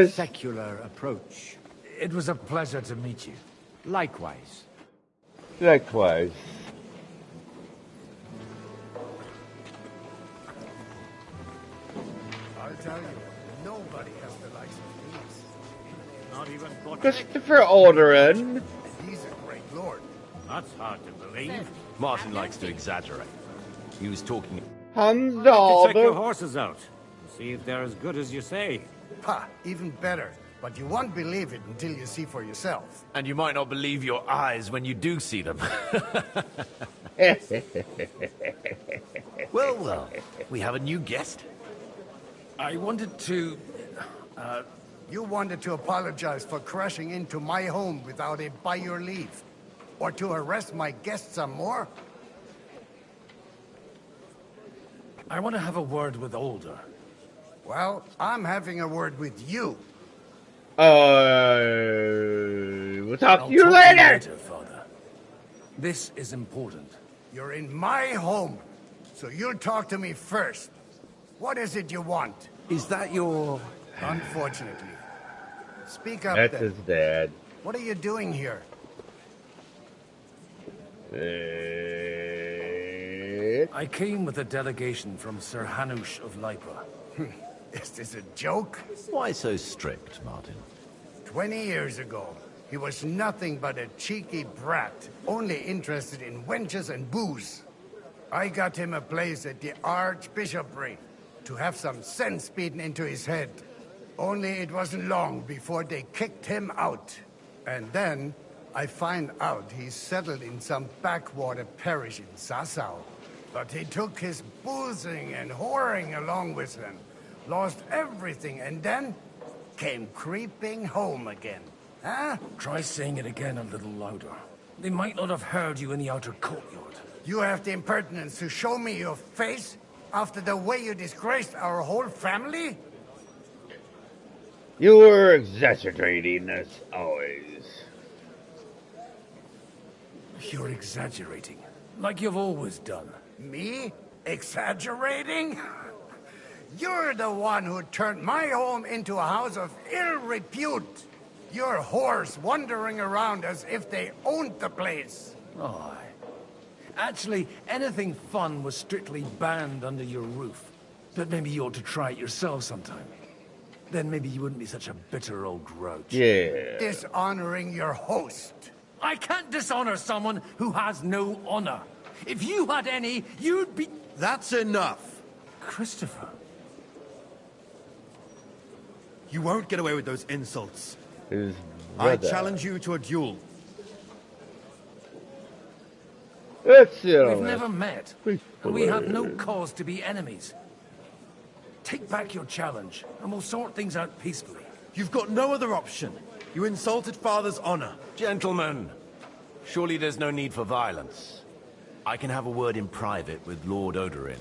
secular approach. It was a pleasure to meet you. Likewise. Likewise. I'll tell you, nobody has the likes of these. Not even Christopher Alderaan. He's a great lord. That's hard to believe. Martin likes to exaggerate. He was talking... Hans Check your Alder. horses out. See if they're as good as you say. Ha! Even better. But you won't believe it until you see for yourself. And you might not believe your eyes when you do see them. Well, well, we have a new guest. I wanted to... You wanted to apologize for crashing into my home without it by your leave. Or to arrest my guests some more? I want to have a word with Older. Well, I'm having a word with you. We'll talk I'll to you talk later. Father. This is important. You're in my home, so you'll talk to me first. What is it you want? Is that your... Unfortunately. Speak up That's then. his dad. What are you doing here? I came with a delegation from Sir Hanush of Lipa. Is this a joke? Why so strict, Martin? 20 years ago, he was nothing but a cheeky brat, only interested in wenches and booze. I got him a place at the Archbishopric to have some sense beaten into his head. Only it wasn't long before they kicked him out. And then I find out he's settled in some backwater parish in Sassau. But he took his boozing and whoring along with him, lost everything, and then came creeping home again. Huh? Try saying it again a little louder. They might not have heard you in the outer courtyard. You have the impertinence to show me your face? After the way you disgraced our whole family? You're exaggerating as always. You're exaggerating, like you've always done. Me? Exaggerating? You're the one who turned my home into a house of ill repute. Your whores wandering around as if they owned the place. Oh, actually, anything fun was strictly banned under your roof. But maybe you ought to try it yourself sometime. Then maybe you wouldn't be such a bitter old grouch. Yeah. Dishonoring your host. I can't dishonor someone who has no honor. If you had any, you'd be... That's enough. Christopher. You won't get away with those insults. His I brother. challenge you to a duel. We've never met, and we have no cause to be enemies. Take back your challenge, and we'll sort things out peacefully. You've got no other option. You insulted Father's honor. Gentlemen, surely there's no need for violence. I can have a word in private with Lord Odorin,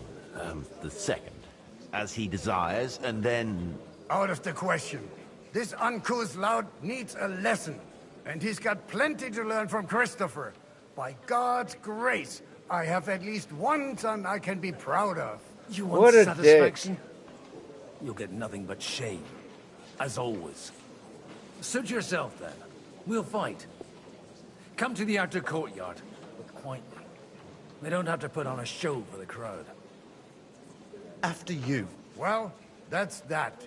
the second, as he desires, and then... Out of the question. This uncouth lout needs a lesson, and he's got plenty to learn from Christopher. By God's grace, I have at least one son I can be proud of. You want satisfaction? You'll get nothing but shame, as always. Suit yourself, then. We'll fight. Come to the outer courtyard, but quietly. They don't have to put on a show for the crowd. After you. Well, that's that.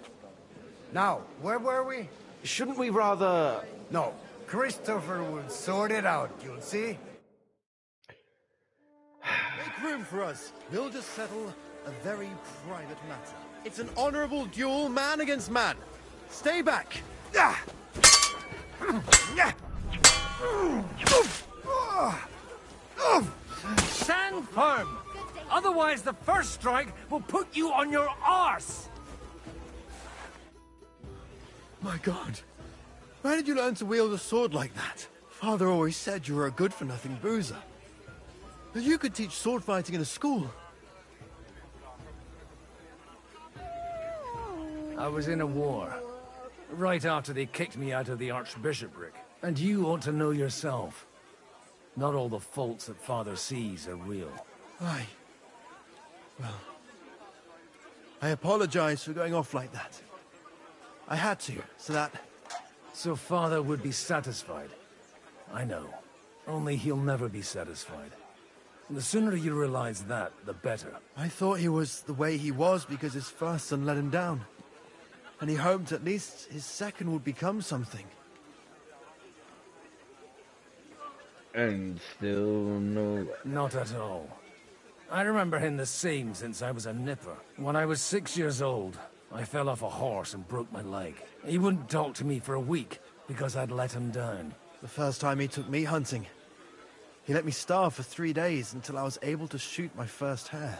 Now, where were we? Shouldn't we rather... No, Christopher will sort it out, you'll see. Make room for us. We'll just settle a very private matter. It's an honorable duel, man against man. Stay back. Stand firm! Otherwise the first strike will put you on your arse! My God. Where did you learn to wield a sword like that? Father always said you were a good-for-nothing boozer. That you could teach sword fighting in a school. I was in a war. Right after they kicked me out of the archbishopric. And you ought to know yourself. Not all the faults that Father sees are real. Aye. Well, I apologize for going off like that. I had to, so that... So Father would be satisfied. I know. Only he'll never be satisfied. The sooner you realize that, the better. I thought he was the way he was because his first son let him down. And he hoped at least his second would become something. And still no... Not at all. I remember him the same since I was a nipper. When I was 6 years old, I fell off a horse and broke my leg. He wouldn't talk to me for a week because I'd let him down. The first time he took me hunting, he let me starve for 3 days until I was able to shoot my first hare.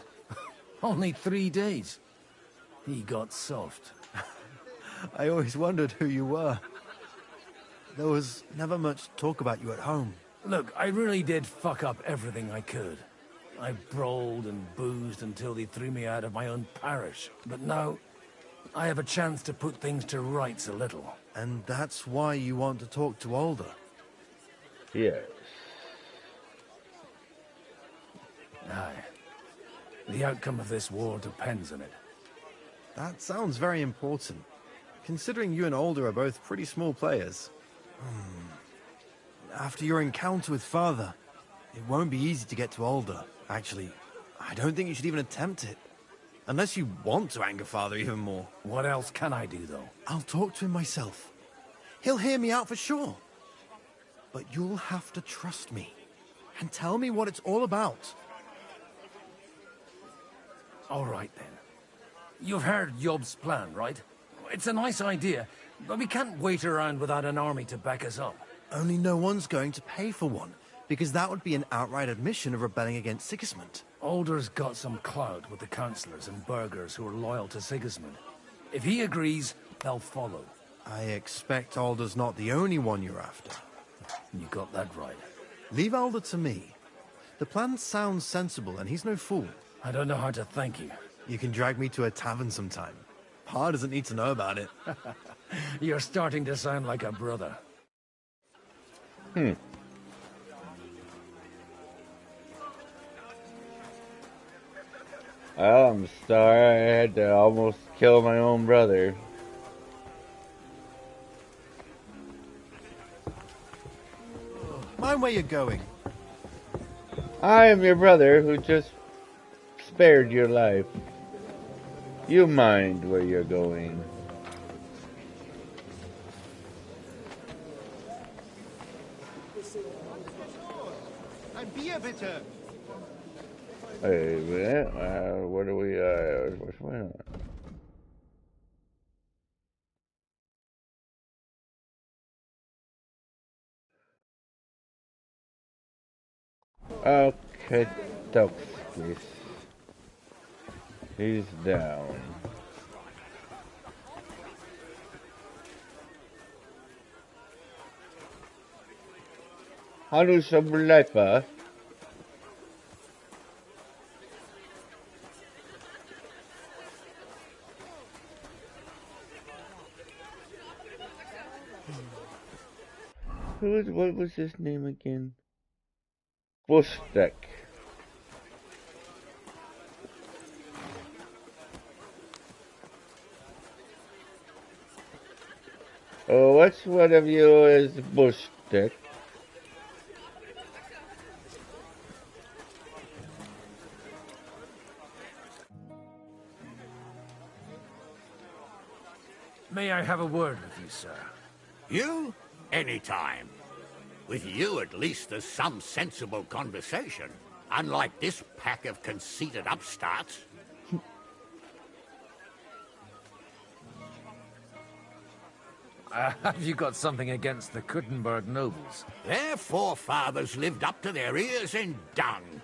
Only 3 days? He got soft. I always wondered who you were. There was never much talk about you at home. Look, I really did fuck up everything I could. I brawled and boozed until they threw me out of my own parish. But now, I have a chance to put things to rights a little. And that's why you want to talk to Alder? Yes. Aye. The outcome of this war depends on it. That sounds very important, considering you and Alder are both pretty small players. After your encounter with Father, it won't be easy to get to Alder. Actually, I don't think you should even attempt it. Unless you want to anger Father even more. What else can I do, though? I'll talk to him myself. He'll hear me out for sure. But you'll have to trust me. And tell me what it's all about. All right, then. You've heard Yob's plan, right? It's a nice idea, but we can't wait around without an army to back us up. Only no one's going to pay for one, because that would be an outright admission of rebelling against Sigismund. Alder's got some clout with the councillors and burghers who are loyal to Sigismund. If he agrees, they'll follow. I expect Alder's not the only one you're after. You got that right. Leave Alder to me. The plan sounds sensible, and he's no fool. I don't know how to thank you. You can drag me to a tavern sometime. Pa doesn't need to know about it. You're starting to sound like a brother. Well, I'm sorry I had to almost kill my own brother. Mind where you're going. I am your brother who just spared your life. You mind where you're going. Ein Bier bitte. Wait a minute. What do we, what's going on? Okay, please. He's down. Hallo, Sabulaipa. What was his name again? Bustek. Oh, which one of you is Bustek? May I have a word with you, sir? You? Anytime. With you, at least, there's some sensible conversation. Unlike this pack of conceited upstarts. Have you got something against the Kuttenberg nobles? Their forefathers lived up to their ears in dung.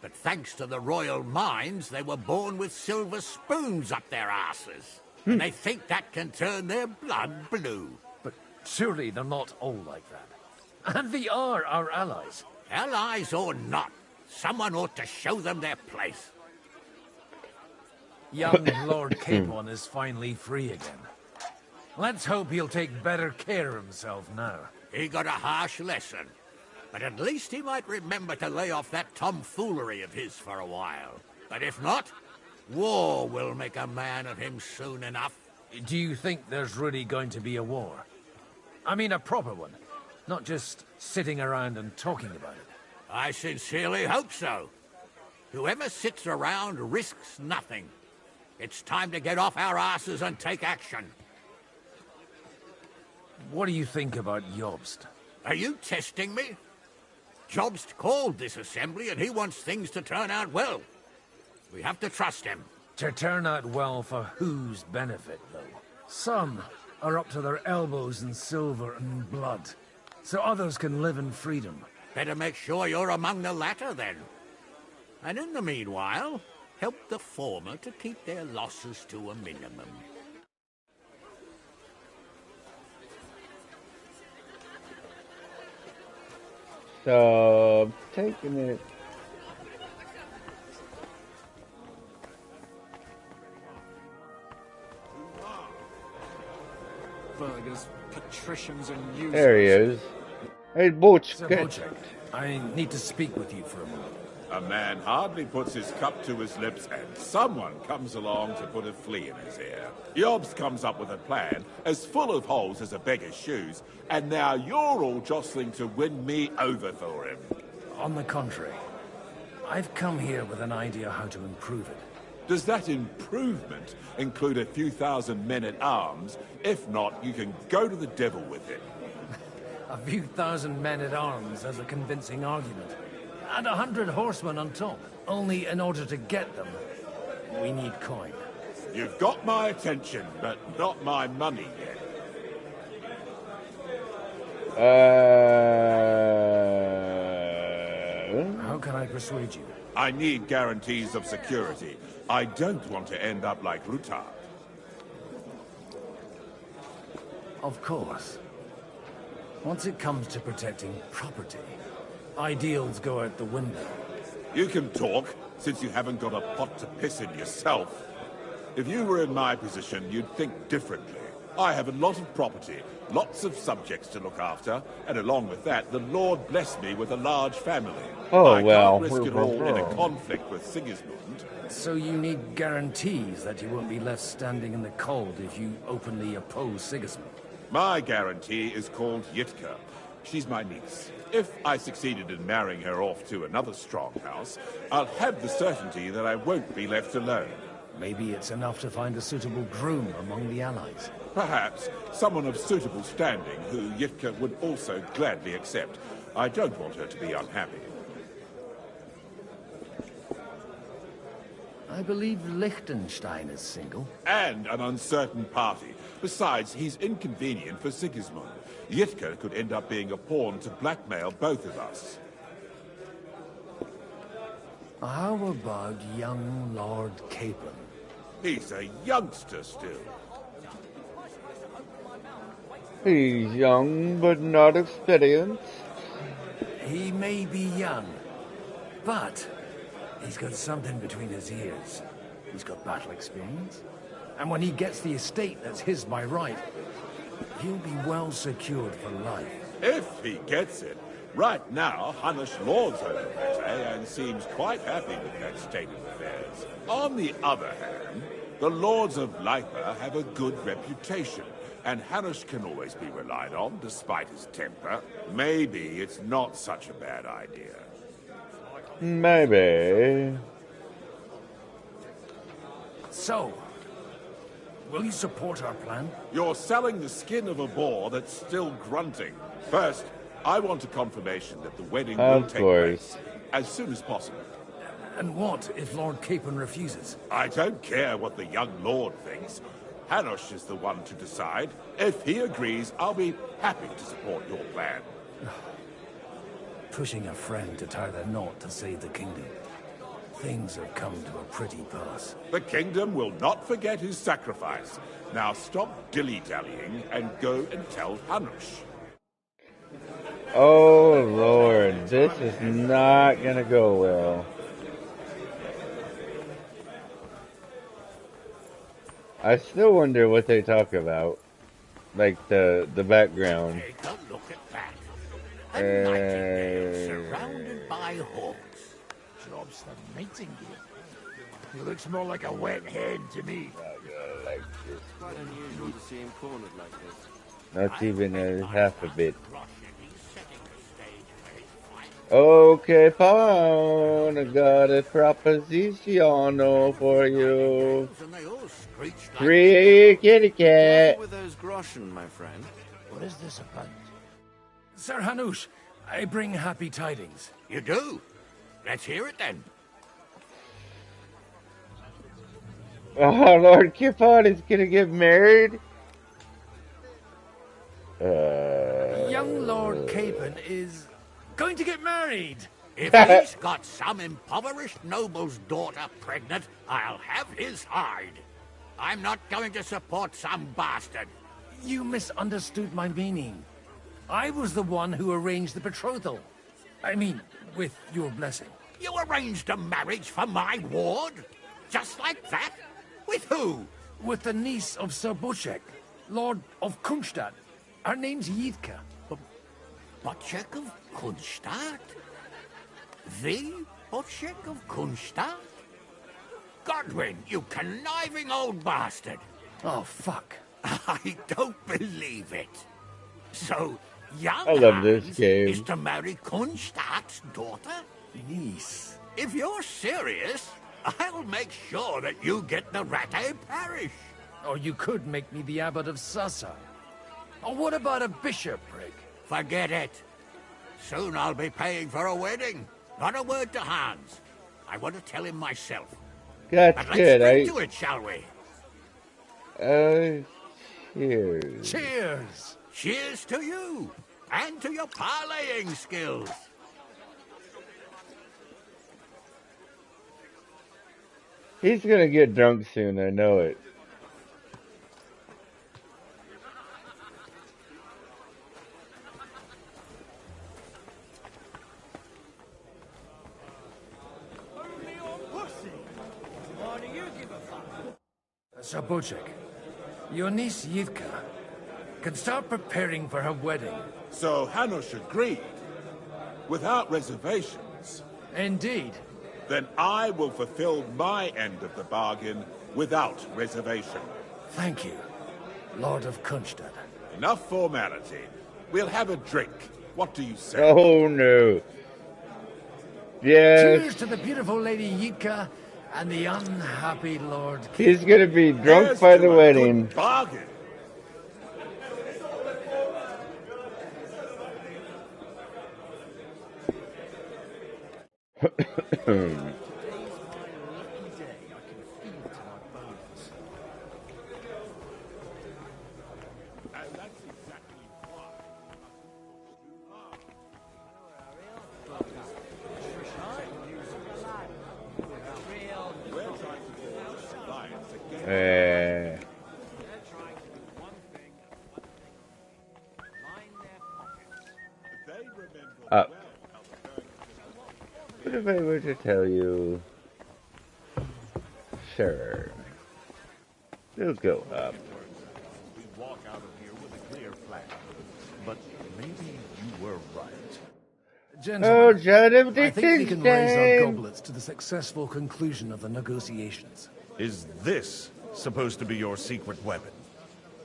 But thanks to the royal mines, they were born with silver spoons up their asses. And they think that can turn their blood blue. But surely they're not all like that. And they are our allies. Allies or not, someone ought to show them their place. Young Lord Capon is finally free again. Let's hope he'll take better care of himself now. He got a harsh lesson. But at least he might remember to lay off that tomfoolery of his for a while. But if not, war will make a man of him soon enough. Do you think there's really going to be a war? I mean a proper one, not just sitting around and talking about it. I sincerely hope so. Whoever sits around risks nothing. It's time to get off our asses and take action. What do you think about Jobst? Are you testing me? Jobst called this assembly and he wants things to turn out well. We have to trust him. To turn out well for whose benefit, though? Some are up to their elbows in silver and blood, so others can live in freedom. Better make sure you're among the latter, then. And in the meanwhile, help the former to keep their losses to a minimum. So, taking it. Burgers, patricians, and users. There he is. Hey, Butch. Sir Bocek, I need to speak with you for a moment. A man hardly puts his cup to his lips and someone comes along to put a flea in his ear. Jobst comes up with a plan as full of holes as a beggar's shoes, and now you're all jostling to win me over for him. On the contrary, I've come here with an idea how to improve it. Does that improvement include a few thousand men-at-arms? If not, you can go to the devil with it. A few thousand men-at-arms as a convincing argument. And 100 horsemen on top. Only in order to get them, we need coin. You've got my attention, but not my money yet. How can I persuade you? I need guarantees of security. I don't want to end up like Ruta. Of course. Once it comes to protecting property, ideals go out the window. You can talk, since you haven't got a pot to piss in yourself. If you were in my position, you'd think differently. I have a lot of property, lots of subjects to look after, and along with that, the Lord blessed me with a large family. Oh, I well. can't risk it all in a conflict with Sigismund. So you need guarantees that you won't be left standing in the cold if you openly oppose Sigismund? My guarantee is called Yitka. She's my niece. If I succeeded in marrying her off to another strong house, I'll have the certainty that I won't be left alone. Maybe it's enough to find a suitable groom among the allies. Perhaps someone of suitable standing who Yitka would also gladly accept. I don't want her to be unhappy. I believe Liechtenstein is single. And an uncertain party. Besides, he's inconvenient for Sigismund. Yitka could end up being a pawn to blackmail both of us. How about young Lord Capon? He's a youngster still. He's young, but not experienced. He may be young, but he's got something between his ears. He's got battle experience. And when he gets the estate that's his by right, he'll be well secured for life. If he gets it. Right now, Hanush lords over Mete and seems quite happy with that state of affairs. On the other hand, the lords of Lipa have a good reputation, and Hanush can always be relied on, despite his temper. Maybe it's not such a bad idea. Maybe. So, will you support our plan? You're selling the skin of a boar that's still grunting. First, I want a confirmation that the wedding will take place as soon as possible. And what if Lord Capon refuses? I don't care what the young lord thinks. Hanush is the one to decide. If he agrees, I'll be happy to support your plan. Pushing a friend to tie the knot to save the kingdom. Things have come to a pretty pass. The kingdom will not forget his sacrifice. Now stop dilly-dallying and go and tell Hanush. Oh, Lord. This is not gonna go well. I still wonder what they talk about. Like the background. Take a look at that. A nightingale surrounded by hawks. Job's the nightingale. He looks more like a wet hen to me. It's quite unusual to see him cornered like this. Not even a half a bit. Okay, fine. I got a proposition for you. 3 kitty cat. With those groschen, my friend. What is this about? Sir Hanush, I bring happy tidings. You do? Let's hear it then. Oh, Lord Kipon is gonna get married? Young Lord Capon is going to get married. If he's got some impoverished noble's daughter pregnant, I'll have his hide. I'm not going to support some bastard. You misunderstood my meaning. I was the one who arranged the betrothal. I mean, with your blessing. You arranged a marriage for my ward? Just like that? With who? With the niece of Sir Bocek, Lord of Kunstadt. Her name's Yitka. Bocek of Kunstadt? The Bocek of Kunstadt? Godwin, you conniving old bastard! Oh, fuck. I don't believe it. So, young I love this Hans game. is to marry Kunstadt's daughter? Niece. If you're serious, I'll make sure that you get the Rattay parish. Or you could make me the abbot of Sassa. Or what about a bishopric? Forget it. Soon I'll be paying for a wedding. Not a word to Hans. I want to tell him myself. That's But let's good. drink to it, shall we? Cheers. Cheers. Cheers to you. And to your parlaying skills. He's gonna get drunk soon, I know it. Sabocek, your niece Yivka can start preparing for her wedding. So Hanush agreed, without reservations. Indeed. Then I will fulfill my end of the bargain without reservation. Thank you, Lord of Kunstad. Enough formality. We'll have a drink. What do you say? Oh no. Yes. Cheers to the beautiful Lady Yivka and the unhappy Lord King. He's gonna be drunk by the wedding. Bargain. What if I were to tell you? Sure. It'll go up. We walk out of here with a clear plan. But maybe you were right. Gentlemen, John of I think we can raise our Dixon! goblets to the successful conclusion of the negotiations. Is this supposed to be your secret weapon?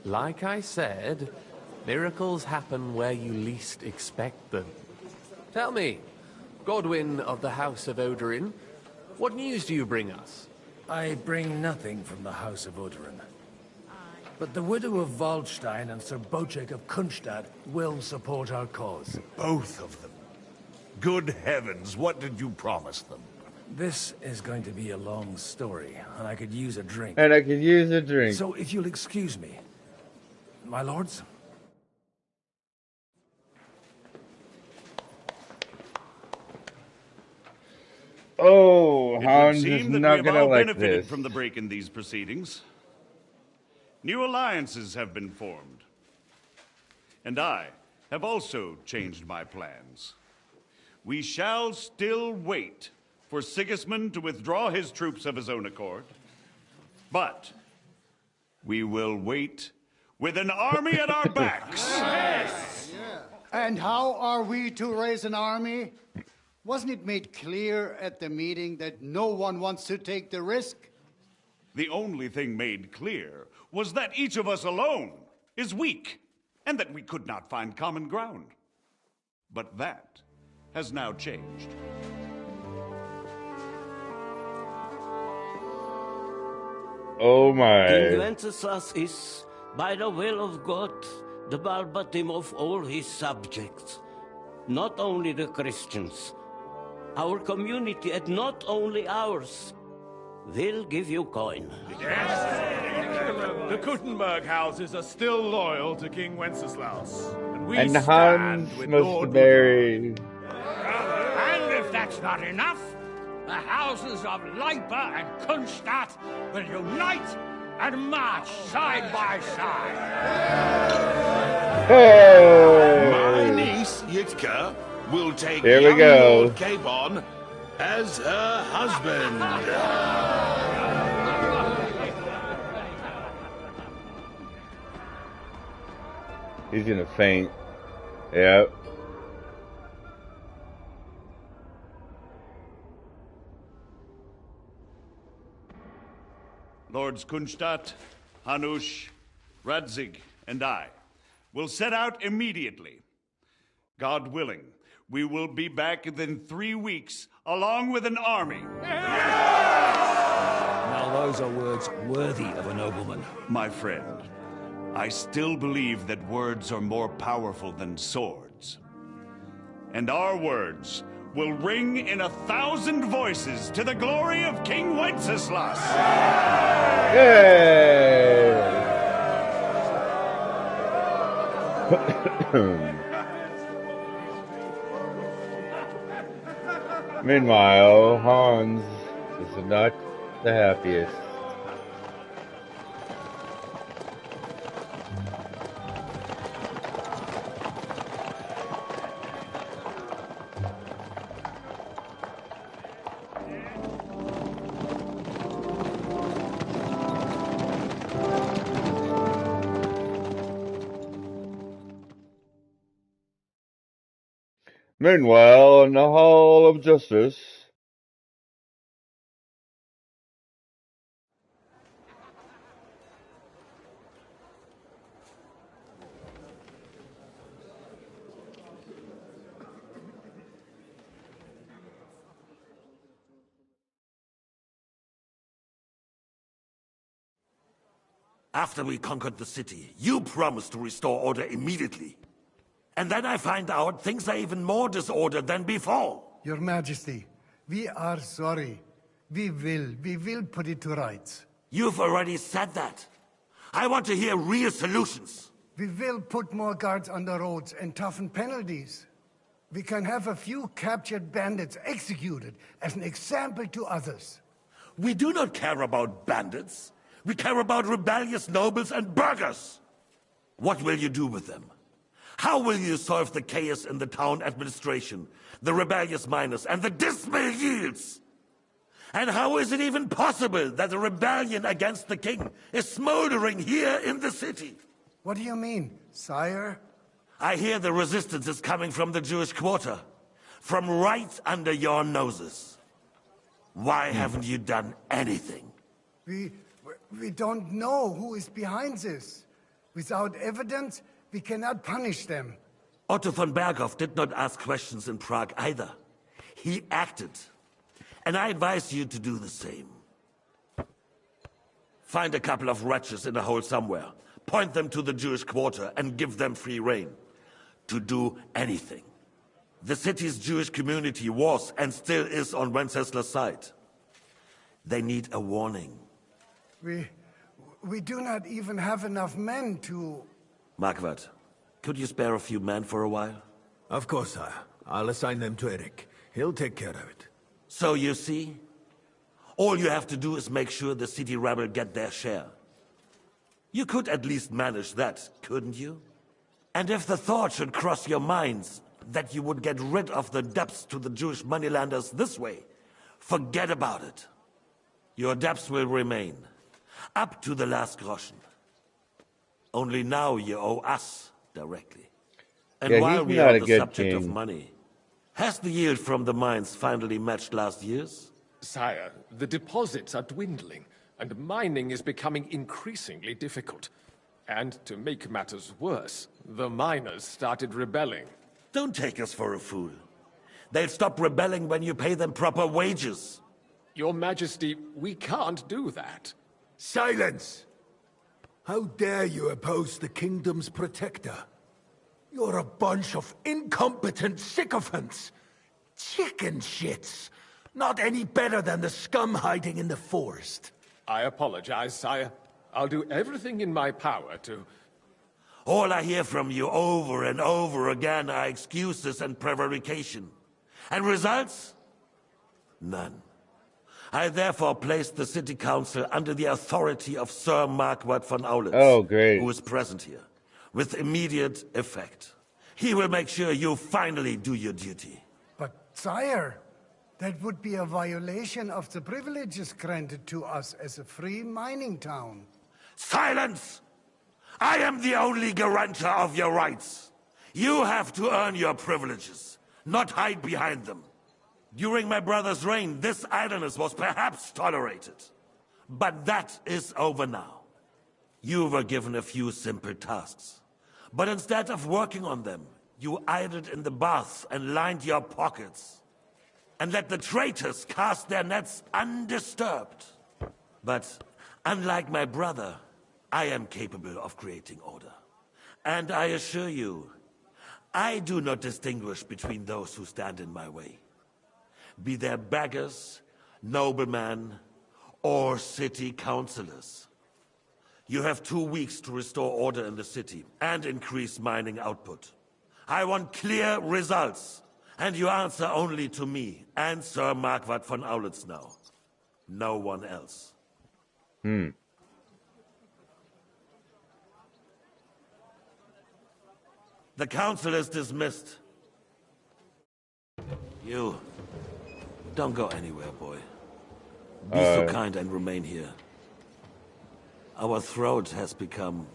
Like I said, miracles happen where you least expect them. Tell me, Godwin of the House of Odorin, what news do you bring us? I bring nothing from the House of Odorin. But the widow of Waldstein and Sir Bocek of Kunstad will support our cause. Both of them. Good heavens, what did you promise them? This is going to be a long story, and I could use a drink. And I could use a drink. So if you'll excuse me, my lords. Oh, It Hans would is seem that not we have gonna all like benefited this. from the break in these proceedings. New alliances have been formed. And I have also changed my plans. We shall still wait for Sigismund to withdraw his troops of his own accord. But we will wait with an army at our backs. And how are we to raise an army? Wasn't it made clear at the meeting that no one wants to take the risk? The only thing made clear was that each of us alone is weak, and that we could not find common ground. But that has now changed. Oh my. King Wenceslas is, by the will of God, the Balbatim of all his subjects. Not only the Christians, our community, and not only ours, will give you coin. The Kuttenberg houses are still loyal to King Wenceslaus. And we And stand Hans with must Lord marry. And if that's not enough, the houses of Leipa and Kunstadt will unite and march side by side. My niece, Yitka, will take Here we young go. Lord Capon as her husband. He's gonna faint. Yep. Lords Kunstadt, Hanush, Radzig, and I will set out immediately. God willing, we will be back within 3 weeks, along with an army. Now those are words worthy of a nobleman. My friend, I still believe that words are more powerful than swords. And our words will ring in 1,000 voices to the glory of King Wenceslas. Meanwhile, Hans is not the happiest. Meanwhile, in the Hall of Justice. After we conquered the city, you promised to restore order immediately. And then I find out things are even more disordered than before. Your Majesty, we are sorry. We will put it to rights. You've already said that. I want to hear real solutions. We will put more guards on the roads and toughen penalties. We can have a few captured bandits executed as an example to others. We do not care about bandits. We care about rebellious nobles and burghers. What will you do with them? How will you solve the chaos in the town administration, the rebellious miners, and the dismal yields? And how is it even possible that a rebellion against the king is smoldering here in the city? What do you mean, sire? I hear the resistance is coming from the Jewish quarter, from right under your noses. Why haven't you done anything? We don't know who is behind this. Without evidence, we cannot punish them. Otto von Berghoff did not ask questions in Prague either. He acted. And I advise you to do the same. Find a couple of wretches in a hole somewhere, point them to the Jewish quarter, and give them free rein to do anything. The city's Jewish community was and still is on Wencesla's side. They need a warning. We do not even have enough men to... Marquardt, could you spare a few men for a while? Of course, sire. I'll assign them to Eric. He'll take care of it. So you see, all you have to do is make sure the city rebel get their share. You could at least manage that, couldn't you? And if the thought should cross your minds that you would get rid of the debts to the Jewish moneylanders this way, forget about it. Your debts will remain, up to the last groschen. Only now you owe us directly. And Yeah, while he's we not are a the good subject of king. money, has the yield from the mines finally matched last year's? Sire, the deposits are dwindling, and mining is becoming increasingly difficult. And to make matters worse, the miners started rebelling. Don't take us for a fool. They'll stop rebelling when you pay them proper wages. Your Majesty, we can't do that. Silence! How dare you oppose the kingdom's protector? You're a bunch of incompetent sycophants! Chicken shits! Not any better than the scum hiding in the forest. I apologize, sire. I'll do everything in my power to... All I hear from you over and over again are excuses and prevarication. And results? None. I therefore placed the city council under the authority of Sir Marquardt von Aulitz, Oh, great. who is present here, with immediate effect. He will make sure you finally do your duty. But, sire, that would be a violation of the privileges granted to us as a free mining town. Silence! I am the only guarantor of your rights. You have to earn your privileges, not hide behind them. During my brother's reign, this idleness was perhaps tolerated. But that is over now. You were given a few simple tasks. But instead of working on them, you idled in the baths and lined your pockets. And let the traitors cast their nets undisturbed. But unlike my brother, I am capable of creating order. And I assure you, I do not distinguish between those who stand in my way. Be they beggars, noblemen, or city councillors. You have 2 weeks to restore order in the city and increase mining output. I want clear results, and you answer only to me and Sir Marquardt von Aulitz now. No one else. The council is dismissed. You... don't go anywhere, boy. Be so kind and remain here. Our throat has become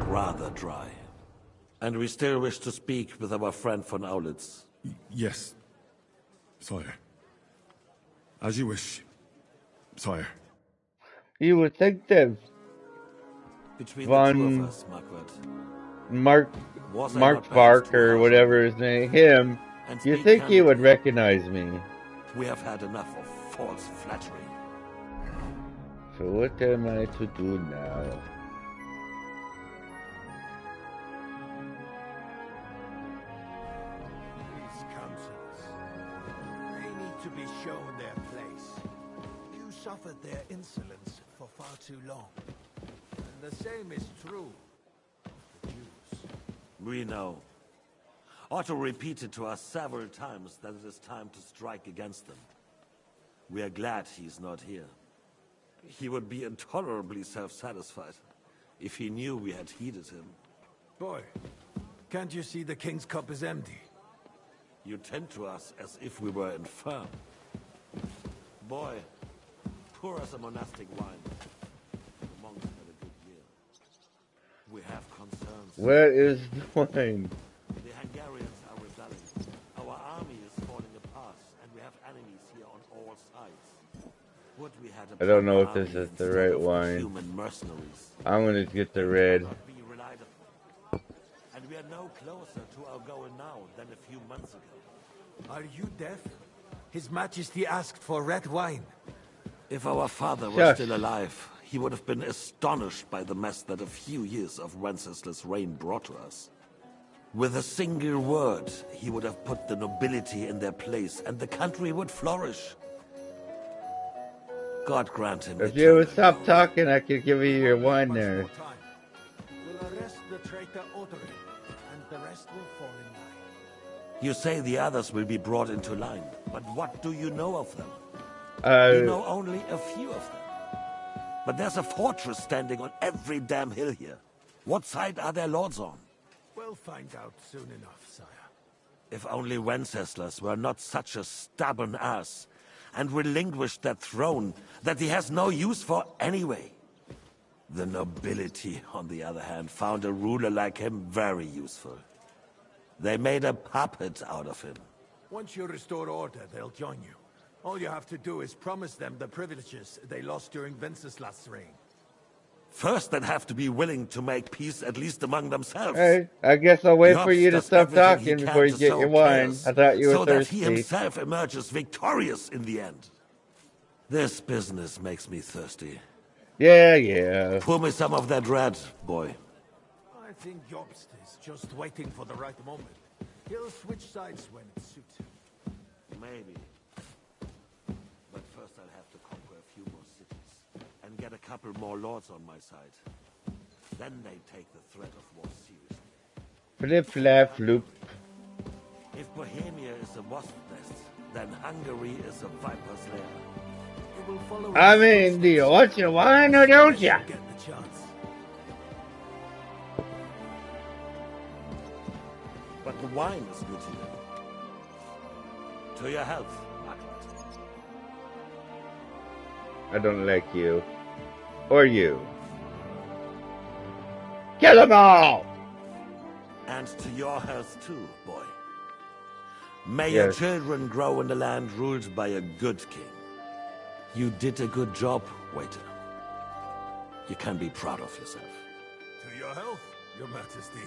rather dry. And we still wish to speak with our friend von Aulitz. Yes, sire. As you wish, sire. You would think that Between the two of Von us, Mark was I not perhaps Bark too or harsh whatever on his name, him, And you speak think he would candidly. recognize me. We have had enough of false flattery. So what am I to do now? These councils, they need to be shown their place. You suffered their insolence for far too long. And the same is true of the Jews. We know. Otto repeated to us several times that it is time to strike against them. We are glad he's not here. He would be intolerably self-satisfied if he knew we had heeded him. Boy, can't you see the King's cup is empty? You tend to us as if we were infirm. Boy, pour us a monastic wine. The monks had a good year. We have concerns. Where is the wine? The Hungarians are rebelling. Our army is falling apart, and we have enemies here on all sides. Would we had a I don't know if proper this is army the instead right of wine. human mercenaries? I'm gonna get the red. Be relied upon. And we are no closer to our goal now than a few months ago. Are you deaf? His Majesty asked for red wine. If our father was Shush. still alive, he would have been astonished by the mess that a few years of Wenceslas' reign brought to us. With a single word, he would have put the nobility in their place, and the country would flourish. God grant him. If you would stop talking, I could give you your wine there. We'll arrest the traitor Odorin, and the rest will fall in line. You say the others will be brought into line, but what do you know of them? You know only a few of them. But there's a fortress standing on every damn hill here. What side are their lords on? We'll find out soon enough, sire. If only Wenceslas were not such a stubborn ass, and relinquished that throne that he has no use for anyway. The nobility, on the other hand, found a ruler like him very useful. They made a puppet out of him. Once you restore order, they'll join you. All you have to do is promise them the privileges they lost during Wenceslas' reign. First, they'd have to be willing to make peace at least among themselves. Hey, I guess I'll wait for you to does stop everything he talking can before you to get sow your wine. chaos, I thought you were so that thirsty. he himself emerges victorious in the end. This business makes me thirsty. Yeah. Pour me some of that red, boy. I think Jobst is just waiting for the right moment. He'll switch sides when it suits him. Maybe. But first I'll have to conquer a few more cities and get a couple more lords on my side. Then they take the threat of war seriously. Flip, flap, floop. If Bohemia is a wasp nest, then Hungary is a viper's lair. You will follow I mean, do you want your wine or don't you? get the chance. But the wine is good here. To your health, Margaret. I don't like you. Or you. Kill them all! And to your health too, boy. May your Yes. children grow in a land ruled by a good king. You did a good job, waiter. You can be proud of yourself. To your health, Your Majesty.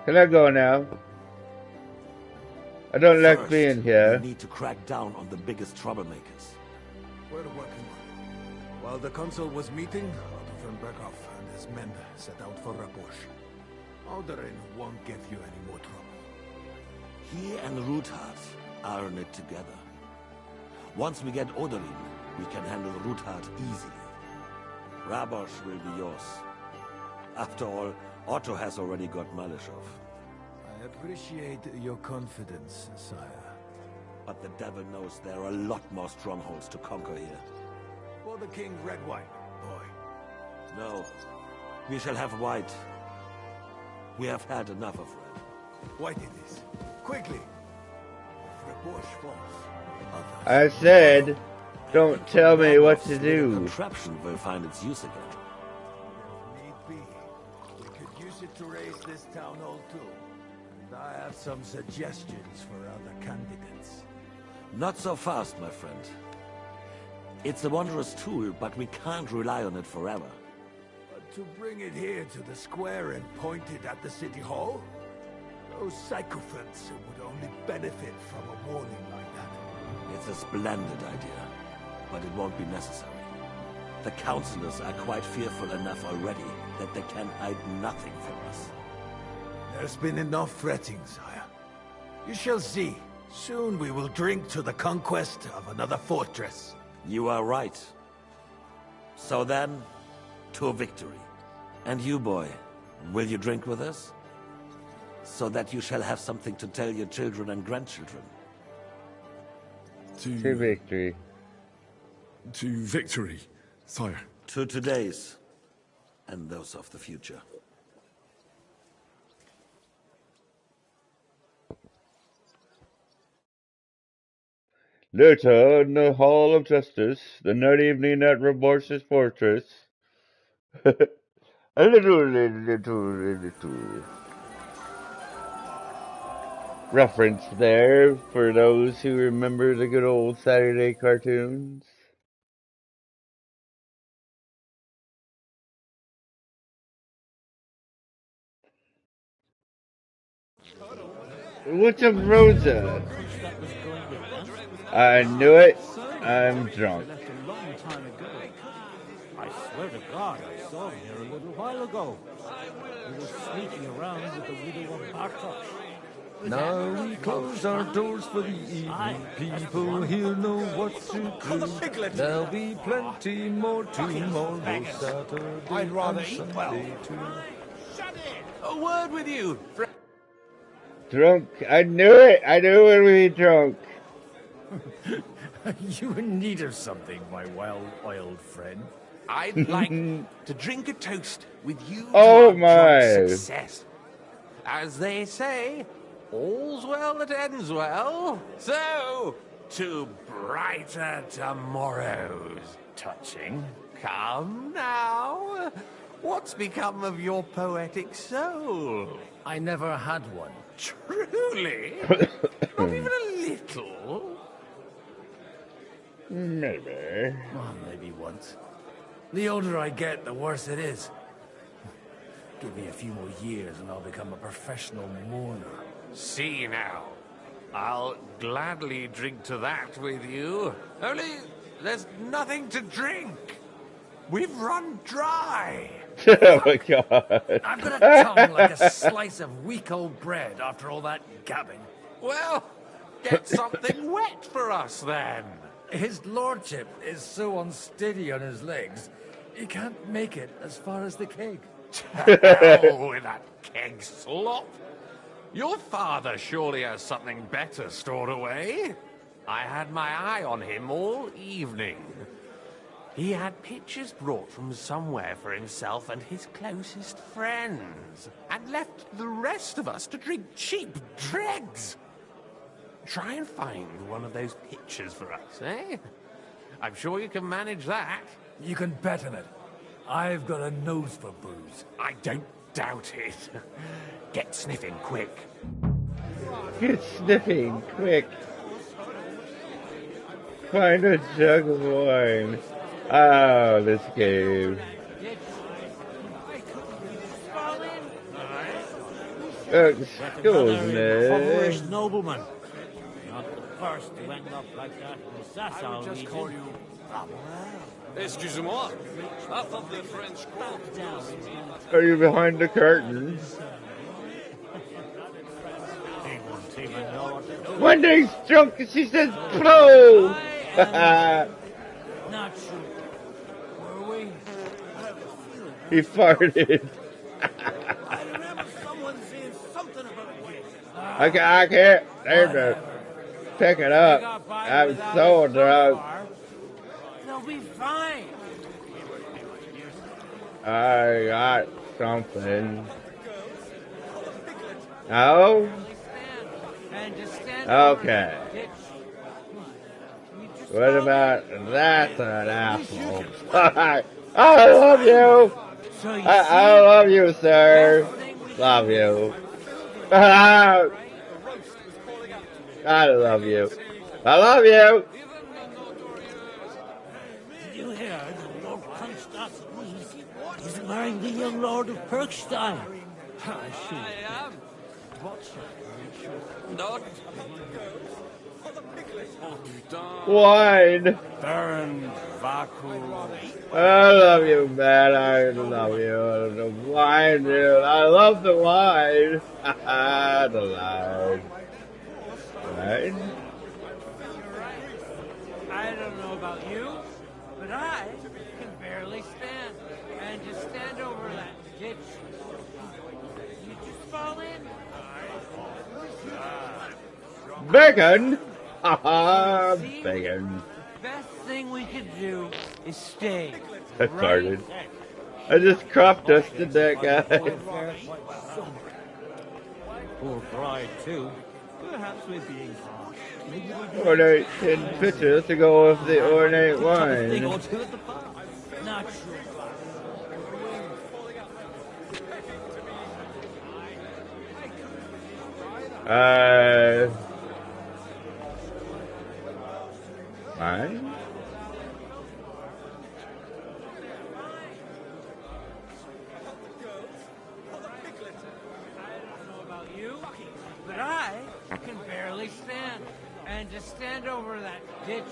Can I go now? I don't like First, being here. we need to crack down on the biggest troublemakers. We're working on it. While the consul was meeting, Otto von Berghoff and his men set out for Rabush. Odorin won't give you any more trouble. He and Ruthard are in it together. Once we get Odorin, we can handle Ruthard easily. Rabosh will be yours. After all, Otto has already got Malishov. I appreciate your confidence, sire. But the devil knows there are a lot more strongholds to conquer here. For the king, red wine, boy. No, we shall have white. We have had enough of red. White it is. Quickly! If Rabush falls, I said, don't tell me what to The do. contraption will find its use again. need be. We could use wish it to raise this town hall too. And I have some suggestions for other candidates. Not so fast, my friend. It's a wondrous tool, but we can't rely on it forever. But to bring it here to the square and point it at the city hall? Those sycophants would only benefit from a warning like that. It's a splendid idea, but it won't be necessary. The councillors are quite fearful enough already that they can hide nothing from us. There's been enough fretting, sire. You shall see. Soon we will drink to the conquest of another fortress. You are right. So then, to victory. And you, boy, will you drink with us? So that you shall have something to tell your children and grandchildren. To victory. To victory, sire. To today's, and those of the future. Later, in the Hall of Justice, the night evening at Remorse's fortress. A little reference there for those who remember the good old Saturday cartoons. What's up, Rosa? I knew it. I'm drunk. I swear to God, I saw him here a little while ago. He was sneaking around with the widow of Bartosz. Now we close our doors for the evening. People here know what to do. There'll be plenty more tomorrow, Saturday I'd rather and eat Sunday well. too. A word with you. Drunk. I knew it. I knew it would be drunk. You in need of something, my well-oiled friend? I'd like to drink a toast with you to Oh our my. joint success. As they say, all's well that ends well. So, to brighter tomorrows. Touching. Come now. What's become of your poetic soul? I never had one. Truly? Not even a little? Maybe. Well, maybe once. The older I get, the worse it is. Give me a few more years and I'll become a professional mourner. See now. I'll gladly drink to that with you. Only there's nothing to drink. We've run dry. Oh my god. I've got a tongue like a slice of weak old bread after all that gabbing. Well, get something wet for us then. His lordship is so unsteady on his legs, he can't make it as far as the keg. Hell with that keg slop. Your father surely has something better stored away. I had my eye on him all evening. He had pictures brought from somewhere for himself and his closest friends, and left the rest of us to drink cheap dregs. Try and find one of those pictures for us, eh? I'm sure you can manage that. You can bet on it. I've got a nose for booze. I don't doubt it. Get sniffing quick. Get sniffing, quick. Find a jug of wine. Oh, this game. Excuse me. Impoverished nobleman. Not the first to end up like that in the Sasau just region. call you... Excusez-moi. Half of the French court. Are you behind the curtain? Wendy's drunk and she says, "Blow!" Not sure. Were we? He farted. I remember someone saying something about it. I can't. There, pick it up. I'm so drunk. They'll be fine. I got something. Oh? Okay. What about that's an apple? I love you. I love you, sir. Love you. I love you. I love you. Did you hear the Lord Constance is marrying the young Lord of Perkstein? I am. What's not? Oh, putain. Wine. Baron Vaku. I love you, man. I love you. The wine, dude. I love the wine. The line. Wine? I don't know about you, but I can barely stand. And to stand over that ditch, you just fall in. Bacon? Haha, bacon. Best thing we could do is stay. I farted. I just crop dusted that guy. Poor bride, too. Perhaps we're being harsh. Ornate tin pitchers to go with the ornate wine. Not sure. Wine? But I can barely stand. And to stand over that ditch,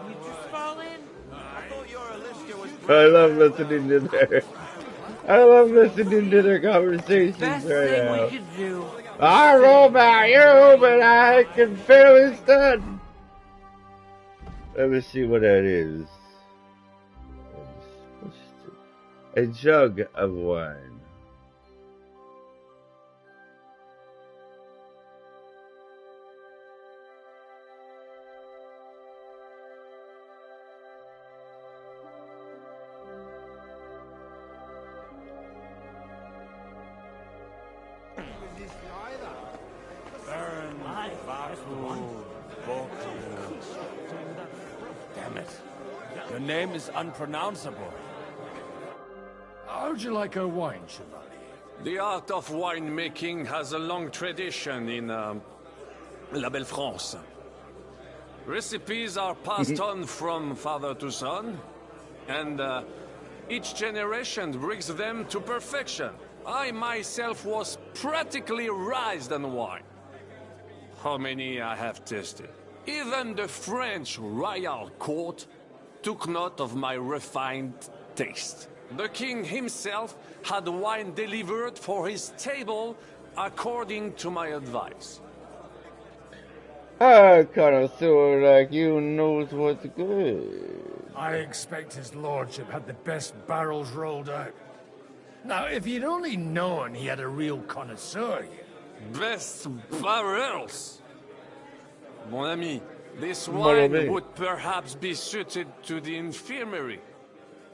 you just fall in. I thought your Alicia was... I love listening to their... I love listening to their conversations Best right thing now. we could do. I don't know about you, but I can barely stand. Let me see what that is. A jug of wine. Damn it. Your name is unpronounceable. How'd you like our wine, Chevalier? The art of winemaking has a long tradition in La Belle France. Recipes are passed on from father to son, and each generation brings them to perfection. I myself was practically raised on wine. How many I have tasted. Even the French royal court took note of my refined taste. The king himself had wine delivered for his table according to my advice. A connoisseur like you knows what's good. I expect his lordship had the best barrels rolled out. Now, if you'd only known he had a real connoisseur here. Best barrels! Mon ami, this wine would perhaps be suited to the infirmary,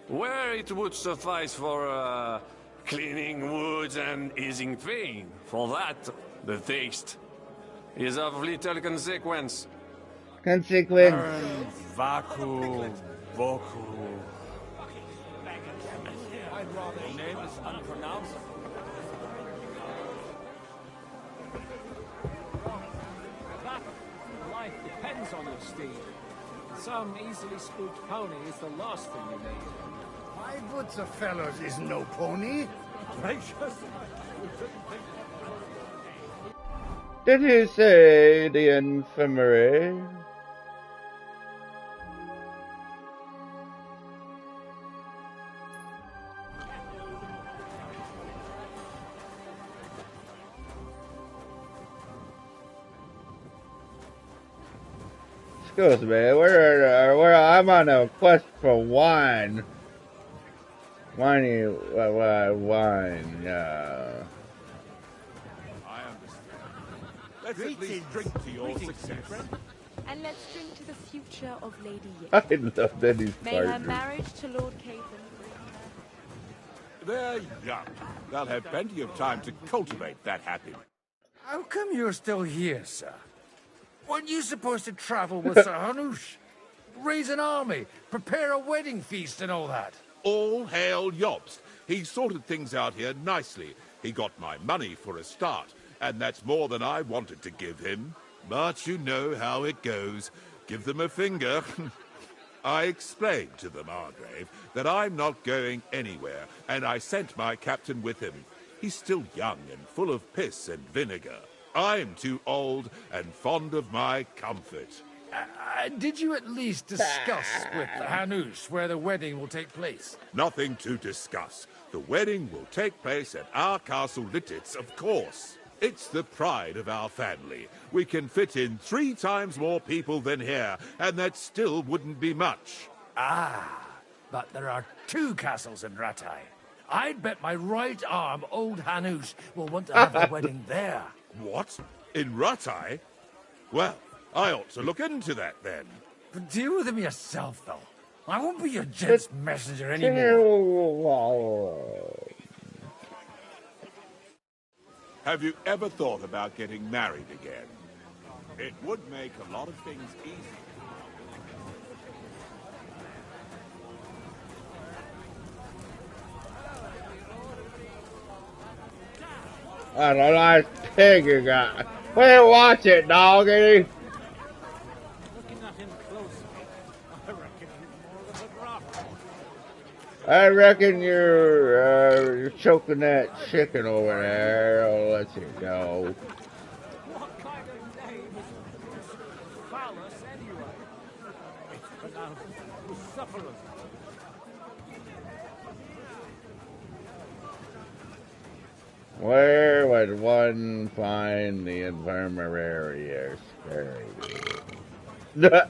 where it would suffice for cleaning wounds and easing pain. For that, the taste is of little consequence. Consequence. Vaku, Boku. Damn it. Your name is unpronounceable. Life depends on your steed. Some easily spooked pony is the last thing you need. 5 boots of fellows is no pony. Did you say the infirmary? Excuse me, I'm on a quest for wine. Wine. Let's at least drink to your success. And let's drink to the future of Lady Yip. I love that he's May her partner. marriage to Lord Caithan bring her... They're young. They'll have plenty of time to cultivate that happiness. How come you're still here, sir? Weren't you supposed to travel with Sir Hanush? Raise an army, prepare a wedding feast and all that? All hail Yobst. He sorted things out here nicely. He got my money for a start, and that's more than I wanted to give him. But you know how it goes. Give them a finger. I explained to the Margrave that I'm not going anywhere, and I sent my captain with him. He's still young and full of piss and vinegar. I'm too old and fond of my comfort. Did you at least discuss with Hanush where the wedding will take place? Nothing to discuss. The wedding will take place at our castle Littitz, of course. It's the pride of our family. We can fit in 3 times more people than here, and that still wouldn't be much. Ah, but there are 2 castles in Rattay. I'd bet my right arm old Hanush will want to have the wedding there. What? In Rattay? Well, I ought to look into that then. But deal with him yourself, though. I won't be your gent's messenger anymore. Have you ever thought about getting married again? It would make a lot of things easier. What a nice pig you got. Well, watch it, doggy. Looking at him closely, I reckon he's more of a grafter. I reckon you're choking that chicken over there. I'll let you go. What kind of name is phallus anyway? It's pronounced Bucephalus. Where would one find the infirmary or scary? Are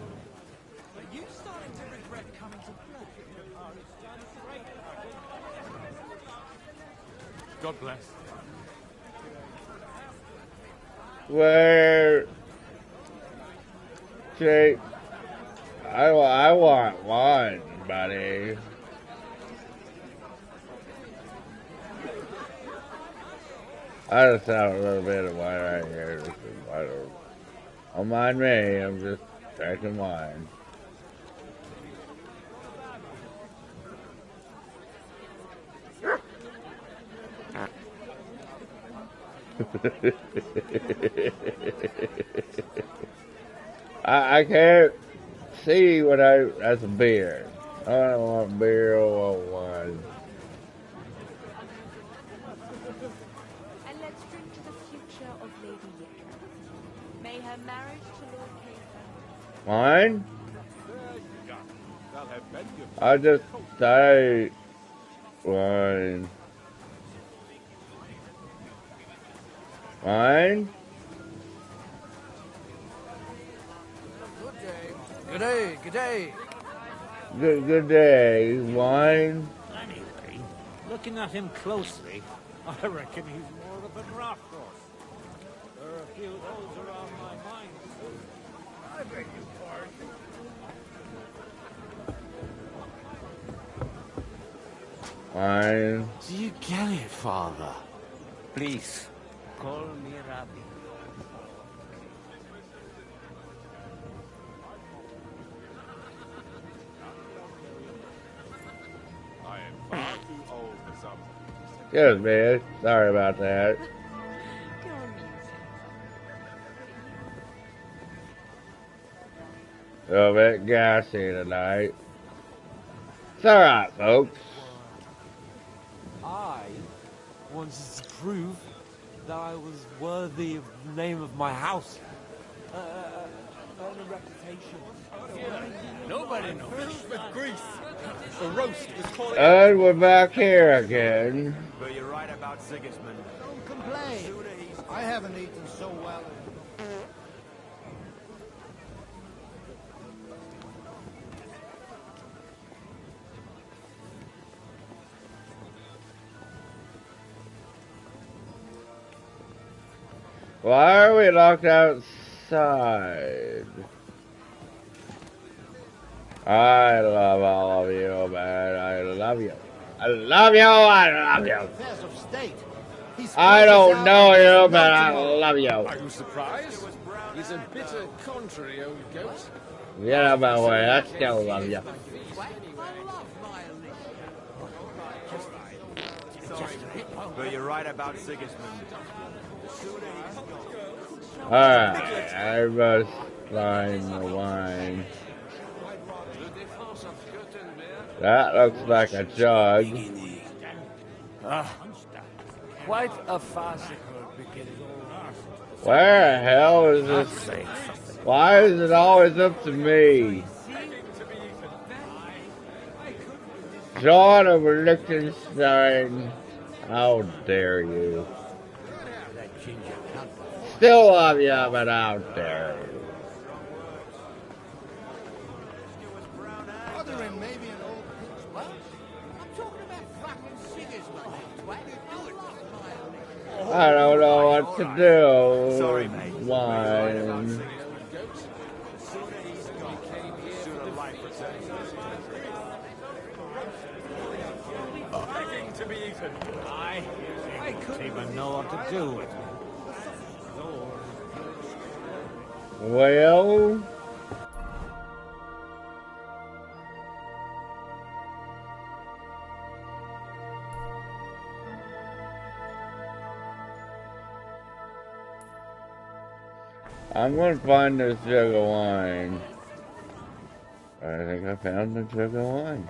you starting to regret coming to play? Oh, it's done great. God bless. Where? Jake, I want one, buddy. I just have a little bit of wine right here. Don't mind me, I'm just drinking wine. I can't see what that's a beer. I don't want beer or wine. And let's drink to the future of Lady Yika. May her marriage to Lord Caithan. Wine? They'll have plenty of I just died wine. Wine? Good day, good day. Good day. Wine? Anyway, looking at him closely, I reckon he's more of a grafter. There are a few holes around my mind, too. I beg your pardon. Wine? Do you get it, Father? Please, call me Rabbi. I am far too old for something. Excuse me. Sorry about that. A little bit gassy tonight. It's alright, folks. I wanted to prove that I was worthy of the name of my house. Earn a reputation. Nobody knows. With grease. The roast was called. And we're back here again. But you're right about Sigismund. Don't complain. I haven't eaten so well. Why are we locked outside? I love all of you, man. I love you. I love you. I love you. Affairs of state. I don't know you, but I love you. Are you surprised? He's a bitter, contrary old goat. Get out of my way. I still love you. Just a bit, won't But you're right about Sigismund. Alright, I must find the wine. That looks like a jug. Quite a farcical beginning. Where the hell is this? Why is it always up to me? John of Liechtenstein, how dare you? Still love you, but how dare you? I don't know what to do. Sorry, mate. Wine. I couldn't even know what to do with it. Well, I'm gonna find this jug of wine. I think I found the jug of wine.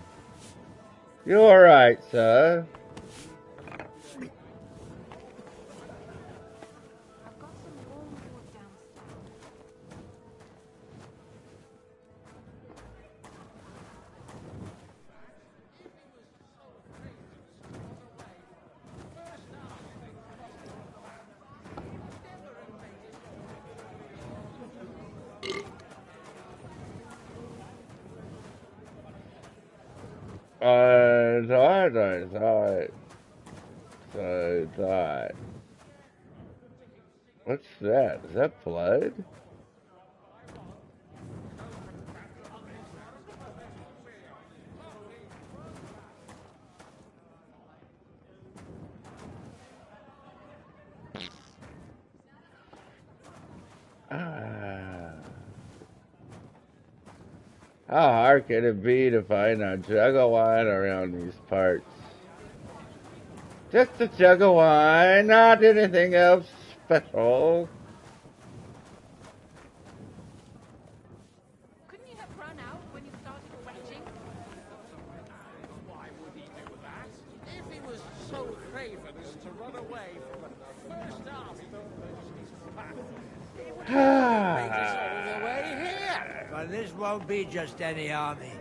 You alright, sir? Alright. What's that? Is that blood? How hard can it be to find a jug of wine around these parts? Just a jug of wine, not anything else special. Couldn't you have run out when you started retching? Why would he do that? If he was so craven as to run away from the first army that he's back, he would have made us all the way here. But this won't be just any army.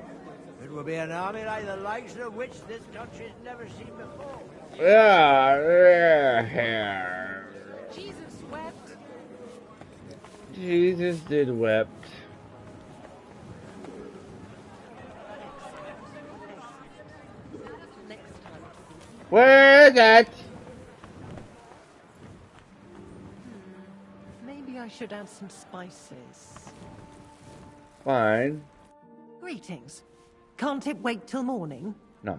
It will be an army like the likes of which this country's never seen before. Yeah. Jesus wept. Jesus did wept. Where is that? Maybe I should add some spices. Fine. Greetings. Can't it wait till morning? No.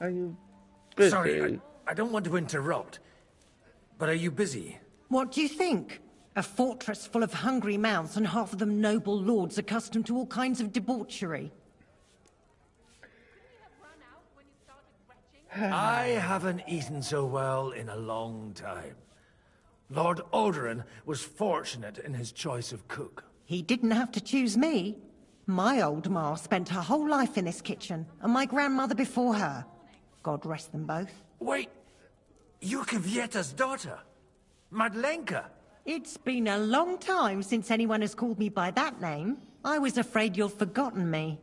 Are you busy? Sorry, I don't want to interrupt. But are you busy? What do you think? A fortress full of hungry mouths and half of them noble lords accustomed to all kinds of debauchery. I haven't eaten so well in a long time. Lord Odorin was fortunate in his choice of cook. He didn't have to choose me. My old ma spent her whole life in this kitchen, and my grandmother before her. God rest them both. Wait, you're Kvieta's daughter, Madlenka. It's been a long time since anyone has called me by that name. I was afraid you'd forgotten me.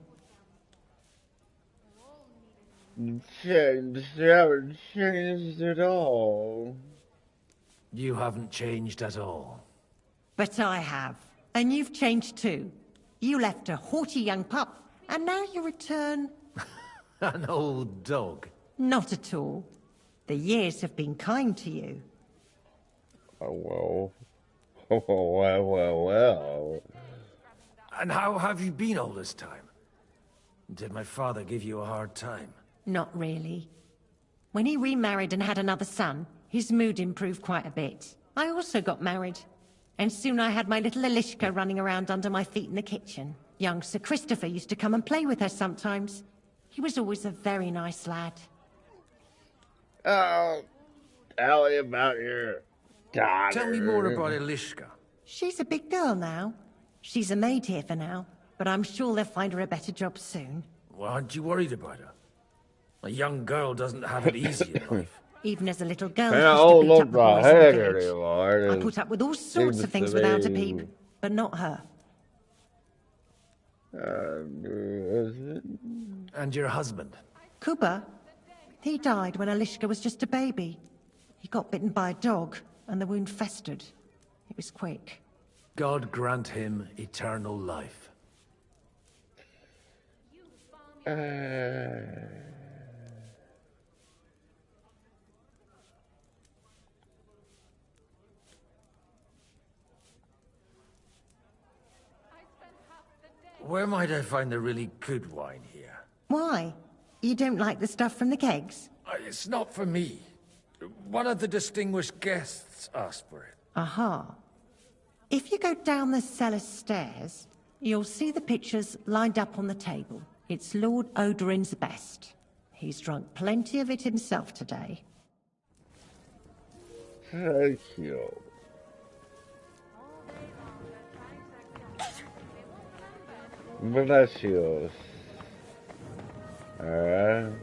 Haven't changed at all. You haven't changed at all. But I have. And you've changed too. You left a haughty young pup, and now you return... An old dog. Not at all. The years have been kind to you. Oh, well. And how have you been all this time? Did my father give you a hard time? Not really. When he remarried and had another son, his mood improved quite a bit. I also got married. And soon I had my little Elishka running around under my feet in the kitchen. Young Sir Christopher used to come and play with her sometimes. He was always a very nice lad. Tell me about your daughter. Tell me more about Elishka. She's a big girl now. She's a maid here for now, but I'm sure they'll find her a better job soon. Well, aren't you worried about her? A young girl doesn't have it easy in life. Even as a little girl, Yeah, she used to beat look up the boys in the the village. Lord. I put up with all sorts of things without a peep, but not her. And your husband? Kuba, he died when Elishka was just a baby. He got bitten by a dog, and the wound festered. It was quick. God grant him eternal life. Where might I find the really good wine here? Why? You don't like the stuff from the kegs? It's not for me. One of the distinguished guests asked for it. Aha. If you go down the cellar stairs, you'll see the pictures lined up on the table. It's Lord Odorin's best. He's drunk plenty of it himself today. Thank you. Bless you. Alright.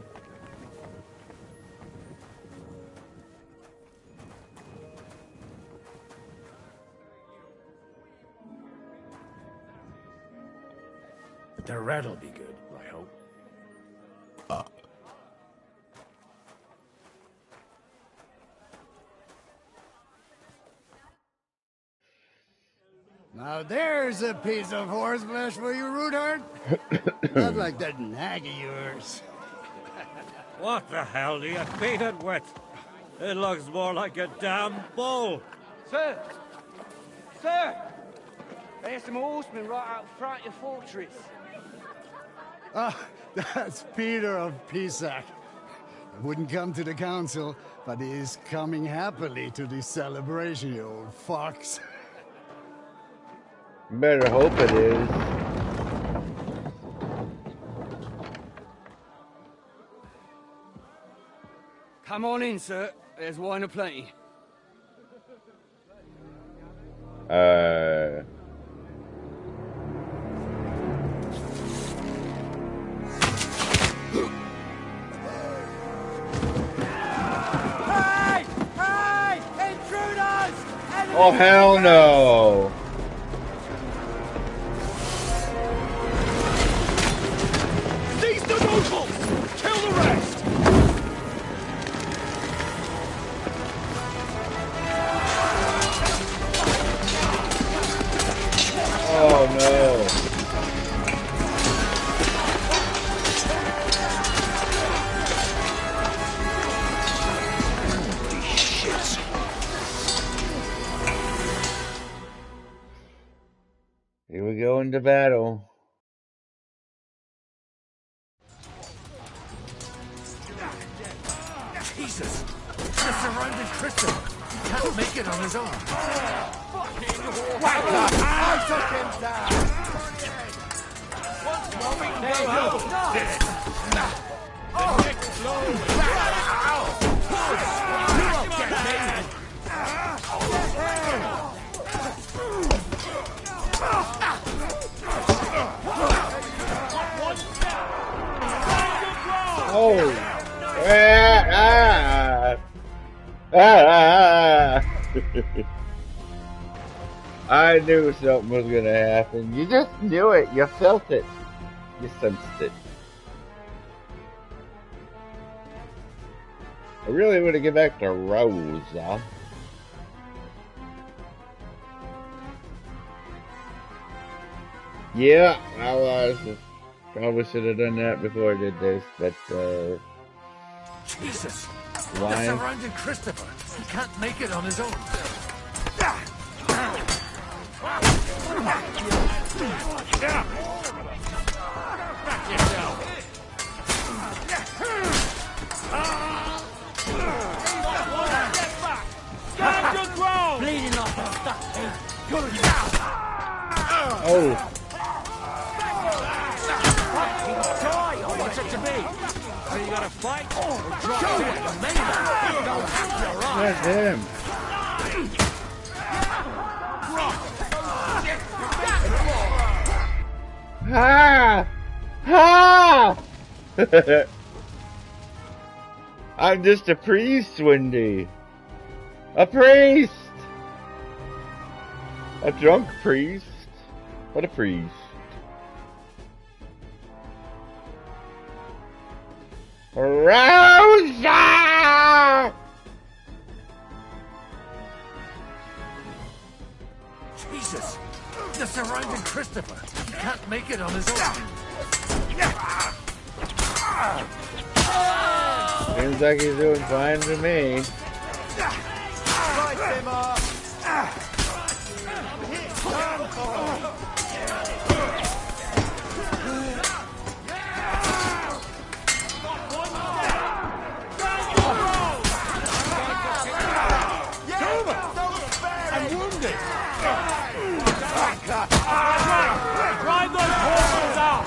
The red'll be good, I hope. Now there's a piece of horseflesh for you, Rootheart. Not like that nag of yours. What the hell do you feed it with? It looks more like a damn bull. Sir! Sir! There's some horsemen right out front of your fortress. Ah, that's Peter of Pisac. I wouldn't come to the council, but he is coming happily to this celebration, you old fox. Better hope it is. Come on in, sir. There's wine aplenty. Hey! Hey! Intruders! Oh, hell no. Seize the nobles! Kill the rest! Oh, no. Here we go into battle. Jesus! They're surrounded Christopher. He can't make it on his own. I took him down! There you go! The next blow! You won't get me! Oh! I knew something was gonna happen. You just knew it. You felt it. You sensed it. I really want to get back to Rose, huh? Yeah, I was. Probably should have done that before I did this, but Jesus! why? They're surrounded Christopher. He can't make it on his own. Back yourself! Stand your ground! Bleeding off the stuck teeth! Good now! Oh! Toy, or what's it to be? So you got a fight or drop dead. Don't have your God damn. Ha! Ha! I'm just a priest, Wendy. A priest! A drunk priest? What a priest. Rosa! Jesus! They're surrounding Christopher. He can't make it on his own. Seems like he's doing fine to me. Right, Simmer. I'm wounded. Drive those horses out.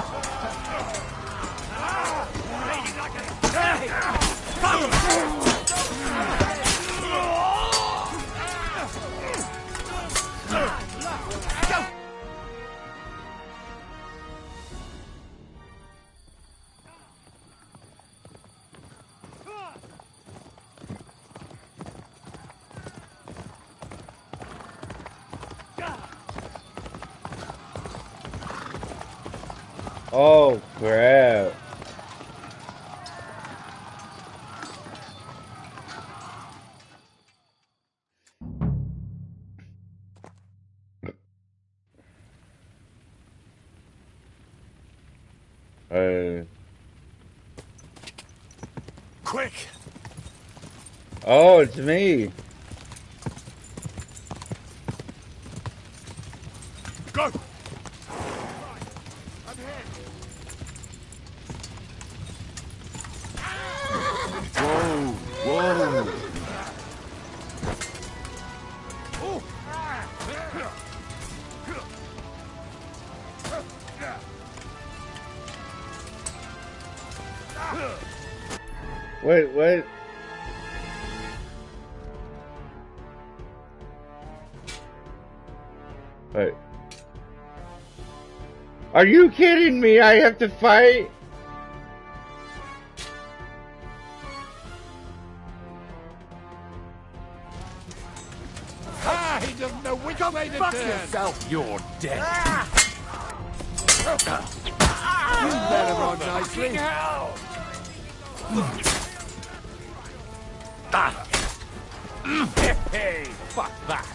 Oh, crap. Quick! Oh, it's me. Go! Whoa. Wait, wait. Wait. Are you kidding me? I have to fight? Ah, he doesn't know which way to Fuck turn. yourself, you're dead. You better run nicely. Hey, fuck that.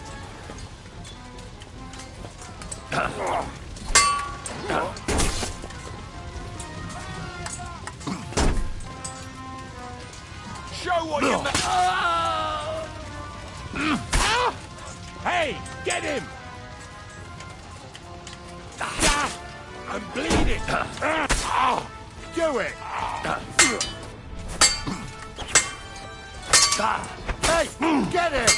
Show what you Hey, get him! I'm bleeding. Do it. Hey, get him!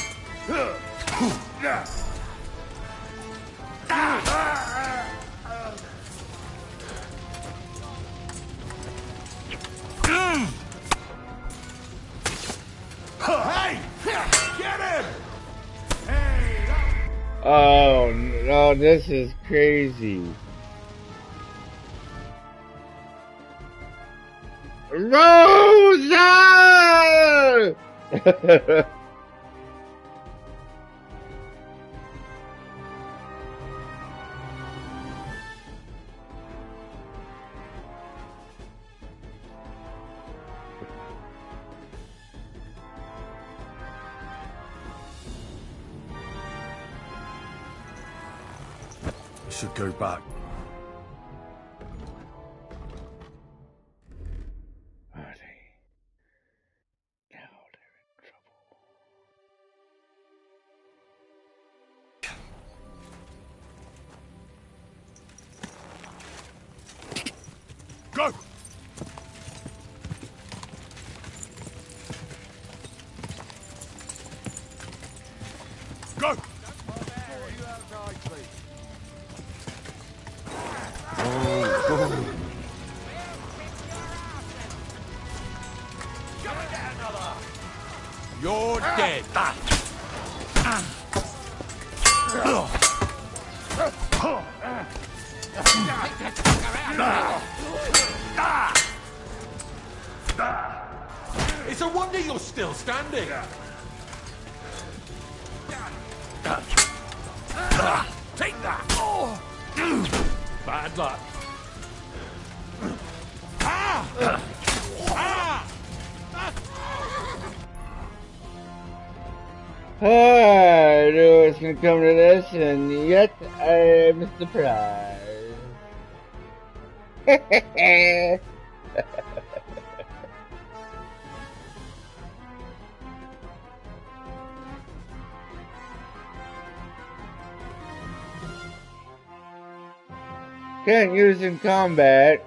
Hey, get him! Oh, no, this is crazy. Rosa! Should go back. Go! Go! You're dead. It's a wonder you're still standing. Take that. Bad luck. I knew it was gonna come to this, and yet I'm surprised. Can't use in combat.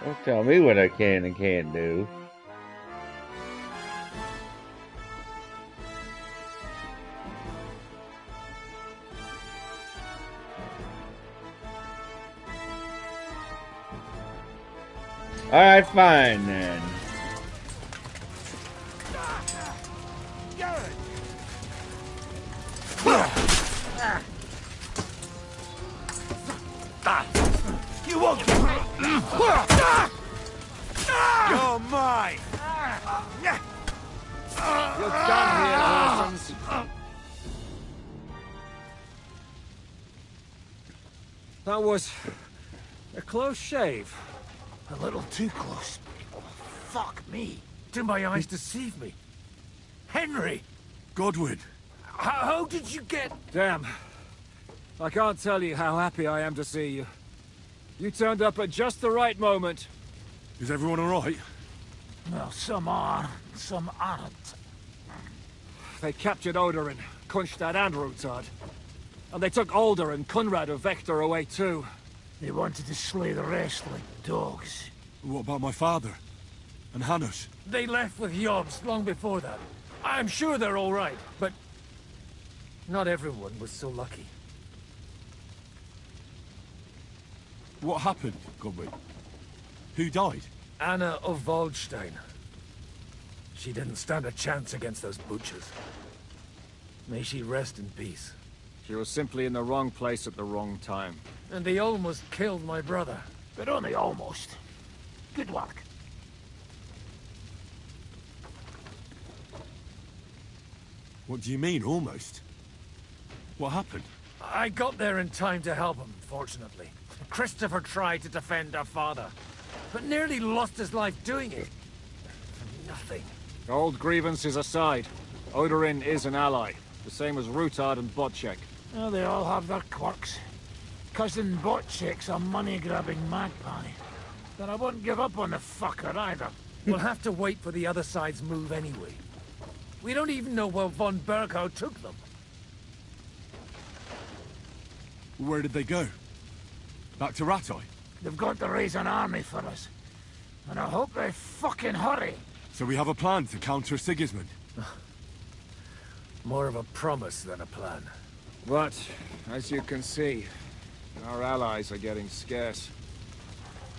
Don't tell me what I can and can't do. Alright, fine then. You won't get me! You're mine! You're done here, Orsons. That was a close shave. A little too close. Fuck me. Did my eyes deceive me? Henry! Godwin! How did you get... Damn. I can't tell you how happy I am to see you. You turned up at just the right moment. Is everyone alright? Well, some are, some aren't. They captured Odorin, Kunstad and Rutard. And they took Alder and Kunrad of Vector away too. They wanted to slay the rest like dogs. What about my father? And Hanush? They left with Yobs long before that. I'm sure they're all right, but... not everyone was so lucky. What happened, Godwin? Who died? Anna of Waldstein. She didn't stand a chance against those butchers. May she rest in peace. She was simply in the wrong place at the wrong time. And they almost killed my brother. But only almost. Good work. What do you mean, almost? What happened? I got there in time to help him, fortunately. Christopher tried to defend our father, but nearly lost his life doing it. For nothing. Old grievances aside, Odorin is an ally, the same as Rutard and Botchek. Well, they all have their quirks. Cousin Botchek's a money-grabbing magpie. But I wouldn't give up on the fucker either. We'll have to wait for the other side's move anyway. We don't even know where von Berghout took them. Where did they go? Back to Rattay? They've got to raise an army for us. And I hope they fucking hurry. So we have a plan to counter Sigismund? More of a promise than a plan. But, as you can see, our allies are getting scarce.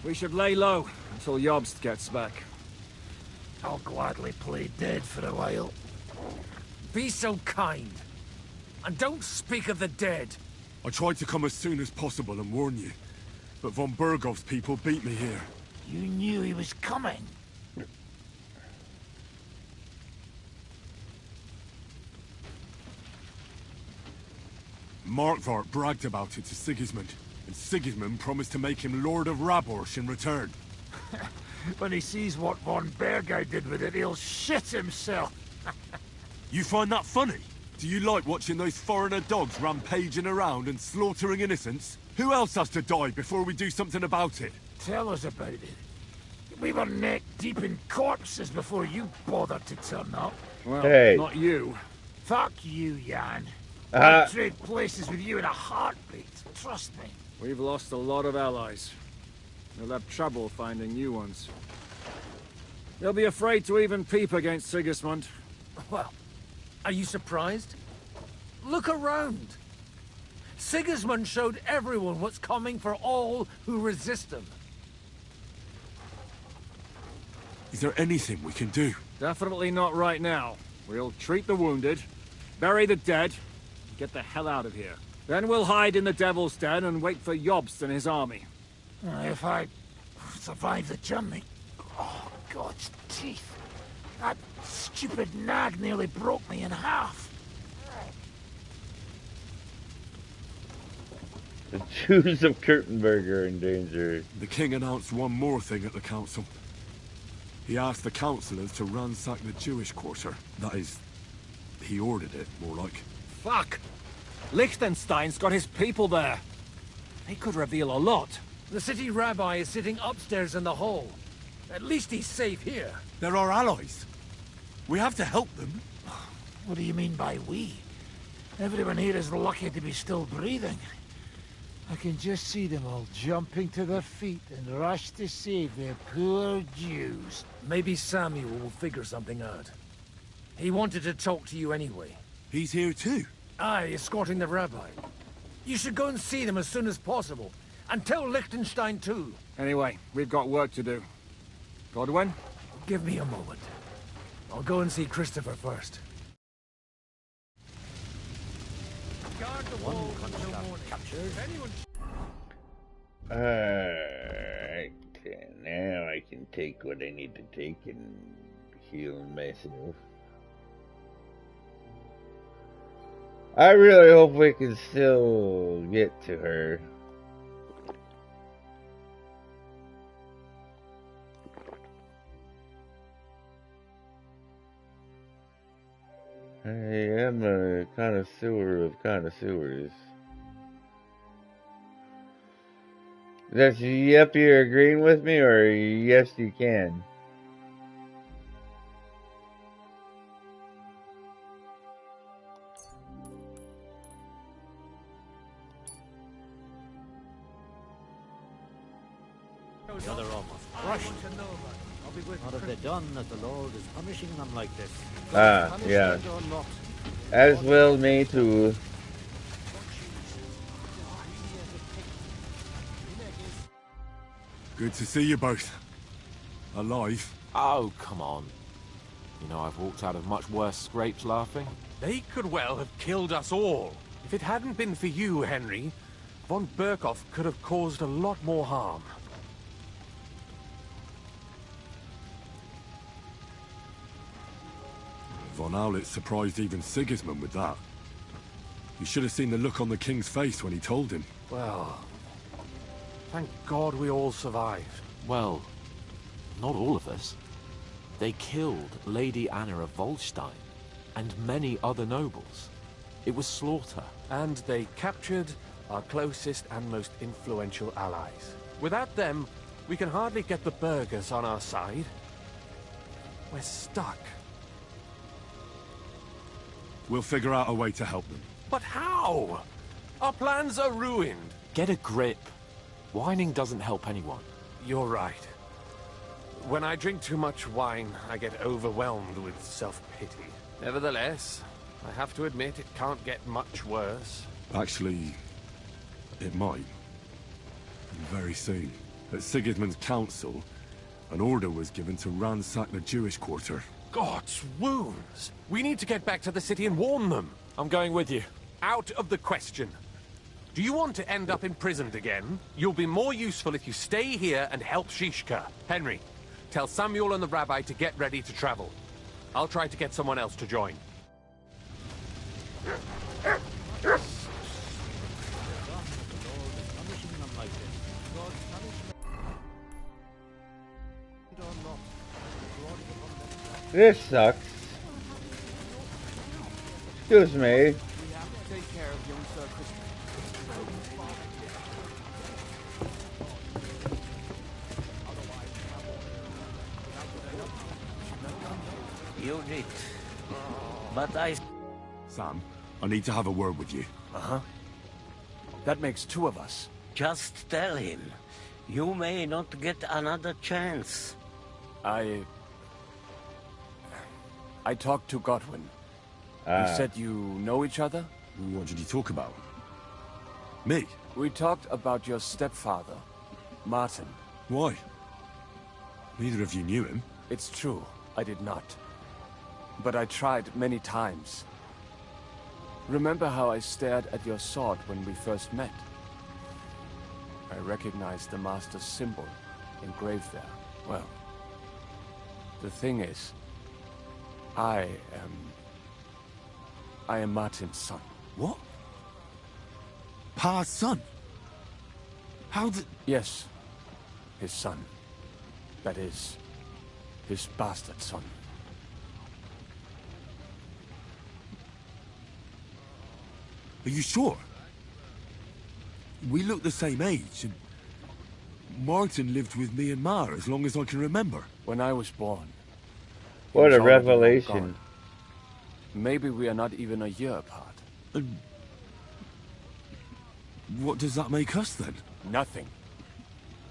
We should lay low until Jobst gets back. I'll gladly play dead for a while. Be so kind. And don't speak of the dead. I tried to come as soon as possible and warn you. But von Bergov's people beat me here. You knew he was coming. Markvart bragged about it to Sigismund, and Sigismund promised to make him Lord of Raborsh in return. When he sees what von Berghout did with it, he'll shit himself. You find that funny? Do you like watching those foreigner dogs rampaging around and slaughtering innocents? Who else has to die before we do something about it? Tell us about it. We were neck deep in corpses before you bothered to turn up. Well, Hey. not you. Fuck you, Jan. Uh-huh. I'd trade places with you in a heartbeat. Trust me. We've lost a lot of allies. We'll have trouble finding new ones. They'll be afraid to even peep against Sigismund. Well, are you surprised? Look around. Sigismund showed everyone what's coming for all who resist him. Is there anything we can do? Definitely not right now. We'll treat the wounded, bury the dead, and get the hell out of here. Then we'll hide in the Devil's Den and wait for Jobst and his army. If I survive the journey... Oh, God's teeth. That stupid nag nearly broke me in half. The Jews of Kurtenberg are in danger. The king announced one more thing at the council. He asked the councillors to ransack the Jewish quarter. That is, he ordered it, more like. Fuck! Liechtenstein's got his people there. They could reveal a lot. The city rabbi is sitting upstairs in the hall. At least he's safe here. They're our allies. We have to help them. What do you mean by we? Everyone here is lucky to be still breathing. I can just see them all jumping to their feet and rush to save their poor Jews. Maybe Samuel will figure something out. He wanted to talk to you anyway. He's here too? Aye, escorting the rabbi. You should go and see them as soon as possible. And tell Liechtenstein too. Anyway, we've got work to do. Godwin? Give me a moment. I'll go and see Christopher first. Guard the wall until morning. Alright, now I can take what I need to take and heal myself. I really hope we can still get to her. I am a connoisseur of connoisseurs. That's yep, you're agreeing with me, or yes, you can? The other almost crushed. What have they done that the Lord is punishing them like this? Ah, yeah. As will me too. Good to see you both. Alive. Oh, come on. You know, I've walked out of much worse scrapes laughing. They could well have killed us all. If it hadn't been for you, Henry, von Berkhoff could have caused a lot more harm. Von Aulitz surprised even Sigismund with that. You should have seen the look on the king's face when he told him. Well, thank God we all survived. Well, not all of us. They killed Lady Anna of Volstein and many other nobles. It was slaughter. And they captured our closest and most influential allies. Without them, we can hardly get the burghers on our side. We're stuck. We'll figure out a way to help them. But how? Our plans are ruined. Get a grip. Whining doesn't help anyone. You're right. When I drink too much wine, I get overwhelmed with self-pity. Nevertheless, I have to admit it can't get much worse. Actually, it might. Very soon. At Sigismund's council, an order was given to ransack the Jewish quarter. God's wounds! We need to get back to the city and warn them. I'm going with you. Out of the question. Do you want to end up imprisoned again? You'll be more useful if you stay here and help Shishka. Henry, tell Samuel and the rabbi to get ready to travel. I'll try to get someone else to join. This sucks. Excuse me. We have to take care of young Sir You did. But I... Sam, I need to have a word with you. Uh-huh. That makes two of us. Just tell him. You may not get another chance. I talked to Godwin. He said you know each other? What did you talk about? Me? We talked about your stepfather, Martin. Why? Neither of you knew him. It's true, I did not. But I tried many times. Remember how I stared at your sword when we first met? I recognized the Master's symbol engraved there. Well, the thing is, I am Martin's son. What? Pa's son? How did... Yes, his son. That is, his bastard son. Are you sure? We look the same age, and Martin lived with me and Ma as long as I can remember. When I was born. What a revelation. Maybe we are not even a year apart. What does that make us then? Nothing.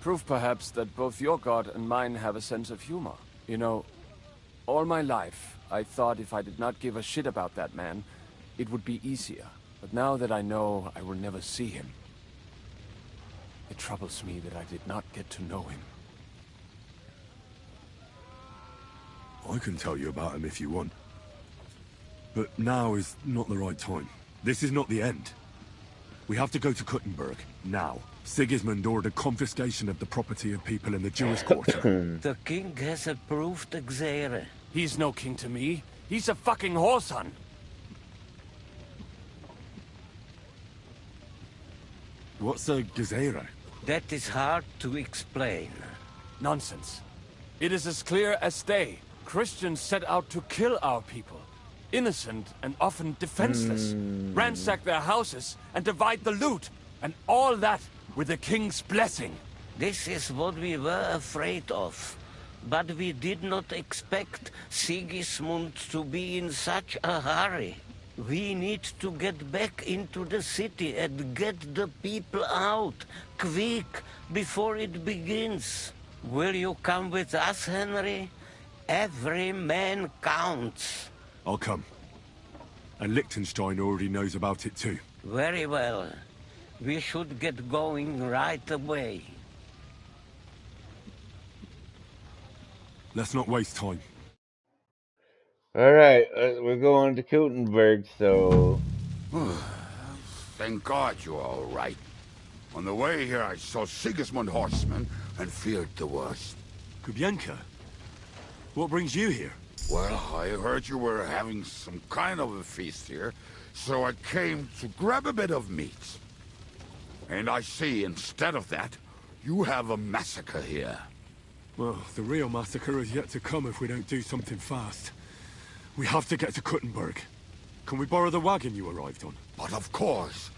Proof perhaps that both your god and mine have a sense of humor. You know, all my life I thought if I did not give a shit about that man, it would be easier. But now that I know I will never see him, it troubles me that I did not get to know him. I can tell you about him if you want. But now is not the right time. This is not the end. We have to go to Kuttenberg, now. Sigismund ordered confiscation of the property of people in the Jewish quarter. The king has approved Xere. He's no king to me. He's a fucking whoreson. What's a Gezerah? That is hard to explain. Nonsense. It is as clear as day. Christians set out to kill our people. Innocent and often defenseless. Ransack their houses and divide the loot. And all that with the king's blessing. This is what we were afraid of. But we did not expect Sigismund to be in such a hurry. We need to get back into the city and get the people out, quick, before it begins. Will you come with us, Henry? Every man counts. I'll come. And Liechtenstein already knows about it too. Very well. We should get going right away. Let's not waste time. Alright, we're going to Kuttenberg, so... Thank God you're all right. On the way here, I saw Sigismund horsemen and feared the worst. Kubienka? What brings you here? Well, I heard you were having some kind of a feast here, so I came to grab a bit of meat. And I see, instead of that, you have a massacre here. Well, the real massacre is yet to come if we don't do something fast. We have to get to Kuttenberg. Can we borrow the wagon you arrived on? But of course.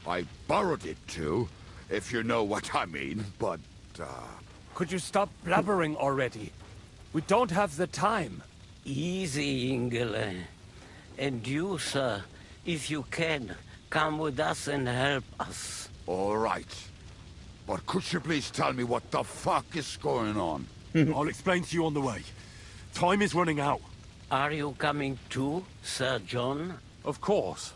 I borrowed it too, if you know what I mean, but, Could you stop blabbering already? We don't have the time. Easy, Ingele. And you, sir, if you can, come with us and help us. All right. But could you please tell me what the fuck is going on? I'll explain to you on the way. Time is running out. Are you coming too, Sir John? Of course.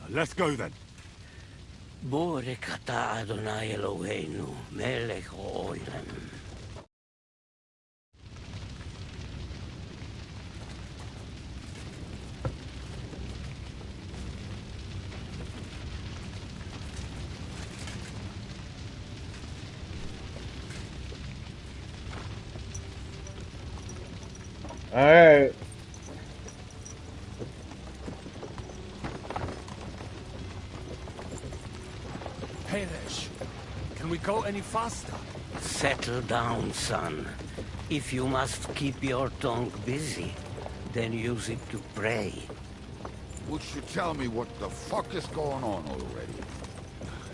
Let's go then. Burekata Adonai Eloheinu, melech ha'olam. Alright. Peresh, can we go any faster? Settle down, son. If you must keep your tongue busy, then use it to pray. Would you tell me what the fuck is going on already?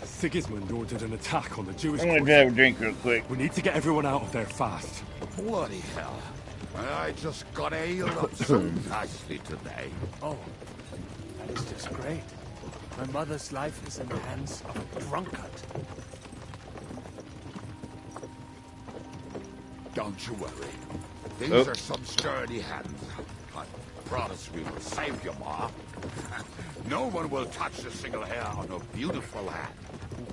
Sigismund ordered an attack on the Jewish I'm gonna quarter. grab a drink real quick. We need to get everyone out of there fast. Bloody hell. I just got ailed up so nicely today. Oh, that is just great. My mother's life is in the hands of a drunkard. Don't you worry. These are some sturdy hands. I promise we will save you, Ma. No one will touch a single hair on her beautiful head.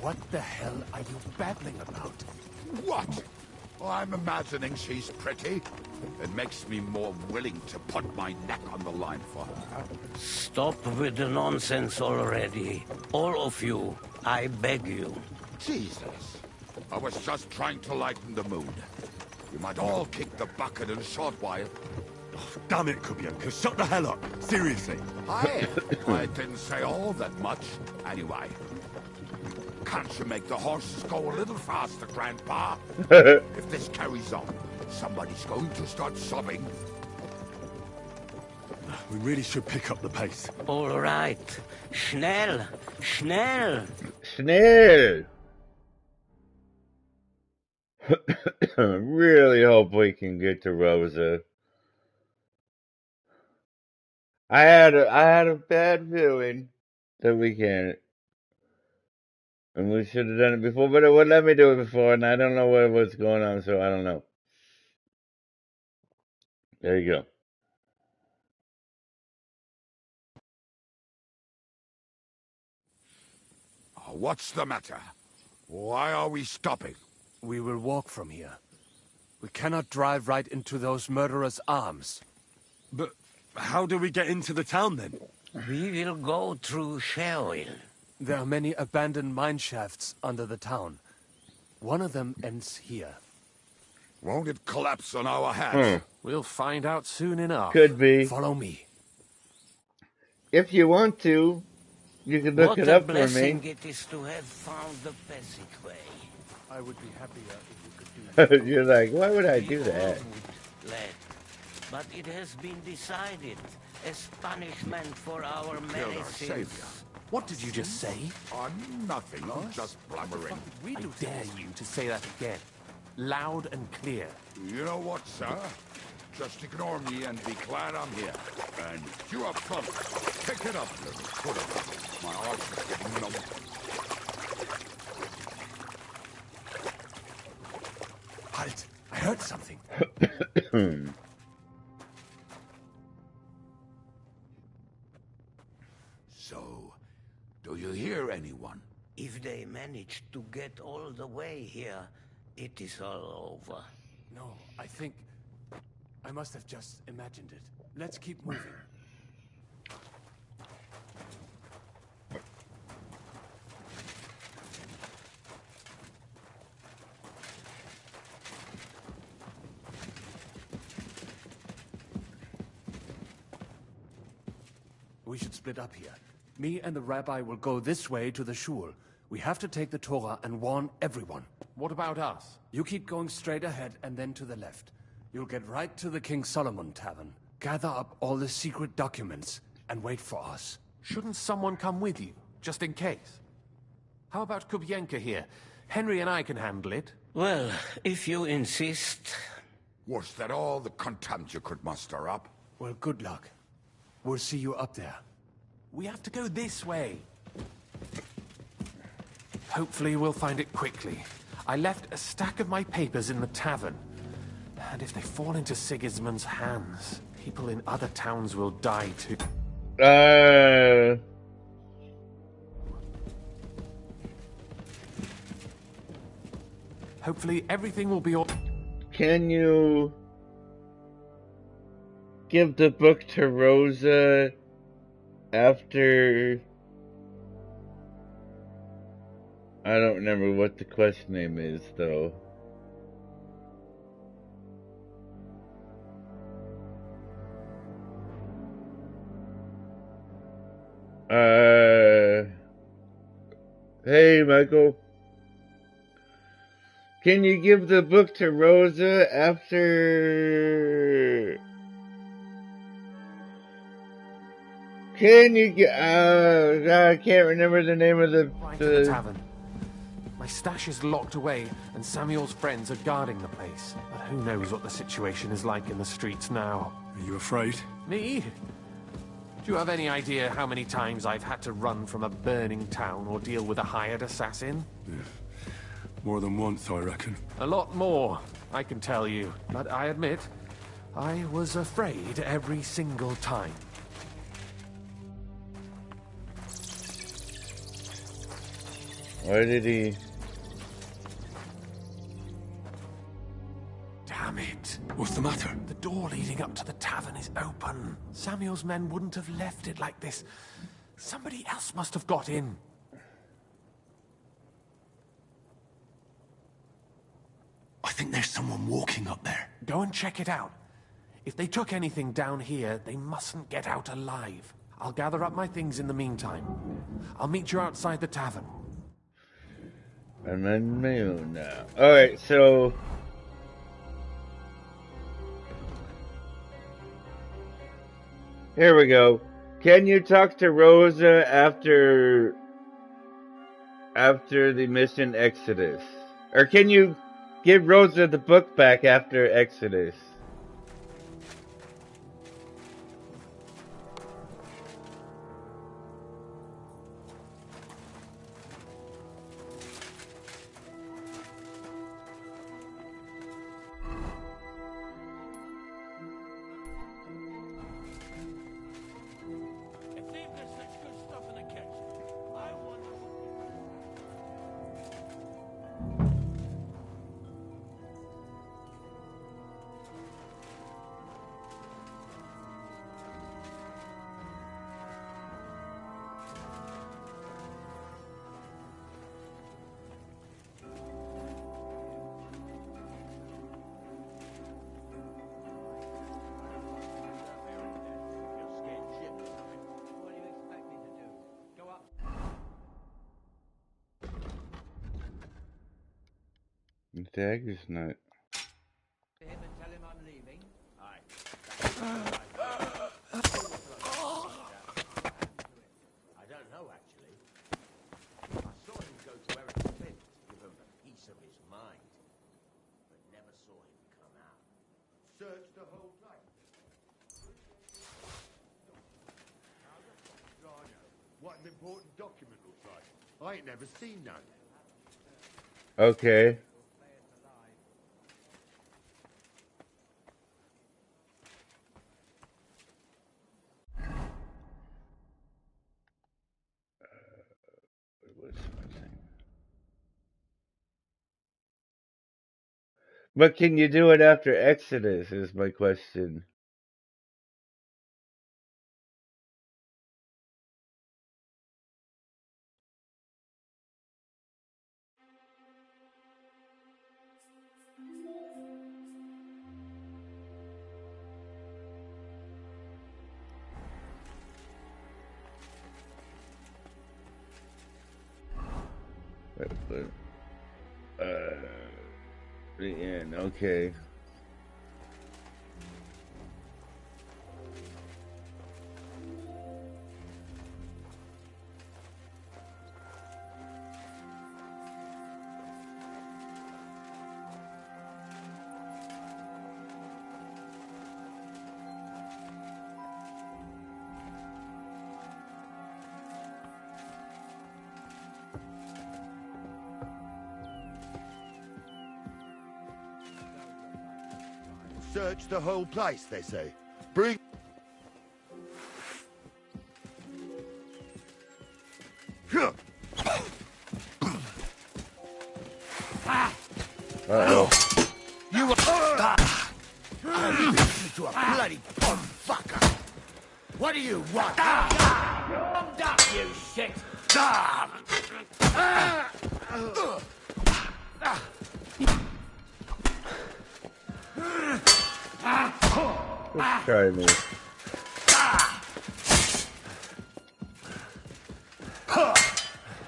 What the hell are you babbling about? What? Oh, I'm imagining she's pretty. It makes me more willing to put my neck on the line for her. Stop with the nonsense already. All of you, I beg you. Jesus. I was just trying to lighten the mood. You might all kick the bucket in a short while. Oh, damn it, Kubienka. Shut the hell up. Seriously. I didn't say all that much. Anyway. Can't you make the horses go a little faster, Grandpa? If this carries on, somebody's going to start sobbing. We really should pick up the pace. All right. Schnell. Schnell. Schnell. Really hope we can get to Rosa. I had a bad feeling that we can't. And we should have done it before, but it wouldn't let me do it before, and I don't know what's going on, so I don't know. There you go. What's the matter? Why are we stopping? We will walk from here. We cannot drive right into those murderers' arms. But how do we get into the town, then? We will go through Sheol. There are many abandoned mine shafts under the town. One of them ends here. Won't it collapse on our heads? We'll find out soon enough. Could be. Follow me. If you want to, you can look it up for me. What a blessing it is to have found the passageway. I would be happier if you could do that. You're like, why would I do that? Lad. But it has been decided as punishment for our many sins. What did you just say? Nothing. I'm just blubbering. I dare you to say that again. Loud and clear. You know what, sir? Just ignore me and be glad I'm here. And you up front, pick it up, little footer. My arms are getting numb. Halt! I heard something. So, do you hear anyone? If they manage to get all the way here, it is all over. No, I think... I must have just imagined it. Let's keep moving. We should split up here. Me and the rabbi will go this way to the shul. We have to take the Torah and warn everyone. What about us? You keep going straight ahead and then to the left. You'll get right to the King Solomon Tavern. Gather up all the secret documents and wait for us. Shouldn't someone come with you, just in case? How about Kubienka here? Henry and I can handle it. Well, if you insist. Was that all the contempt you could muster up? Well, good luck. We'll see you up there. We have to go this way. Hopefully we'll find it quickly. I left a stack of my papers in the tavern. And if they fall into Sigismund's hands, people in other towns will die too. Hopefully everything will be all... Can you give the book to Rosa after... I don't remember what the quest name is, though. Hey, Michael. Can you give the book to Rosa after... Can you get... I can't remember the name of the... Right to the tavern. My stash is locked away, and Samuel's friends are guarding the place. But who knows what the situation is like in the streets now. Are you afraid? Me? Do you have any idea how many times I've had to run from a burning town or deal with a hired assassin? Yeah. More than once, I reckon. A lot more, I can tell you. But I admit, I was afraid every single time. Why did he... Damn it. What's the matter? The door leading up to the tavern is open. Samuel's men wouldn't have left it like this. Somebody else must have got in. I think there's someone walking up there. Go and check it out. If they took anything down here, they mustn't get out alive. I'll gather up my things in the meantime. I'll meet you outside the tavern. I'm on my own now. Alright, so... here we go. Can you talk to Rosa after the mission Exodus? Or can you give Rosa the book back after Exodus? The dagger's not. Him and tell him I'm leaving. Aye. I don't know, actually. I saw him go to Eric Flint to give him a piece of his mind, but never saw him come out. Search the whole place. What an important document looks like. I ain't never seen none. Okay. But can you do it after Exodus is my question. The end, okay. Search the whole place, they say. Bring... Uh-oh. You are... to a bloody fucker. What do you want? Calmed up, you shit! Let's try me.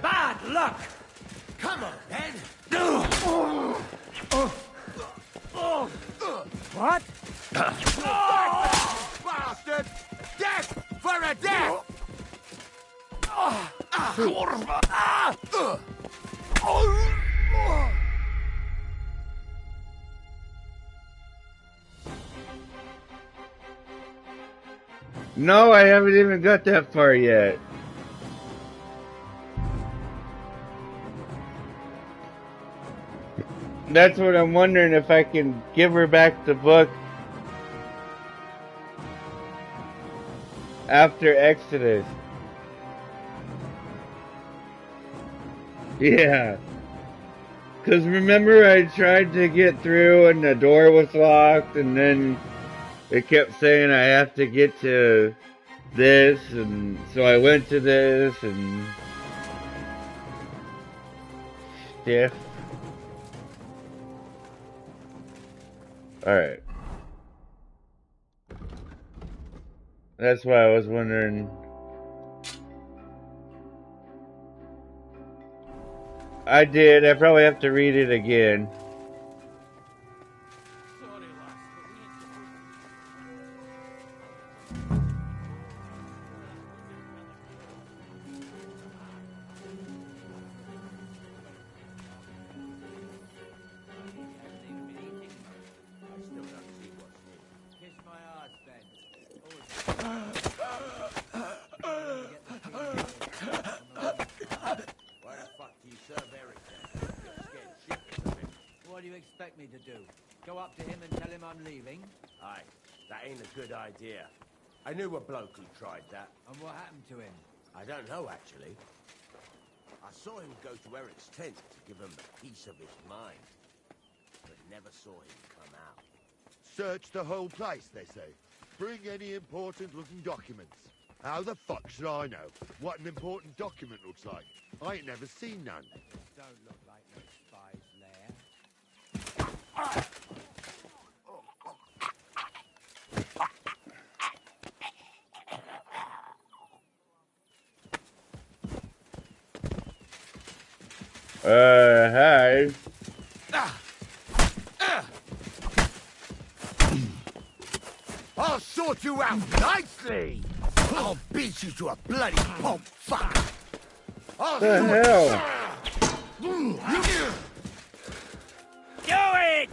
Bad luck! Come on, then! What? Bastard! Death for a death! No, I haven't even got that far yet. That's what I'm wondering, if I can give her back the book after Exodus. Yeah. Because remember I tried to get through and the door was locked and then it kept saying I have to get to this, and so I went to this and stiff. Alright. That's why I was wondering. I did. I probably have to read it again. Why the fuck do you serve Eric then? You're scared shitless of him. What do you expect me to do? Go up to him and tell him I'm leaving? Aye, that ain't a good idea. I knew a bloke who tried that. And what happened to him? I don't know, actually. I saw him go to Eric's tent to give him a piece of his mind, but never saw him come out. Search the whole place, they say. Bring any important-looking documents. How the fuck should I know what an important document looks like? I ain't never seen none. Don't look like no spy's lair. Hi. I'll sort you out nicely! I'll beat you to a bloody pulp fuck! I'll The hell? Do it!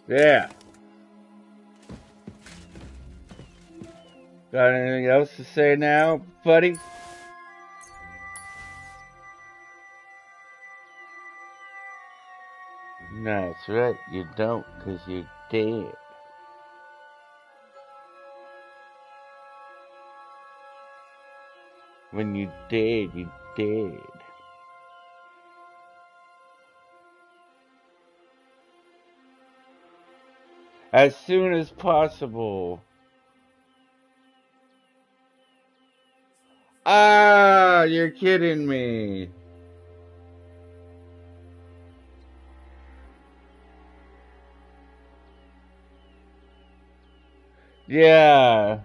Yeah. Got anything else to say now, buddy? No, that's right. You don't, because you're dead. When you're dead, you're dead. As soon as possible. Ah, you're kidding me. Yeah.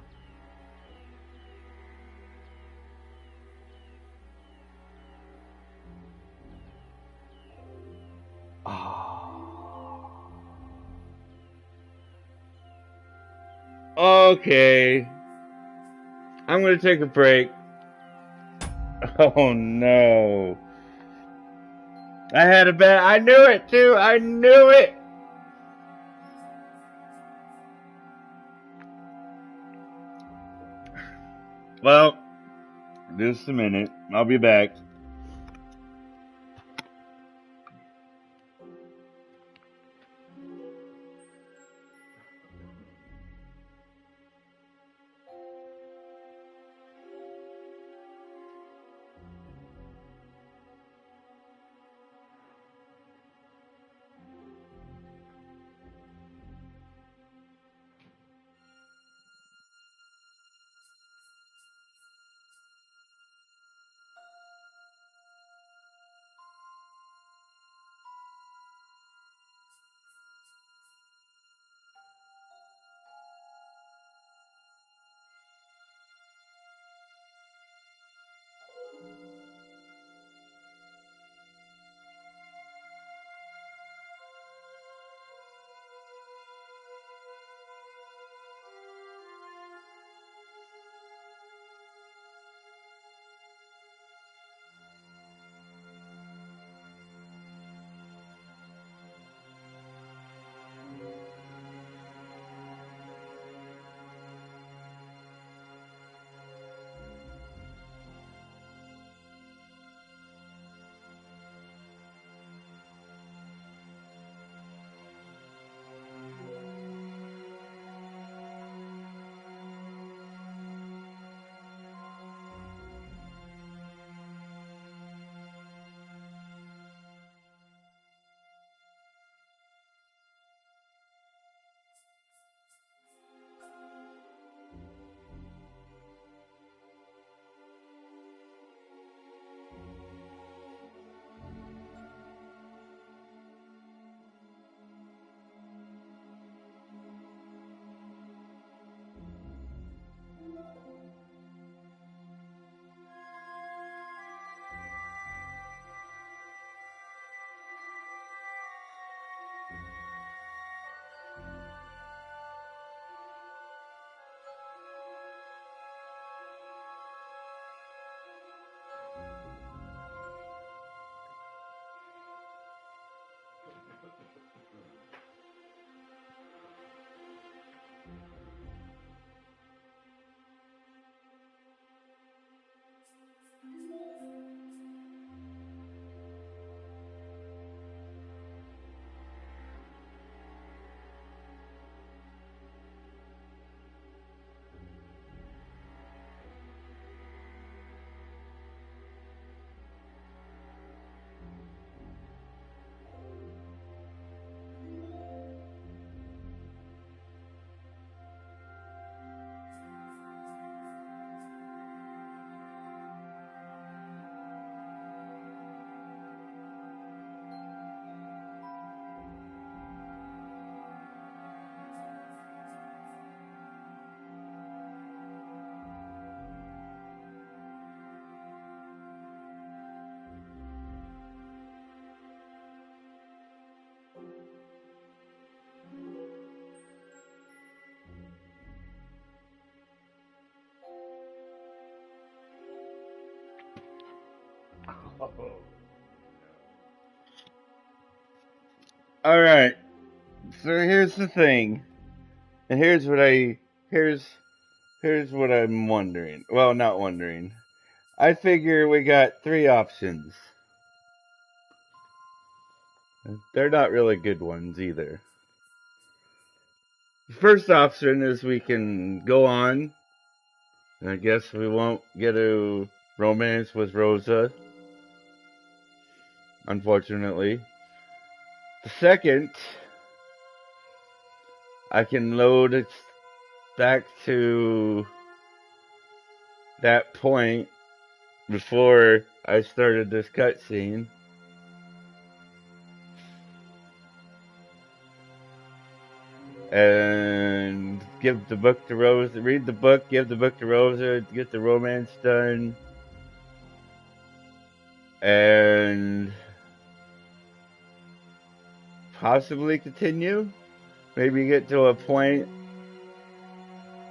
Okay. I'm gonna take a break. Oh no. I had a bad. I knew it too. I knew it. Well, just a minute. I'll be back. Alright, so here's the thing. And here's what I'm wondering. Well, not wondering. I figure we got 3 options. They're not really good ones either. The first option is we can go on. And I guess we won't get a romance with Rosa. Unfortunately. The second, I can load it back to that point before I started this cutscene. And give the book to Rosa, read the book, give the book to Rosa, get the romance done. And possibly continue. Maybe get to a point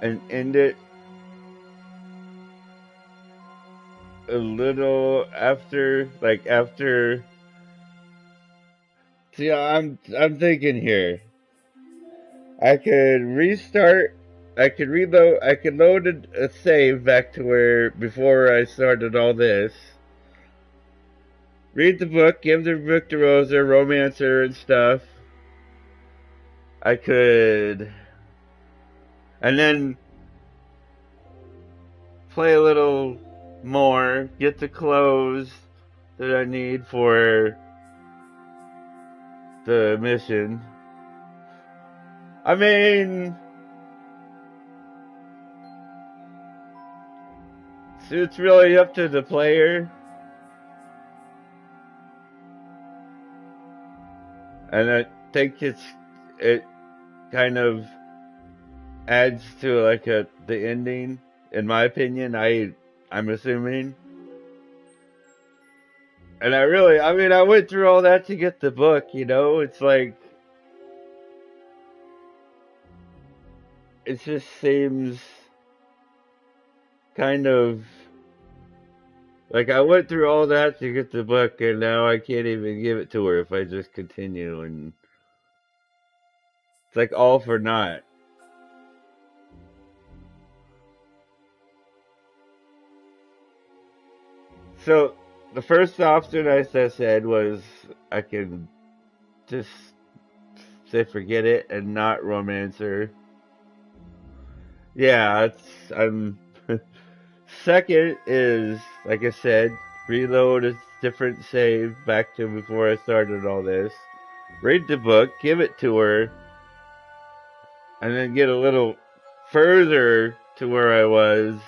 and end it a little after, like after. See, I'm thinking here. I could restart. I could reload. I could load a save back to where before I started all this. Read the book, give the book to Rosa, romance her and stuff. I could, and then play a little more, get the clothes that I need for the mission. I mean, it's really up to the player. And I think it kind of adds to like the ending, in my opinion. I'm assuming. And I went through all that to get the book, you know? It's like, it just seems kind of like I went through all that to get the book, and now I can't even give it to her if I just continue, and it's like all for naught. So the first option I said was I can just say forget it and not romance her. Yeah, I'm. Second is, like I said, reload a different save back to before I started all this. Read the book, give it to her, and then get a little further to where I was,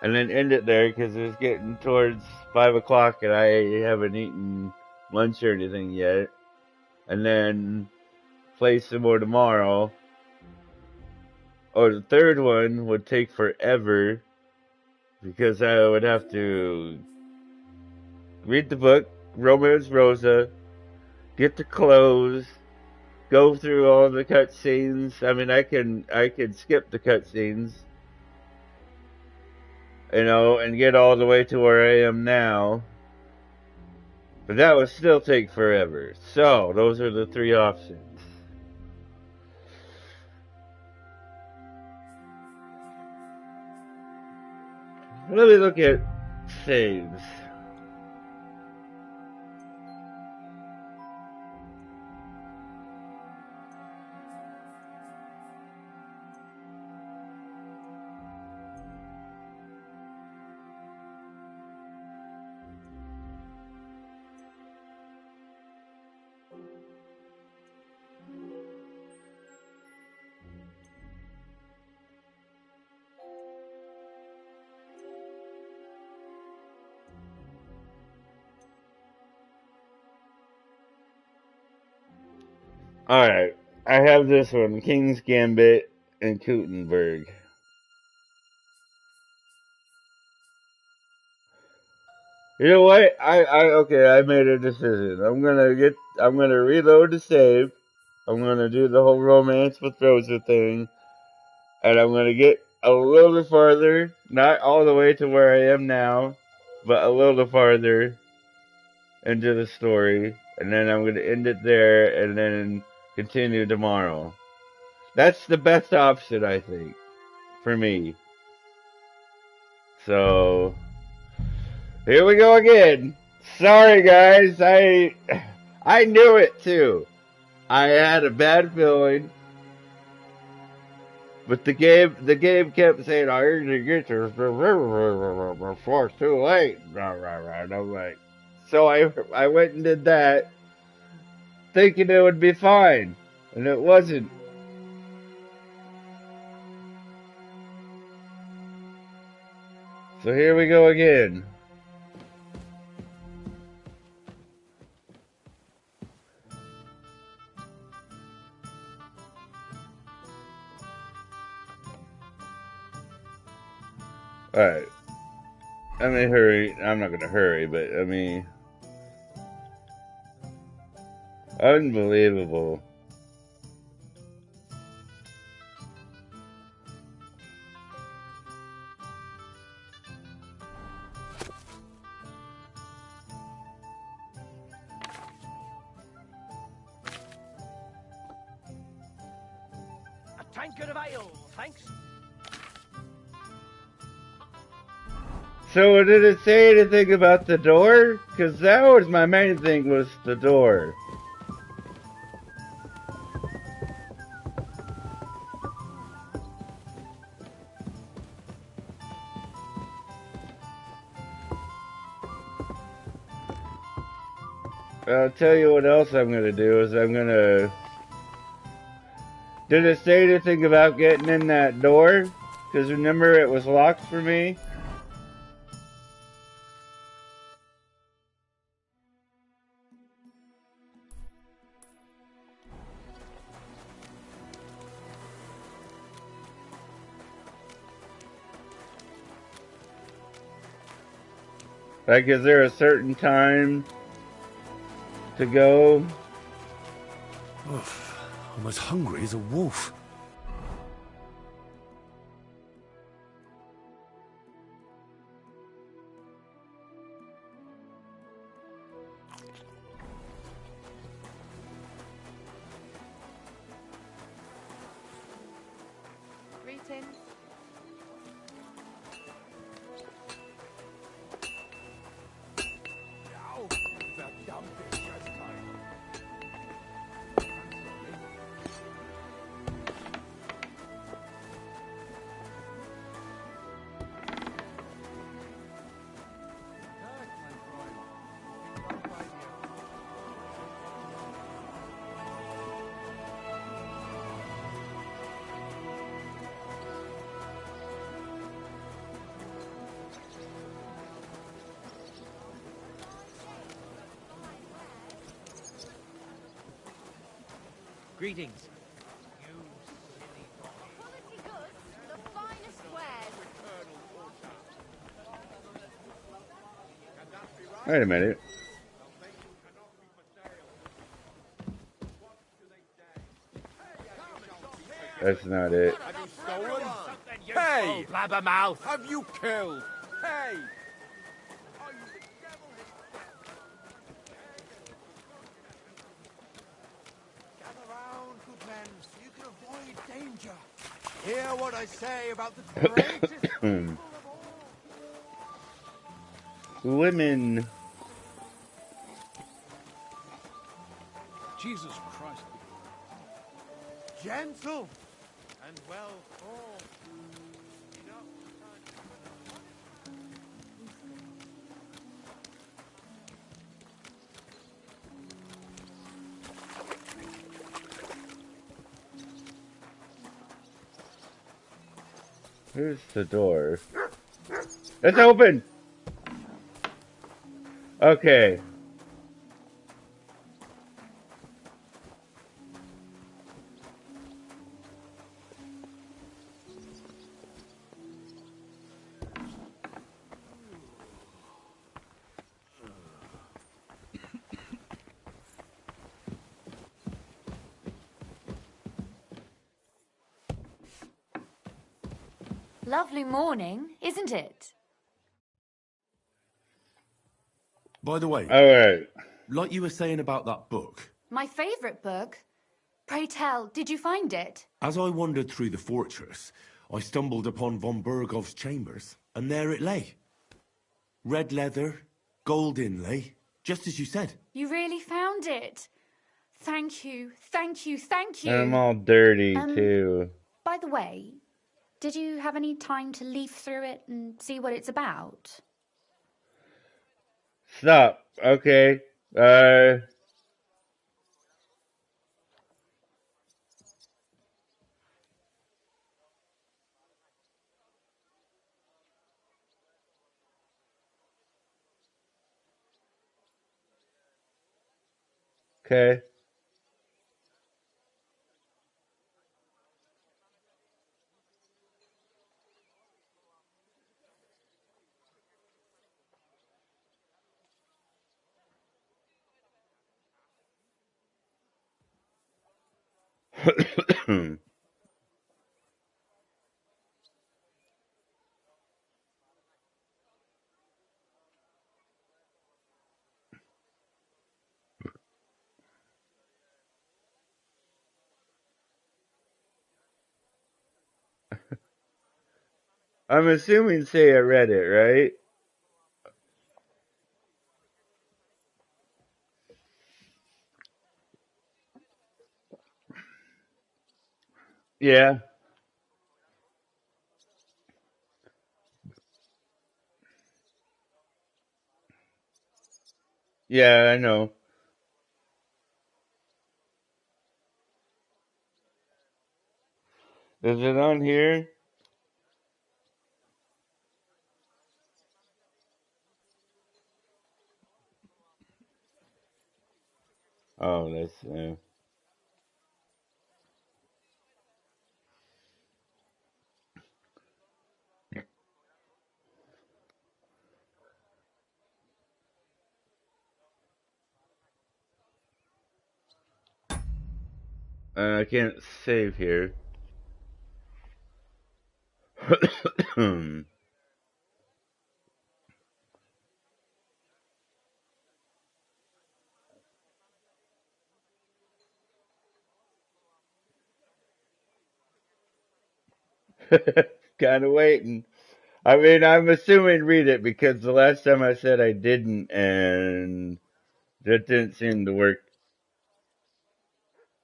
and then end it there because it was getting towards 5 o'clock and I haven't eaten lunch or anything yet. And then play some more tomorrow. Or the third one would take forever because I would have to read the book, Romance Rosa, get the clothes, go through all the cutscenes. I mean, I can skip the cutscenes, you know, and get all the way to where I am now. But that would still take forever. So, those are the 3 options. Let me look at saves. Alright, I have this one, King's Gambit and Kutenberg. You know what? Okay, I made a decision. I'm gonna reload the save. I'm gonna do the whole romance with Rosa thing. And I'm gonna get a little bit farther, not all the way to where I am now, but a little farther. into the story, and then I'm going to end it there and then continue tomorrow. That's the best option, I think, for me. So, here we go again. Sorry, guys. I knew it, too. I had a bad feeling. But the game kept saying, "I usually get this before it's too late." And I'm like, so I went and did that, thinking it would be fine, and it wasn't. So here we go again. Alright. I mean, hurry. I'm not gonna hurry, but I mean, unbelievable. A tankard of ale, thanks. So did it say anything about the door? Because that was my main thing, was the door. I'll tell you what else I'm gonna do is I'm gonna... Did it say anything about getting in that door? Because remember, it was locked for me. Like, is there a certain time to go? Oof, I'm as hungry as a wolf. Greetings. Greetings. Quality goods, the finest wares. Wait a minute. That's not it. Have you stolen? Hey! Blabbermouth! Have you killed? Hey! Gather round, good men, so you can avoid danger. Hear what I say about the greatest Women. Jesus Christ. gentle and well formed. Here's the door. It's open! Okay. Lovely morning, isn't it? By the way, Alright. like you were saying about that book, My favourite book? Pray tell, did you find it? as I wandered through the fortress, I stumbled upon von Bergov's chambers, and there it lay. Red leather, gold inlay, just as you said. You really found it? Thank you, thank you, thank you. And I'm all dirty, too. By the way, did you have any time to leaf through it and see what it's about? Stop. Okay. Okay. I'm assuming say I read it, right? Yeah. Yeah, I know. Is it on here? Oh, that's I can't save here. Kind of waiting. I mean, I'm assuming read it because the last time I said I didn't, and that didn't seem to work.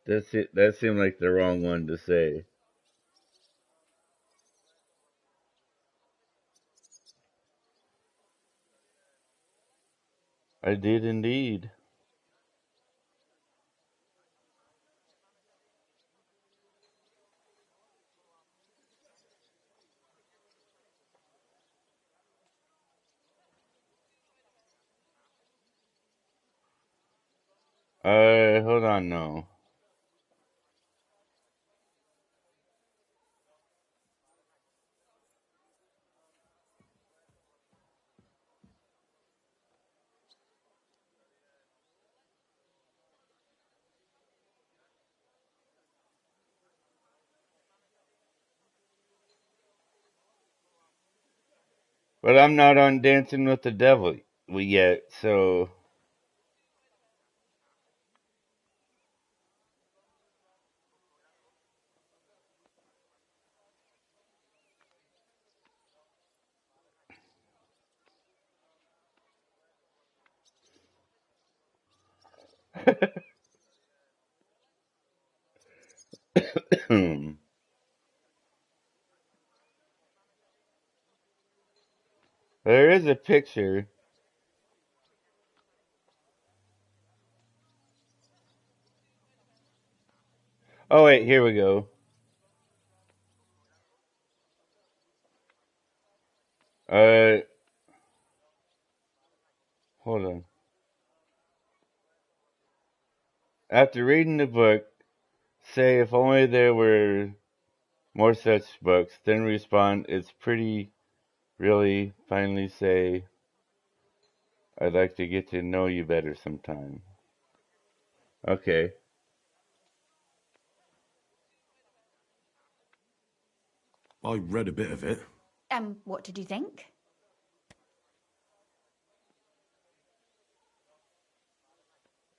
That seemed like the wrong one to say. I did indeed. Hold on, no. But I'm not on Dancing with the Devil yet, so. There is a picture. Oh, wait, here we go. Uh, Hold on. After reading the book, say if only there were more such books, then respond, it's pretty, really, finally say, I'd like to get to know you better sometime. Okay. I read a bit of it. What did you think?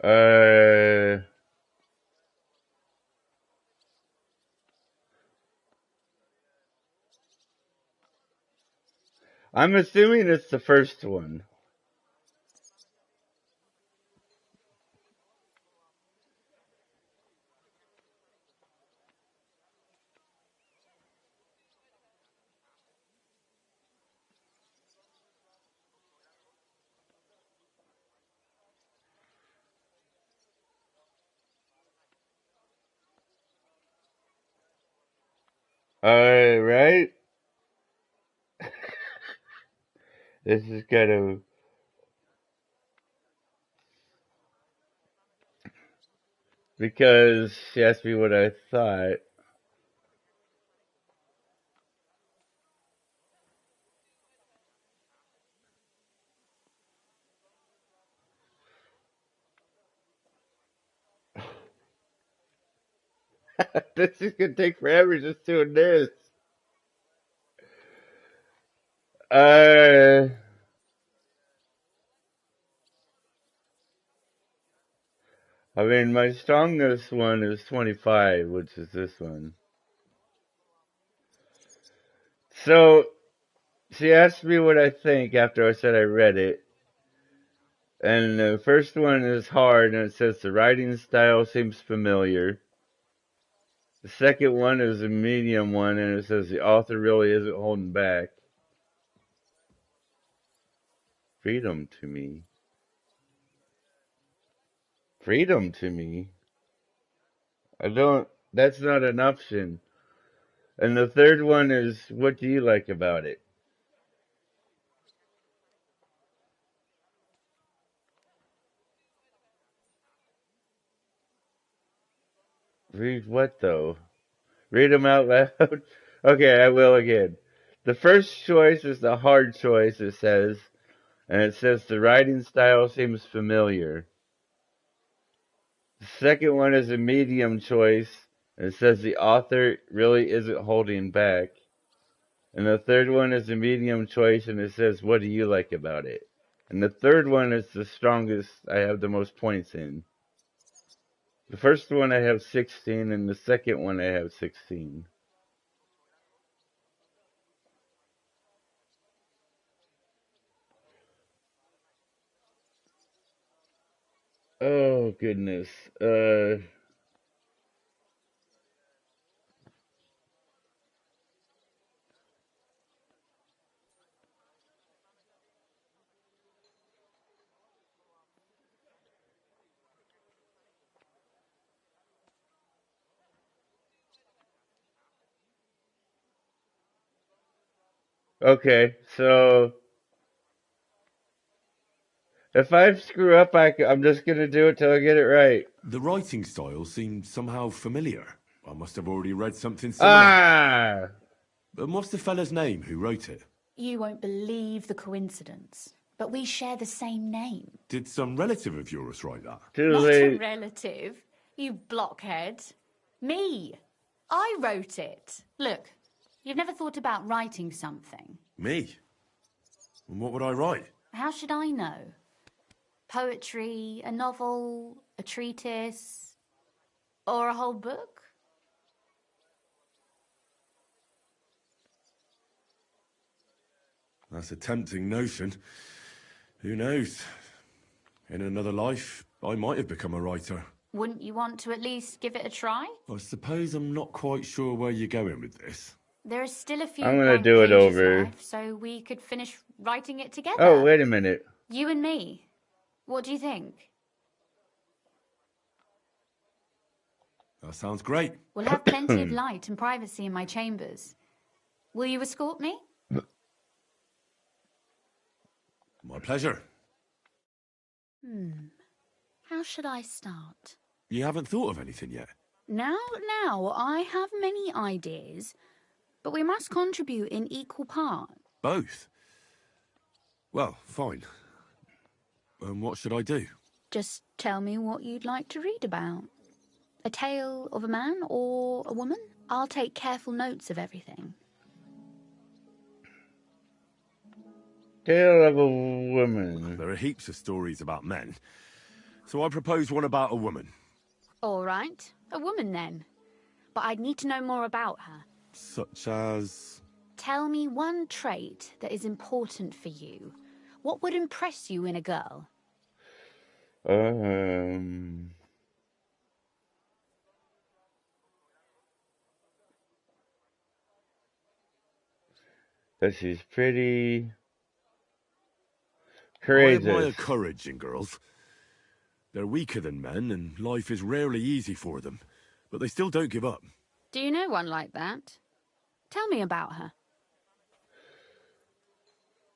I'm assuming it's the first one. Right? This is kind of... Because she asked me what I thought. This is gonna take forever just doing this. I mean, my strongest one is 25, which is this one. So, she asked me what I think after I said I read it. And the first one is hard, and it says the writing style seems familiar. The second one is a medium one, and it says the author really isn't holding back. Freedom to me. Freedom to me? That's not an option. And the third one is, what do you like about it? Read what, though? Read them out loud? Okay, I will again. The first choice is the hard choice, it says. And it says the writing style seems familiar. The second one is a medium choice. And it says the author really isn't holding back. And the third one is a medium choice, and it says, what do you like about it? And the third one is the strongest I have the most points in. The first one I have 16, and the second one I have 16. Oh, goodness. Okay, so if I screw up, I'm just going to do it till I get it right. The writing style seemed somehow familiar. I must have already read something similar. Ah! And what's the fella's name who wrote it? You won't believe the coincidence, but we share the same name. Did some relative of yours write that? Not a relative, you blockhead. Me. I wrote it. Look, you've never thought about writing something. Me? And what would I write? How should I know? Poetry, a novel, a treatise, or a whole book? That's a tempting notion. Who knows? In another life, I might have become a writer. Wouldn't you want to at least give it a try? I suppose I'm not quite sure where you're going with this. There are still a few I'm gonna blank do it pages over. left, so we could finish writing it together. Oh, wait a minute. You and me. What do you think? That sounds great. We'll have plenty of light and privacy in my chambers. Will you escort me? My pleasure. How should I start? You haven't thought of anything yet? Now, I have many ideas, but we must contribute in equal part. Both? Well, fine. And what should I do? Just tell me what you'd like to read about. A tale of a man or a woman? I'll take careful notes of everything. Tale of a woman. There are heaps of stories about men. So I propose one about a woman. All right, a woman then. But I'd need to know more about her. Such as... Tell me one trait that is important for you. What would impress you in a girl? That she's pretty I courageous. admire courage in girls. They're weaker than men, and life is rarely easy for them. But they still don't give up. Do you know one like that? Tell me about her.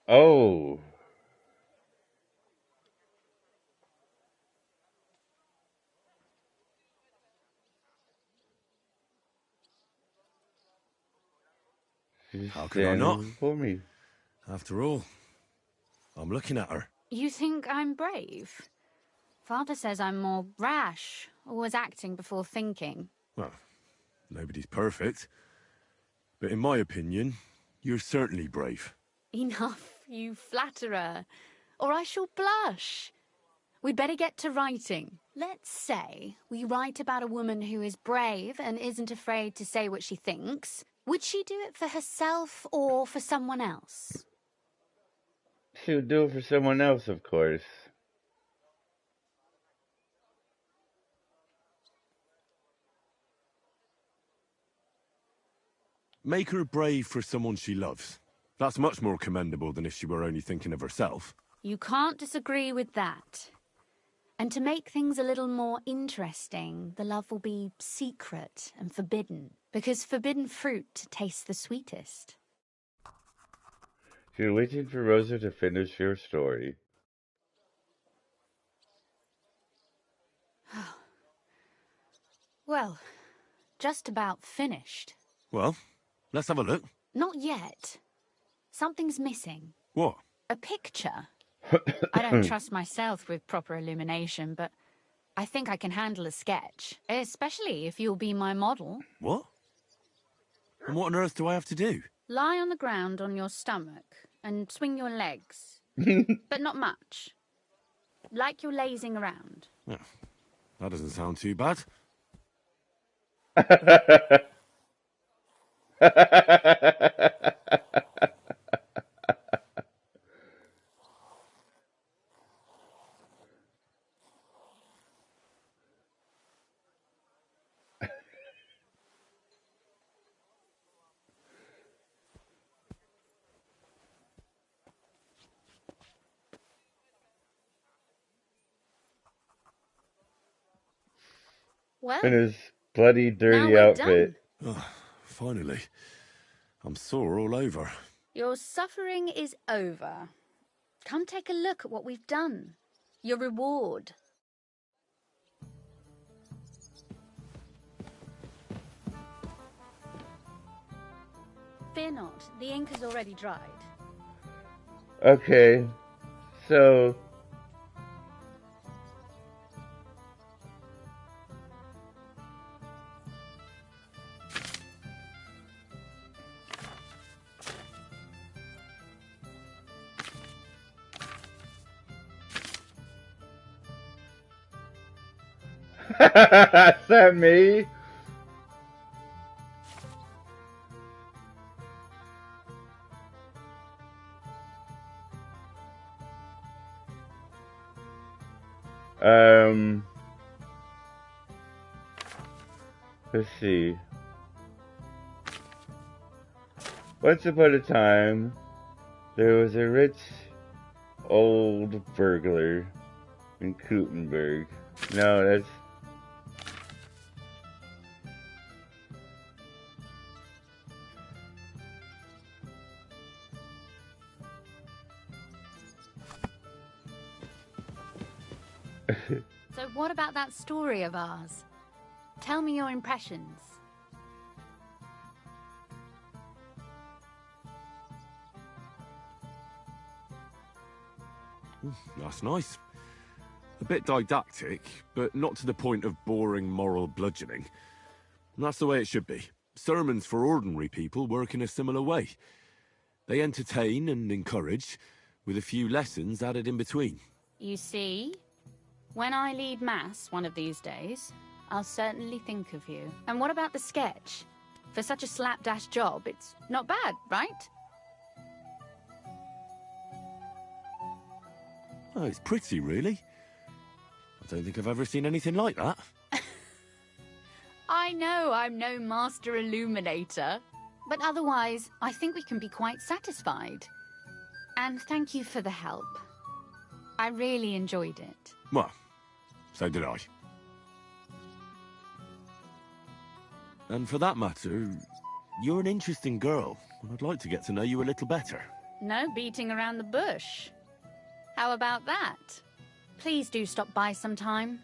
Oh. How could I not? For me. After all, I'm looking at her. You think I'm brave? Father says I'm more rash, always acting before thinking. Well, nobody's perfect. But in my opinion, you're certainly brave. Enough, you flatterer, or I shall blush. We'd better get to writing. Let's say we write about a woman who is brave and isn't afraid to say what she thinks. Would she do it for herself or for someone else? She would do it for someone else, of course. Make her brave for someone she loves. That's much more commendable than if she were only thinking of herself. You can't disagree with that. And to make things a little more interesting, the love will be secret and forbidden, because forbidden fruit tastes the sweetest. You're waiting for Rosa to finish your story. Well, just about finished. Well, let's have a look. Not yet. Something's missing. What? A picture. I don't trust myself with proper illumination, but I think I can handle a sketch, especially if you'll be my model. What? And what on earth do I have to do? Lie on the ground on your stomach and swing your legs, but not much. Like you're lazing around. Yeah, that doesn't sound too bad. Well, In his bloody, dirty now we're outfit. Oh, finally. I'm sore all over. Your suffering is over. Come take a look at what we've done. Your reward. Fear not, the ink has already dried. Okay, so... Is that me? Let's see. Once upon a time, there was a rich old burglar in Gutenberg. No, that's... So what about that story of ours? Tell me your impressions. That's nice. A bit didactic, but not to the point of boring moral bludgeoning. That's the way it should be. Sermons for ordinary people work in a similar way. They entertain and encourage, with a few lessons added in between. You see? When I lead mass one of these days, I'll certainly think of you. And what about the sketch? For such a slapdash job, it's not bad, right? Oh, it's pretty, really. I don't think I've ever seen anything like that. I know I'm no master illuminator, but otherwise, I think we can be quite satisfied. And thank you for the help. I really enjoyed it. Well, so did I. And for that matter, you're an interesting girl, and I'd like to get to know you a little better. No beating around the bush. How about that? Please do stop by sometime.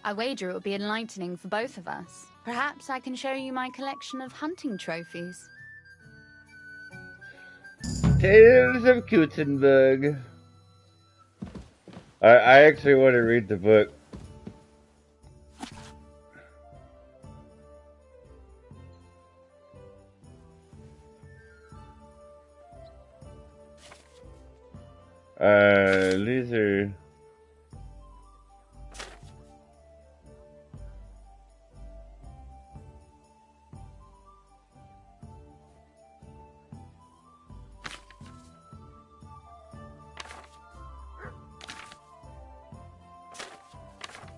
I wager it will be enlightening for both of us. Perhaps I can show you my collection of hunting trophies. Tales of Kutzenberg. I actually want to read the book. These are...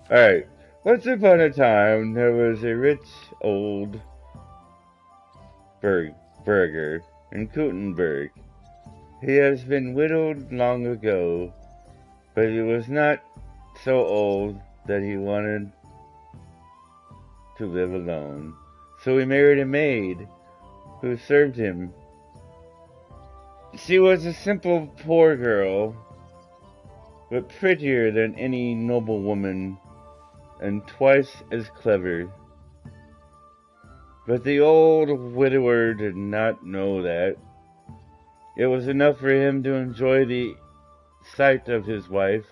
Alright. Once upon a time, there was a rich old burgher in Kutzenberg. He has been widowed long ago, but he was not so old that he wanted to live alone. So he married a maid who served him. She was a simple poor girl, but prettier than any noblewoman and twice as clever. But the old widower did not know that. It was enough for him to enjoy the sight of his wife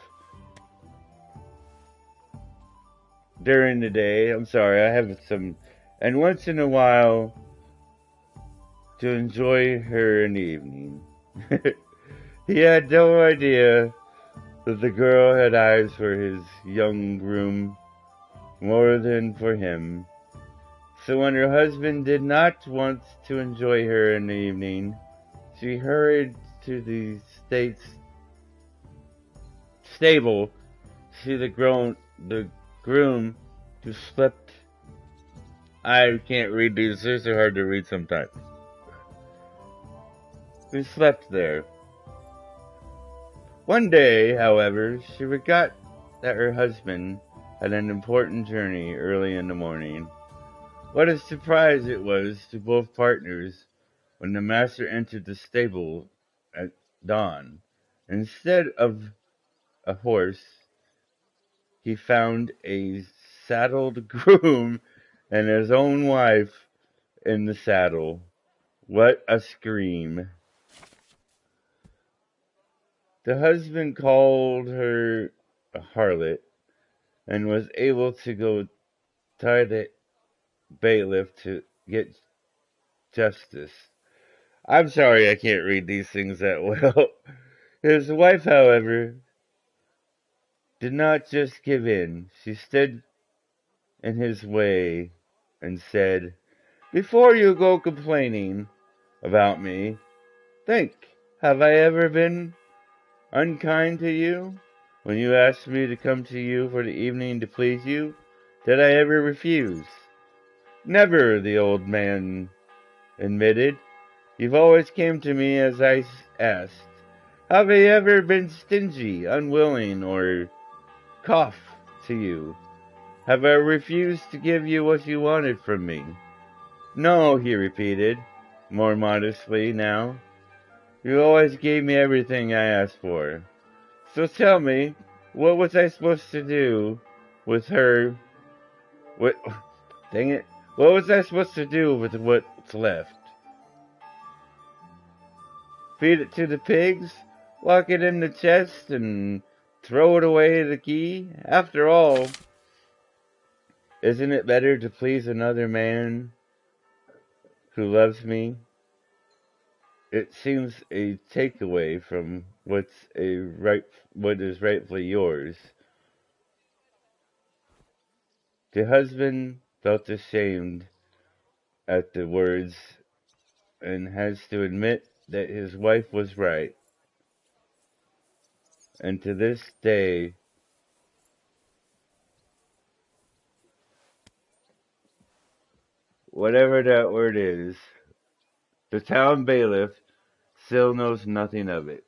during the day. I'm sorry, I have some... And once in a while, to enjoy her in the evening. He had no idea that the girl had eyes for his young groom more than for him. So when her husband did not want to enjoy her in the evening, she hurried to the stable to see the groom who slept. I can't read these, they're so hard to read sometimes. Who slept there. One day, however, she forgot that her husband had an important journey early in the morning. What a surprise it was to both partners when the master entered the stable at dawn. Instead of a horse, he found a saddled groom and his own wife in the saddle. What a scream. The husband called her a harlot and was able to go tie the bailiff to get justice. I'm sorry I can't read these things that well. His wife, however, did not just give in. She stood in his way and said, "Before you go complaining about me, think, have I ever been unkind to you? When you asked me to come to you for the evening to please you, did I ever refuse?" "Never," the old man admitted. "You've always came to me as I asked. Have I ever been stingy, unwilling, or cough to you? Have I refused to give you what you wanted from me?" "No," he repeated, more modestly now. "You always gave me everything I asked for. So tell me, what was I supposed to do with her? What? Dang it! What was I supposed to do with what's left? Feed it to the pigs? Lock it in the chest and throw it away the key? After all, isn't it better to please another man who loves me? It seems a takeaway from what is rightfully yours." The husband felt ashamed at the words and has to admit that his wife was right. And to this day, whatever that word is, the town bailiff still knows nothing of it.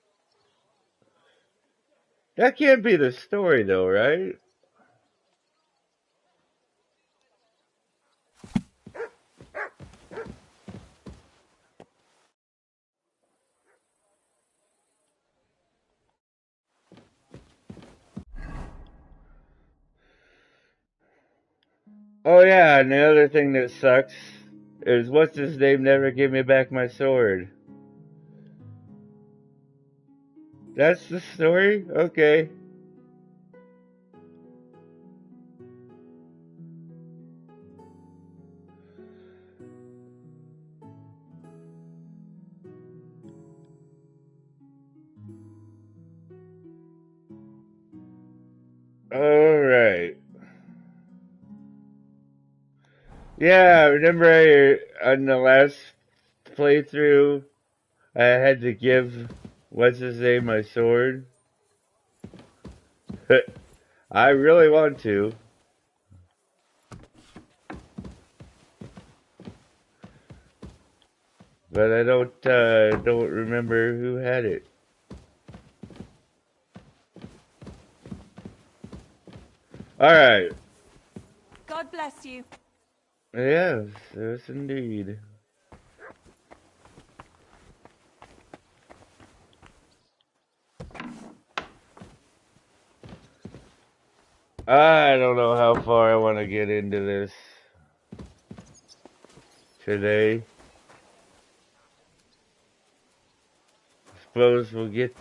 That can't be the story though, right? Oh yeah, and the other thing that sucks is what's his name never give me back my sword. That's the story? Okay. Alright. Yeah, remember on the last playthrough, I had to give, what's his name, my sword? I really want to. But I don't remember who had it. Alright. God bless you. Yes, yes indeed. I don't know how far I want to get into this today. Suppose we'll get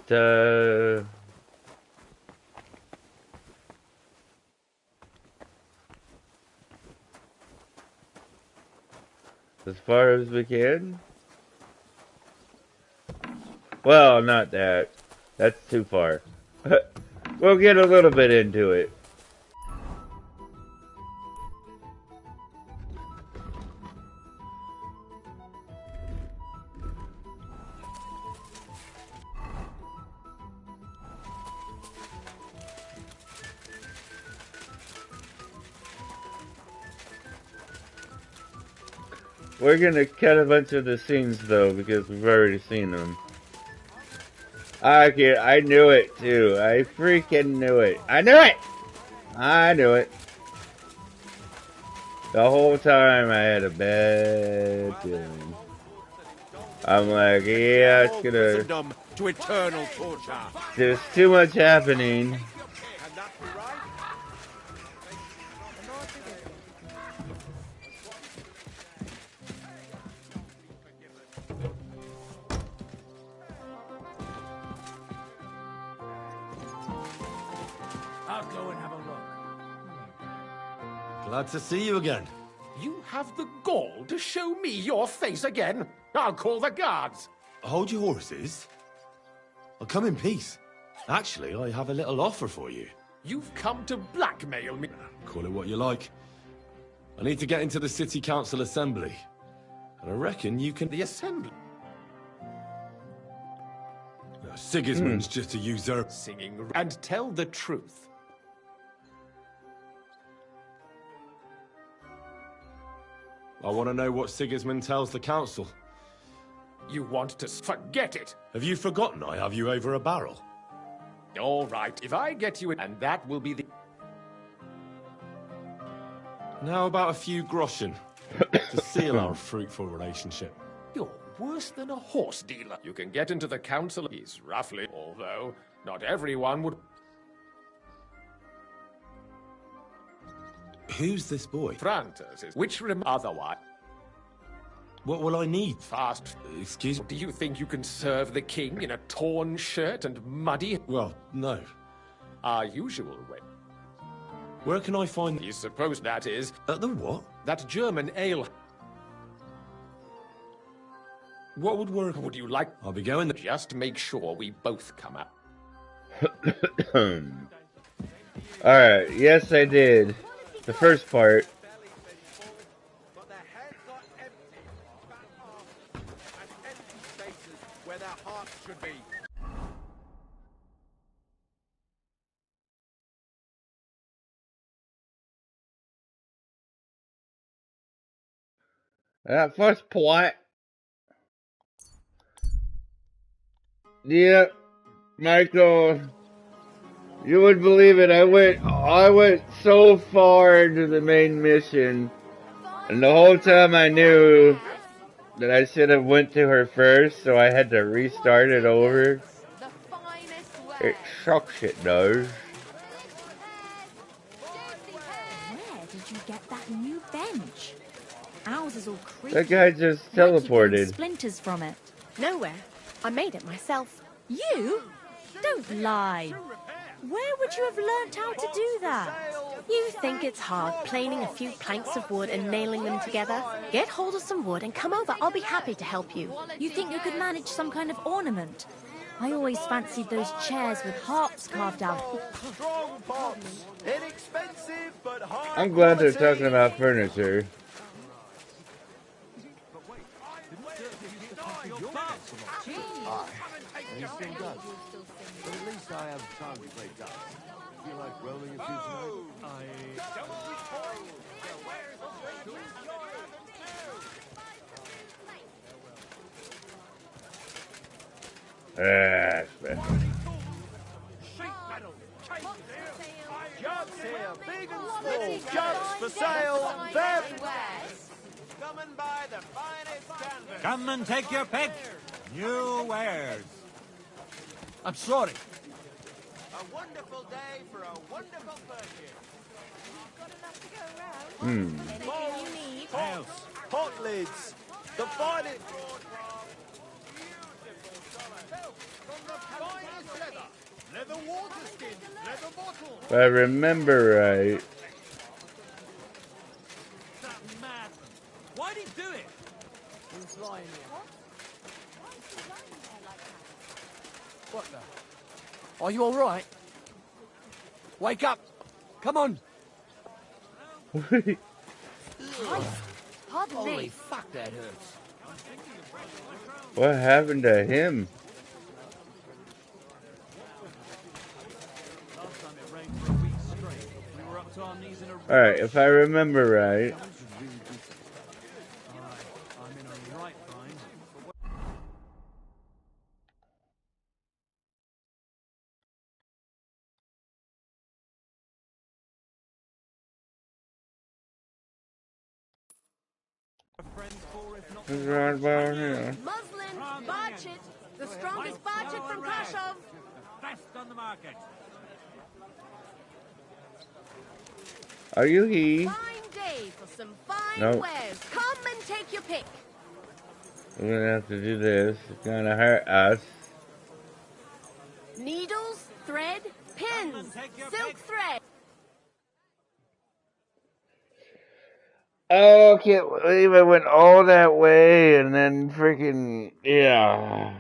as far as we can. Well, not that. That's too far. We'll get a little bit into it. We're gonna cut a bunch of the scenes though because we've already seen them. I knew it too. I freaking knew it. I knew it! I knew it. The whole time I had a bad feeling. I'm like, yeah, it's gonna... To eternal torture. There's too much happening. I'll go and have a look. Glad to see you again. You have the gall to show me your face again? I'll call the guards. Hold your horses. I'll come in peace. Actually, I have a little offer for you. You've come to blackmail me. Call it what you like. I need to get into the City Council Assembly. And I reckon you can... The Assembly? No, Sigismund's just a usurper. Singing... And tell the truth. I want to know what Sigismund tells the council. You want to forget it? Have you forgotten I have you over a barrel? All right, if I get you in, and that will be the... Now about a few groschen to seal our fruitful relationship. You're worse than a horse dealer. You can get into the council, he's roughly, although not everyone would... Who's this boy? Francis is... Which otherwise... What will I need? Fast. Excuse me? Do you think you can serve the king in a torn shirt and muddy? Well, no. Our usual way. Where can I find... You suppose that is... At the what? That German ale... What would work? Would you like... I'll be going... Just make sure we both come out. Alright, yes I did. The first part. But their heads are empty, fat arms, and empty spaces where their hearts should be. That first part. Yeah, Michael, you would believe it. I went so far into the main mission, and the whole time I knew that I should have went to her first, so I had to restart it over. It sucks, it does. Where did you get that new bench? Ours is all creaky. That guy just Might keep getting teleported. splinters from it. Nowhere. I made it myself. You? Don't lie. Where would you have learnt how to do that? You think it's hard planing a few planks of wood and nailing them together? Get hold of some wood and come over. I'll be happy to help you. You think you could manage some kind of ornament? I always fancied those chairs with harps carved out. Strong pots, inexpensive but high I'm glad they're quality. talking about furniture. Aye, anything does. But at least I have time to play darts. Feel like rolling a few tonight? That's better. Jugs here, big and small. Jugs for sale. Come and buy the finest canvas. Come and take your pick. New wares. I'm sorry. A wonderful day for a wonderful purchase. Hmm. Pots, pot lids, the finest. From the finest leather water skins, leather bottles. If I remember right. That madman. Why'd he do it? Who's lying here? What the? Are you all right? Wake up! Come on! Pardon Holy me. fuck, that hurts. What happened to him? Last time it rained for a week straight. We were up to our knees in a... Alright, if I remember right. I'm in a right bind. What's right about here? Muslin, Barchett, the strongest Barchett from Krashov. Best on the market. Are you he? Fine day for some fine Nope. wares. Come and take your pick. We're gonna have to do this. It's gonna hurt us. Needles, thread, pins, silk thread. Oh, I can't believe I went all that way and then freaking, yeah.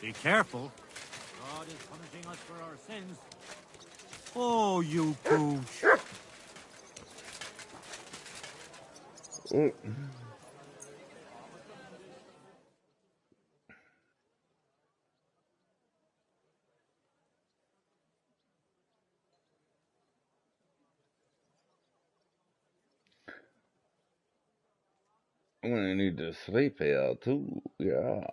Be careful. God is punishing us for our sins. Oh, you pooch. I'm gonna need to sleep here too, yeah.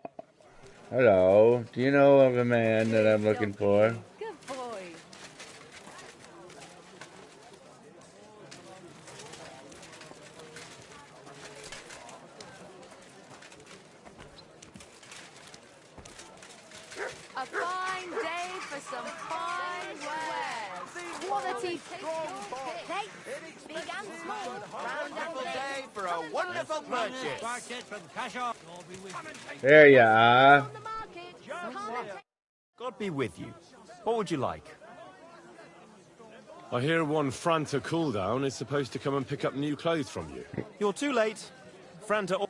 Hello. Do you know of a man that I'm looking for? Good boy. A fine day for some fine wares. Quality strong big and small. Wonderful day for a wonderful purchase. There you are. God be with you. What would you like? I hear one Franta cooldown is supposed to come and pick up new clothes from you. You're too late. Franta...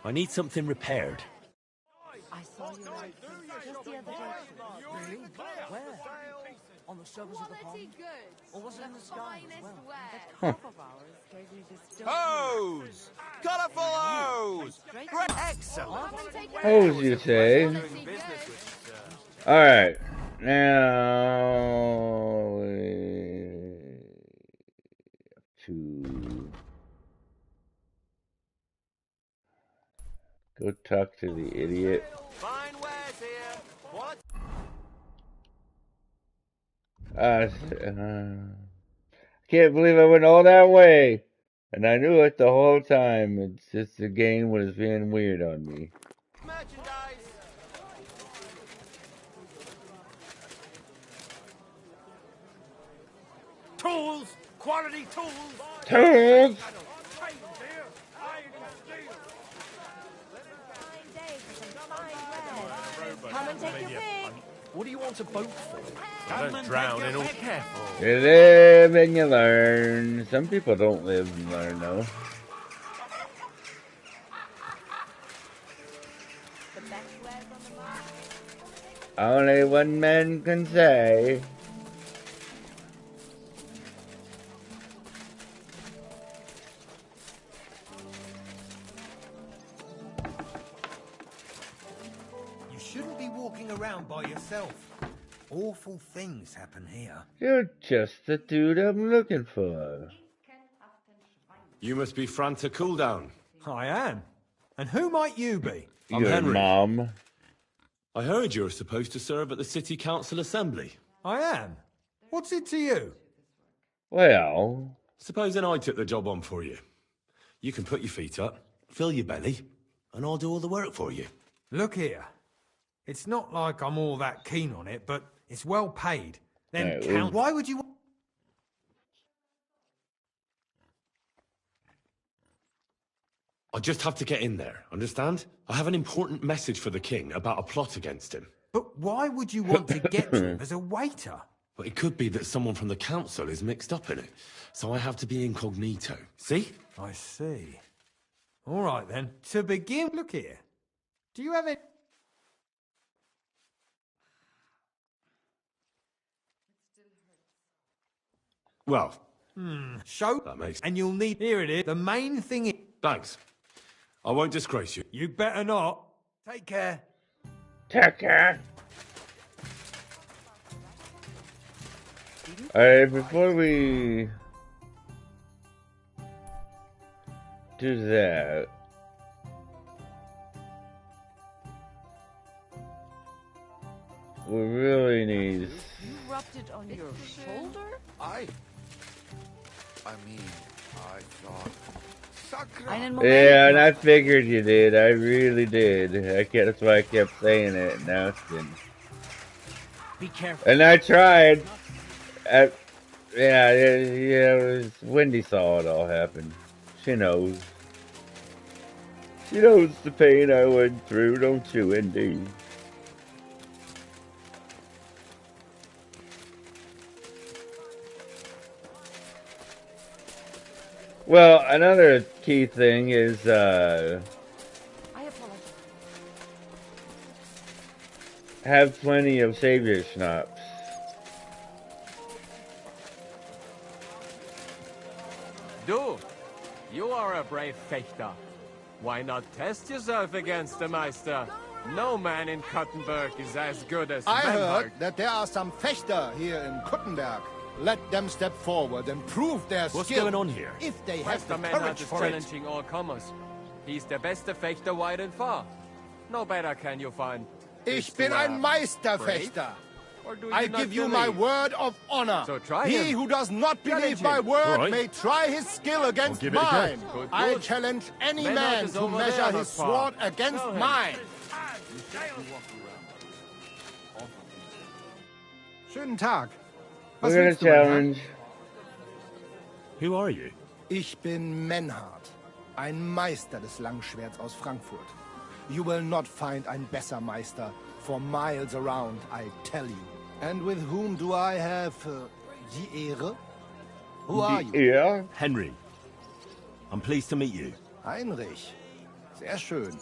I need something repaired. I saw you just the other day. Really? Where? On the surface of the pond? Or was it in the sky as well? Half of ours gave me this Hose! Colourful hose! Excellent! Hose, you say? Alright. Now... to... go talk to the idiot. Fine wares here. What? Can't believe I went all that way. And I knew it the whole time. It's just the game was being weird on me. Merchandise. Tools! Quality tools! Tools! Come and take your pick. What do you want a boat for? Don't drown in all. Careful. You live and you learn. Some people don't live and learn, though. Only one man can say. You shouldn't be walking around by yourself. Awful things happen here. You're just the dude I'm looking for. You must be Franta Cooldown. I am. And who might you be? I'm Your Henry. mom. I heard you're supposed to serve at the City Council Assembly. I am. What's it to you? Well... Supposing I took the job on for you. You can put your feet up, fill your belly, and I'll do all the work for you. Look here. It's not like I'm all that keen on it, but it's well paid. Then count... Why would you... I just have to get in there, understand? I have an important message for the king about a plot against him. But why would you want to get to him as a waiter? But it could be that someone from the council is mixed up in it, so I have to be incognito. See? I see. All right, then. To begin, look here. Do you have it? Well... show... That makes... And you'll need... Here it is. The main thing is... Thanks. I won't disgrace you. You better not. Take care. Take care. Alright, before we do that, we really need... You rubbed it on your shoulder? I mean, I thought... Yeah, and I figured you did. I really did. That's why I kept saying it, and now it's been... Be careful. And I tried. Wendy saw it all happen. She knows. She knows the pain I went through, don't you, Wendy? Well, another key thing is, I apologize. have plenty of savior schnapps. Du, you are a brave fechter. Why not test yourself against the Meister? No man in Kottenberg is as good as I Vanguard. heard that there are some Fechter here in Kuttenberg. Let them step forward and prove their skill. What's going on here? If they have Meister the Menhard courage is for it. challenging all comers. He's the beste Fechter wide and far. No better can you find. Ich bin ein Meisterfechter. I give you my word of honor. So try He him. who does not believe Challenge my him. word Right. may try his skill against give it a go. mine. Good, I good. challenge any Menard man is to over measure there, his not far. sword against Show him. mine. Schönen Tag. Was We're gonna willst du, mein Herr? challenge. Who are you? Ich bin Menhard, ein Meister des Langschwerts aus Frankfurt. You will not find ein besser Meister for miles around, I tell you. And with whom do I have die Ehre? Who are you? Yeah. Henry. I'm pleased to meet you. Heinrich. Sehr schön.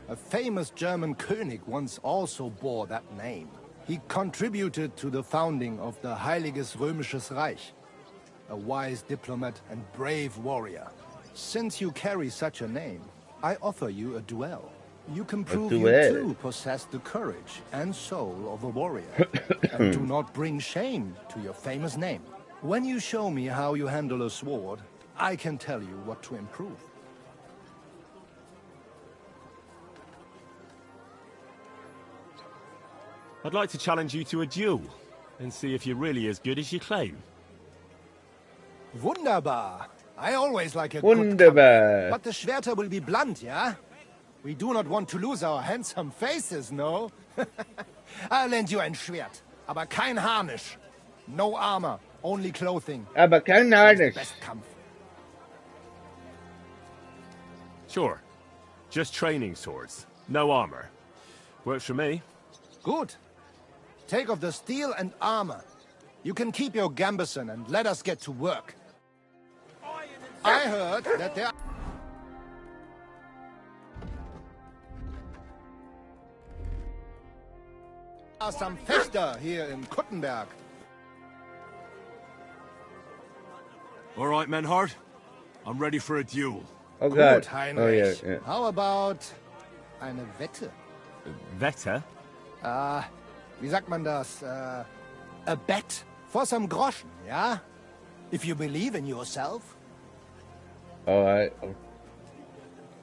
A famous German König once also bore that name. He contributed to the founding of the Heiliges Römisches Reich. A wise diplomat and brave warrior. Since you carry such a name, I offer you a duel. You can prove you duel. too possess the courage and soul of a warrior. And do not bring shame to your famous name. When you show me how you handle a sword, I can tell you what to improve. I'd like to challenge you to a duel and see if you're really as good as you claim. Wunderbar. I always like a Wunderbar. good but the Schwerter will be blunt, yeah? We do not want to lose our handsome faces, no? I'll lend you ein Schwert, aber kein Harnisch. No armor, only clothing. Aber kein Harnisch. Best Kampf. Sure. Just training swords. No armor. Works for me. Good. Take off the steel and armor. You can keep your gambeson and let us get to work. I heard that there are some Fechter here in Kuttenberg. All right, Menhard. I'm ready for a duel. Oh God. Gut, Heinrich. Oh yeah, yeah. How about eine Wette? Wette? Wie sagt man das? A bet for some groschen, yeah? If you believe in yourself. All right.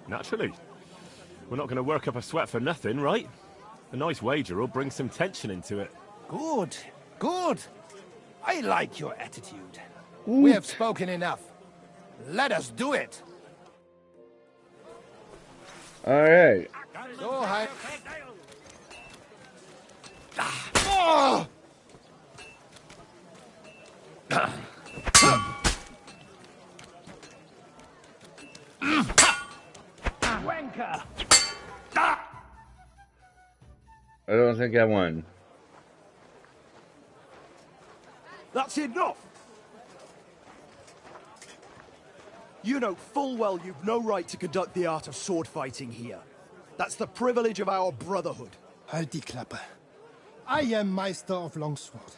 Naturally. We're not going to work up a sweat for nothing, right? A nice wager will bring some tension into it. Good, good. I like your attitude. We have spoken enough. Let us do it. All right. So, Oh! Wanker! I don't think I won. That's enough! You know full well you've no right to conduct the art of sword fighting here. That's the privilege of our brotherhood. Halt die Klappe. I am Meister of Longsword.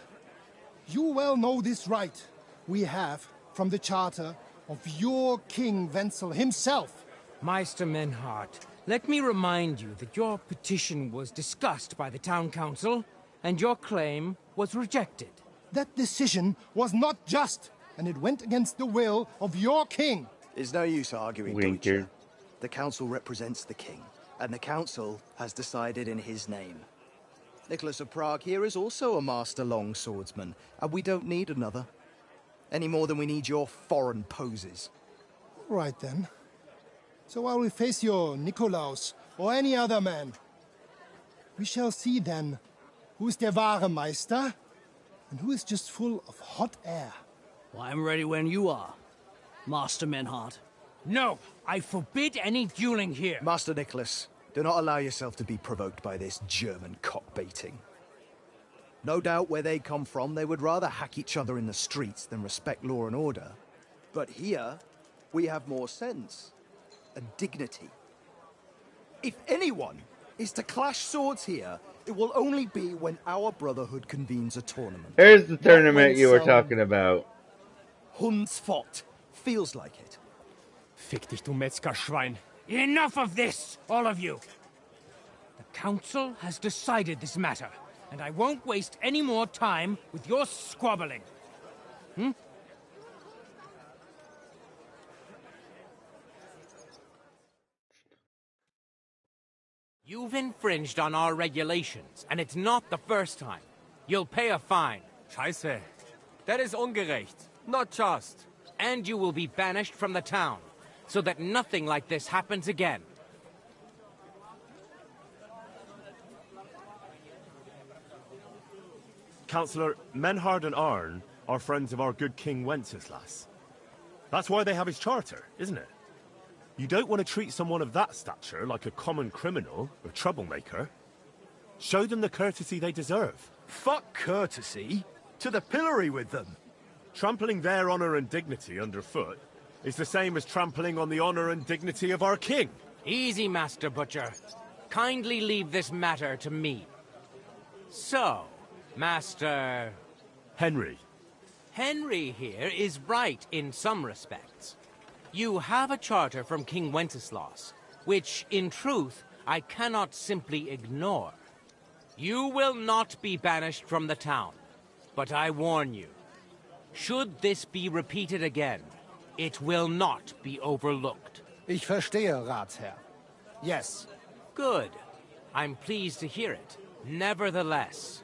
You well know this right we have from the charter of your King Wenzel himself. Meister Menhard, let me remind you that your petition was discussed by the town council, and your claim was rejected. That decision was not just, and it went against the will of your king. It's no use arguing, Winker. Deutscher. The council represents the king, and the council has decided in his name. Nicholas of Prague here is also a master longswordsman, and we don't need another. Any more than we need your foreign poses. All right then. So I will face your Nikolaus or any other man. We shall see then who is der wahre Meister and who is just full of hot air. Well, I'm ready when you are, Master Menhard. No, I forbid any dueling here. Master Nicholas, do not allow yourself to be provoked by this German cock-baiting. No doubt where they come from, they would rather hack each other in the streets than respect law and order. But here, we have more sense and dignity. If anyone is to clash swords here, it will only be when our brotherhood convenes a tournament. Here's the tournament you were talking about. Hundsfott feels like it. Fick dich, du Metzgerschwein. Enough of this, all of you! The council has decided this matter, and I won't waste any more time with your squabbling. Hmm? You've infringed on our regulations, and it's not the first time. You'll pay a fine. Scheiße. That is ungerecht. Not just. And you will be banished from the town, so that nothing like this happens again. Councillor, Menhard and Arn are friends of our good King Wenceslas. That's why they have his charter, isn't it? You don't want to treat someone of that stature like a common criminal or troublemaker. Show them the courtesy they deserve. Fuck courtesy. To the pillory with them. Trampling their honor and dignity underfoot is the same as trampling on the honor and dignity of our king. Easy, Master Butcher. Kindly leave this matter to me. So, Master... Henry. Henry here is right in some respects. You have a charter from King Wenceslas, which, in truth, I cannot simply ignore. You will not be banished from the town, but I warn you, should this be repeated again, it will not be overlooked. Ich verstehe, Ratsherr. Yes. Good. I'm pleased to hear it. Nevertheless,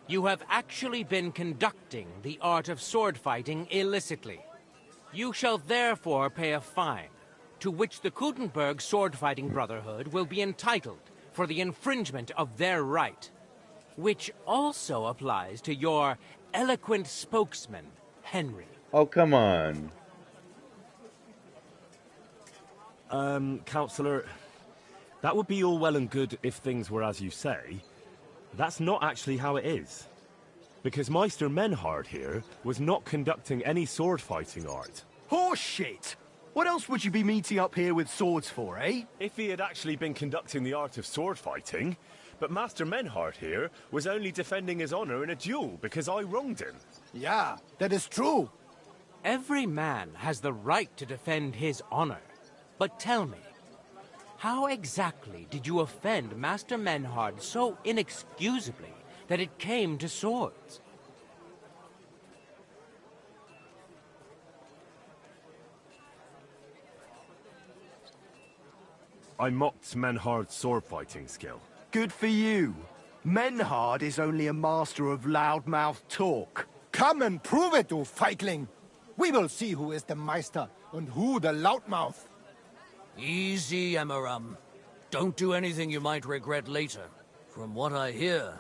you have actually been conducting the art of sword fighting illicitly. You shall therefore pay a fine, to which the Kuttenberg Sword-Fighting Brotherhood will be entitled for the infringement of their right, which also applies to your eloquent spokesman, Henry. Oh, come on. Councillor, that would be all well and good if things were as you say. That's not actually how it is. Because Meister Menhard here was not conducting any sword-fighting art. Horseshit! What else would you be meeting up here with swords for, eh? If he had actually been conducting the art of sword-fighting, but Master Menhard here was only defending his honor in a duel because I wronged him. Yeah, that is true. Every man has the right to defend his honor. But tell me, how exactly did you offend Master Menhard so inexcusably that it came to swords? I mocked Menhard's sword-fighting skill. Good for you. Menhard is only a master of loudmouth talk. Come and prove it, you feigling. We will see who is the Meister and who the loudmouth. Easy, Emmeram. Don't do anything you might regret later. From what I hear,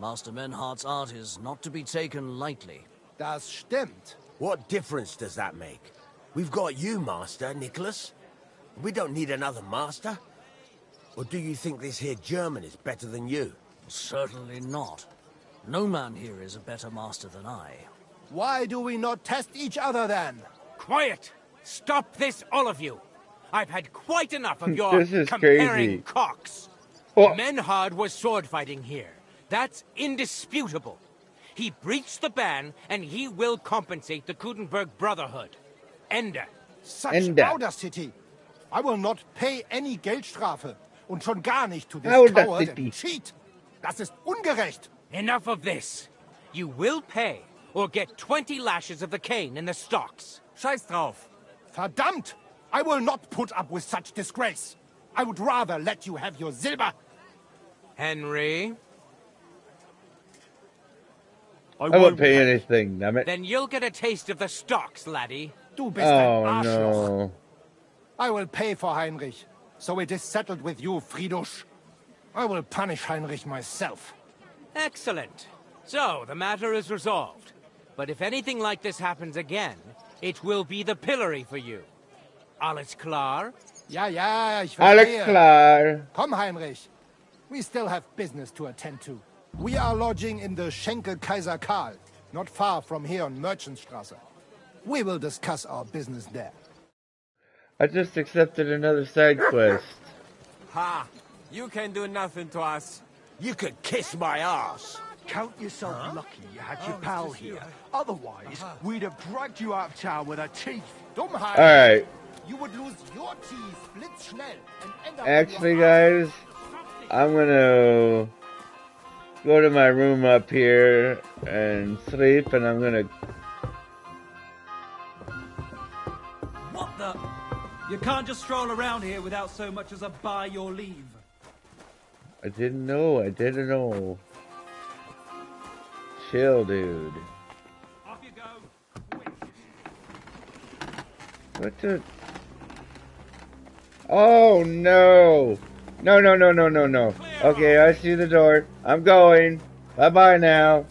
Master Menhard's art is not to be taken lightly. Das stimmt. What difference does that make? We've got you, Master, Nicholas. We don't need another master. Or do you think this here German is better than you? Certainly not. No man here is a better master than I. Why do we not test each other then? Quiet! Stop this, all of you! I've had quite enough of your This is comparing crazy. cocks. Oh. Menhard was sword fighting here. That's indisputable. He breached the ban, and he will compensate the Kuttenberg Brotherhood. Ende. Such Ende. audacity. I will not pay any Geldstrafe. Und schon gar nicht to this Audacity. coward and cheat. Das ist ungerecht. Enough of this. You will pay, or get 20 lashes of the cane in the stocks. Scheiß drauf. Verdammt! I will not put up with such disgrace. I would rather let you have your silver. Henry? I won't pay anything, damn it. Then you'll get a taste of the stocks, laddie. Du bist ein Oh, Arschloch. no. I will pay for Heinrich, so it is settled with you, Friedusch. I will punish Heinrich myself. Excellent. So, the matter is resolved. But if anything like this happens again, it will be the pillory for you. Alles klar? Ja, ja, ich Alles verstehe. klar. Komm, Heinrich. We still have business to attend to. We are lodging in the Schenke Kaiser Karl, not far from here on Merchantstrasse. We will discuss our business there. I just accepted another side quest. Ha! You can do nothing to us. You could kiss my ass. Count yourself lucky you had your pal here. Otherwise, we'd have dragged you out of town with our teeth. Dummheit. Alright. You would lose your teeth blitzschnell and end up Actually, guys, I'm gonna go to my room up here and sleep, and I'm gonna... What the? You can't just stroll around here without so much as a by your leave. I didn't know. I didn't know. Chill, dude. Off you go. What the? Oh no! No, no, no, no, no, no. Okay, I see the door. I'm going. Bye bye now.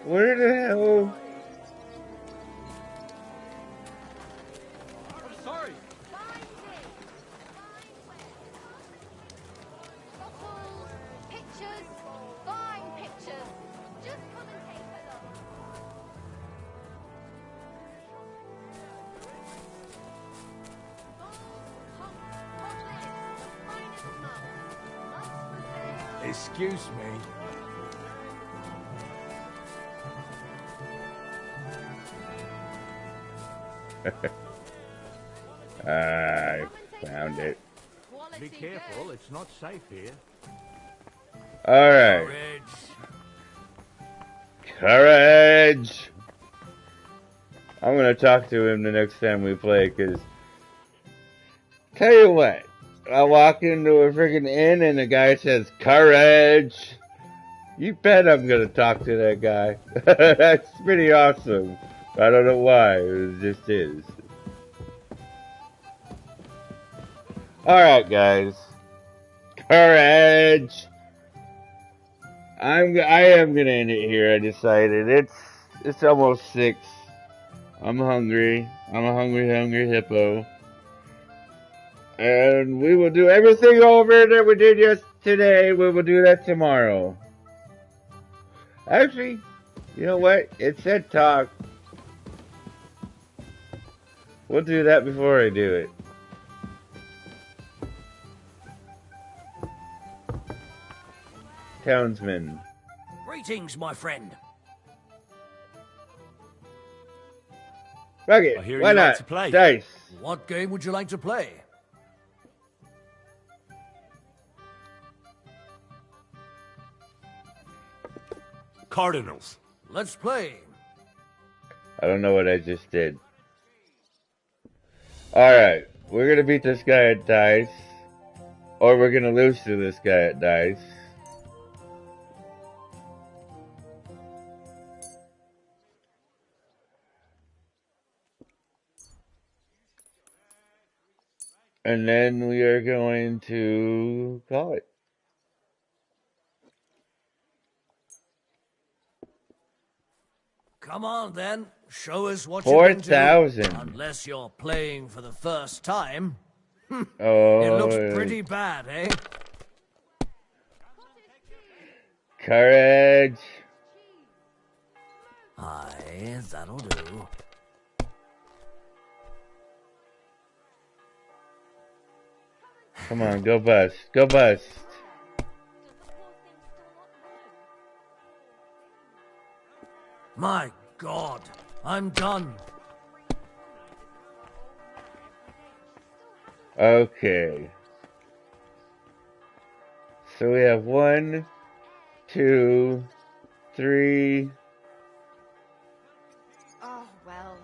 Where the hell? I'm sorry. Pictures, fine pictures. Just come and take a look. Excuse me. I found it. Be careful, it's not safe here. Alright. Courage! I'm gonna talk to him the next time we play, cause tell you what, I walk into a freaking inn and the guy says, courage! You bet I'm gonna talk to that guy. That's pretty awesome. I don't know why, it just is. Alright guys. Courage! I am gonna end it here, I decided. It's almost 6. I'm hungry. I'm a hungry hippo. And we will do everything over that we did yesterday. We will do that tomorrow. Actually, you know what? It said talk. We'll do that before I do it. Townsman. Greetings, my friend. Fuck it. Why not? Like to play. Dice. What game would you like to play? Cardinals. Let's play. I don't know what I just did. Alright. We're gonna beat this guy at dice. Or we're gonna lose to this guy at dice. And then we are going to call it. Come on, then. Show us what you can do. 4,000. Unless you're playing for the first time. Oh, It looks pretty bad, eh? Courage. Aye, that'll do. Come on, go bust. Go bust. My God, I'm done. Okay. So we have 1, 2, 3. Oh, well.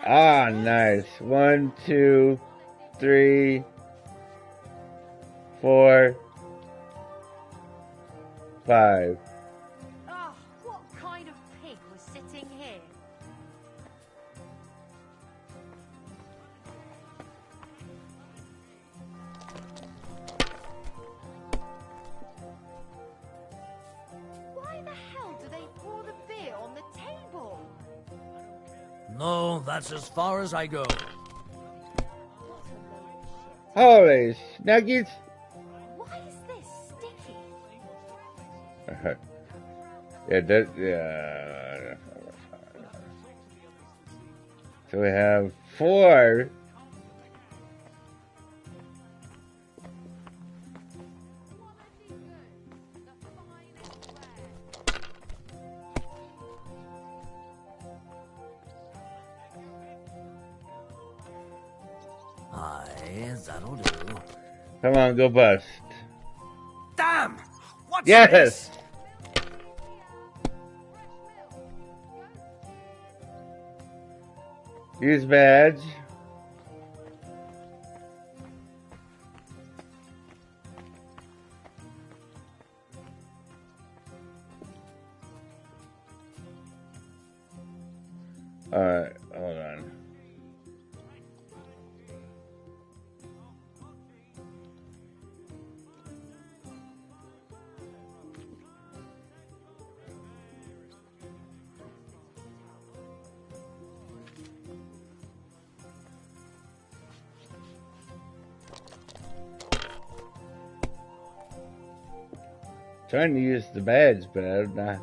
Ah, nice. 1, 2, 3, 4, 5. Oh, what kind of pig was sitting here? Why the hell do they pour the beer on the table? No, that's as far as I go. Holy snuggies. Why is this sticky? Yeah. So we have 4. Aye, that'll do. Come on, go bust. Damn! What's Yes! this? Use badge. Alright, hold on. Trying to use the badge, but I'm not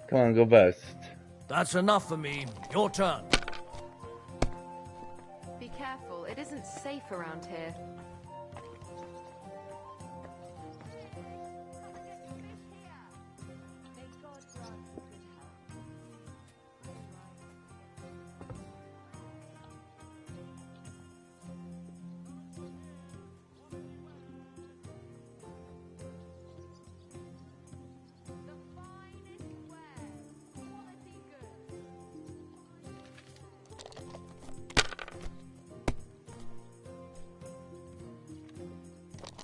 Come on, go bust. That's enough for me. Your turn. Be careful, it isn't safe around here.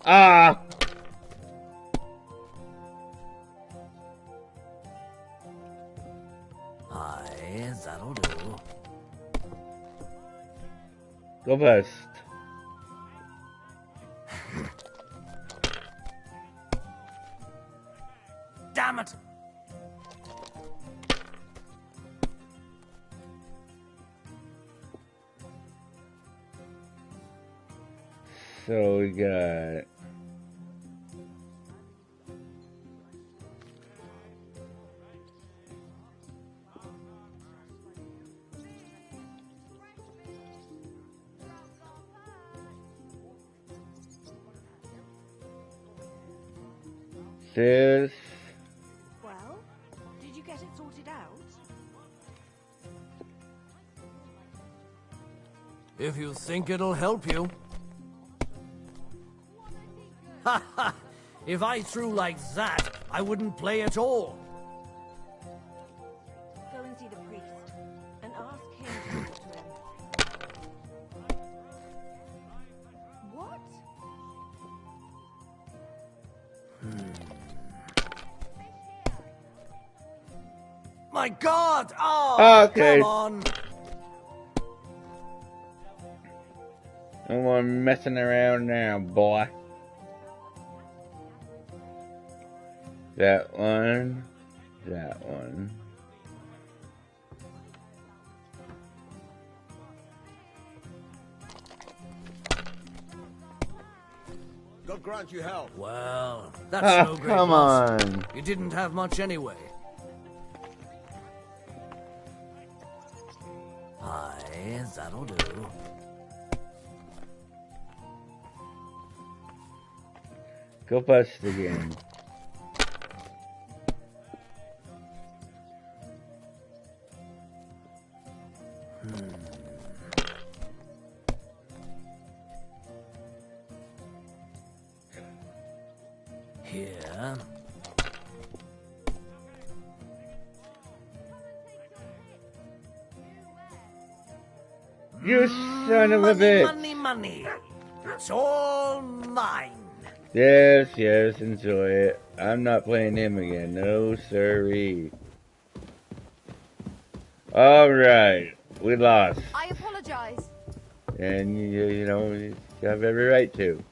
Ah! Aye, that'll do. Go bust. Damn it! So we got this. Well, did you get it sorted out? If you think it'll help you. Ha ha! If I threw like that, I wouldn't play at all. Go and see the priest and ask him to talk to him. What? My God! Oh, Okay. come on! No more messing around now, boy. That one. That one. God grant you health. Well, that's no great come loss. on. You didn't have much anyway. Aye, that'll do. Go bust again. Here. You son of a bitch. Money. It's all mine. Yes, yes, enjoy it. I'm not playing him again. No, sirree. Alright, we lost. I apologize. And, you know, you have every right to.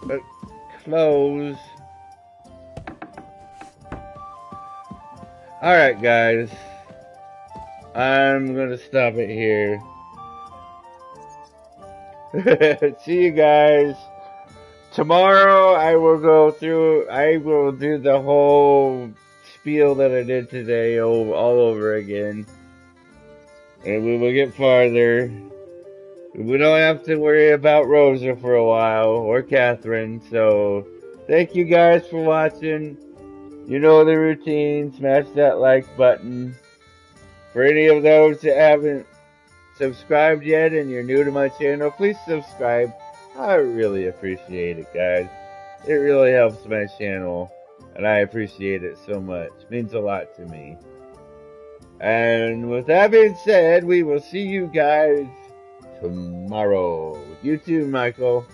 But close. Alright, guys. I'm gonna stop it here. See you guys. Tomorrow I will do the whole spiel that I did today all over again. And we will get farther. We don't have to worry about Rosa for a while, or Catherine, so thank you guys for watching. You know the routine, smash that like button. For any of those that haven't subscribed yet and you're new to my channel, please subscribe. I really appreciate it, guys. It really helps my channel, and I appreciate it so much. It means a lot to me. And with that being said, we will see you guys tomorrow. You too, Michael.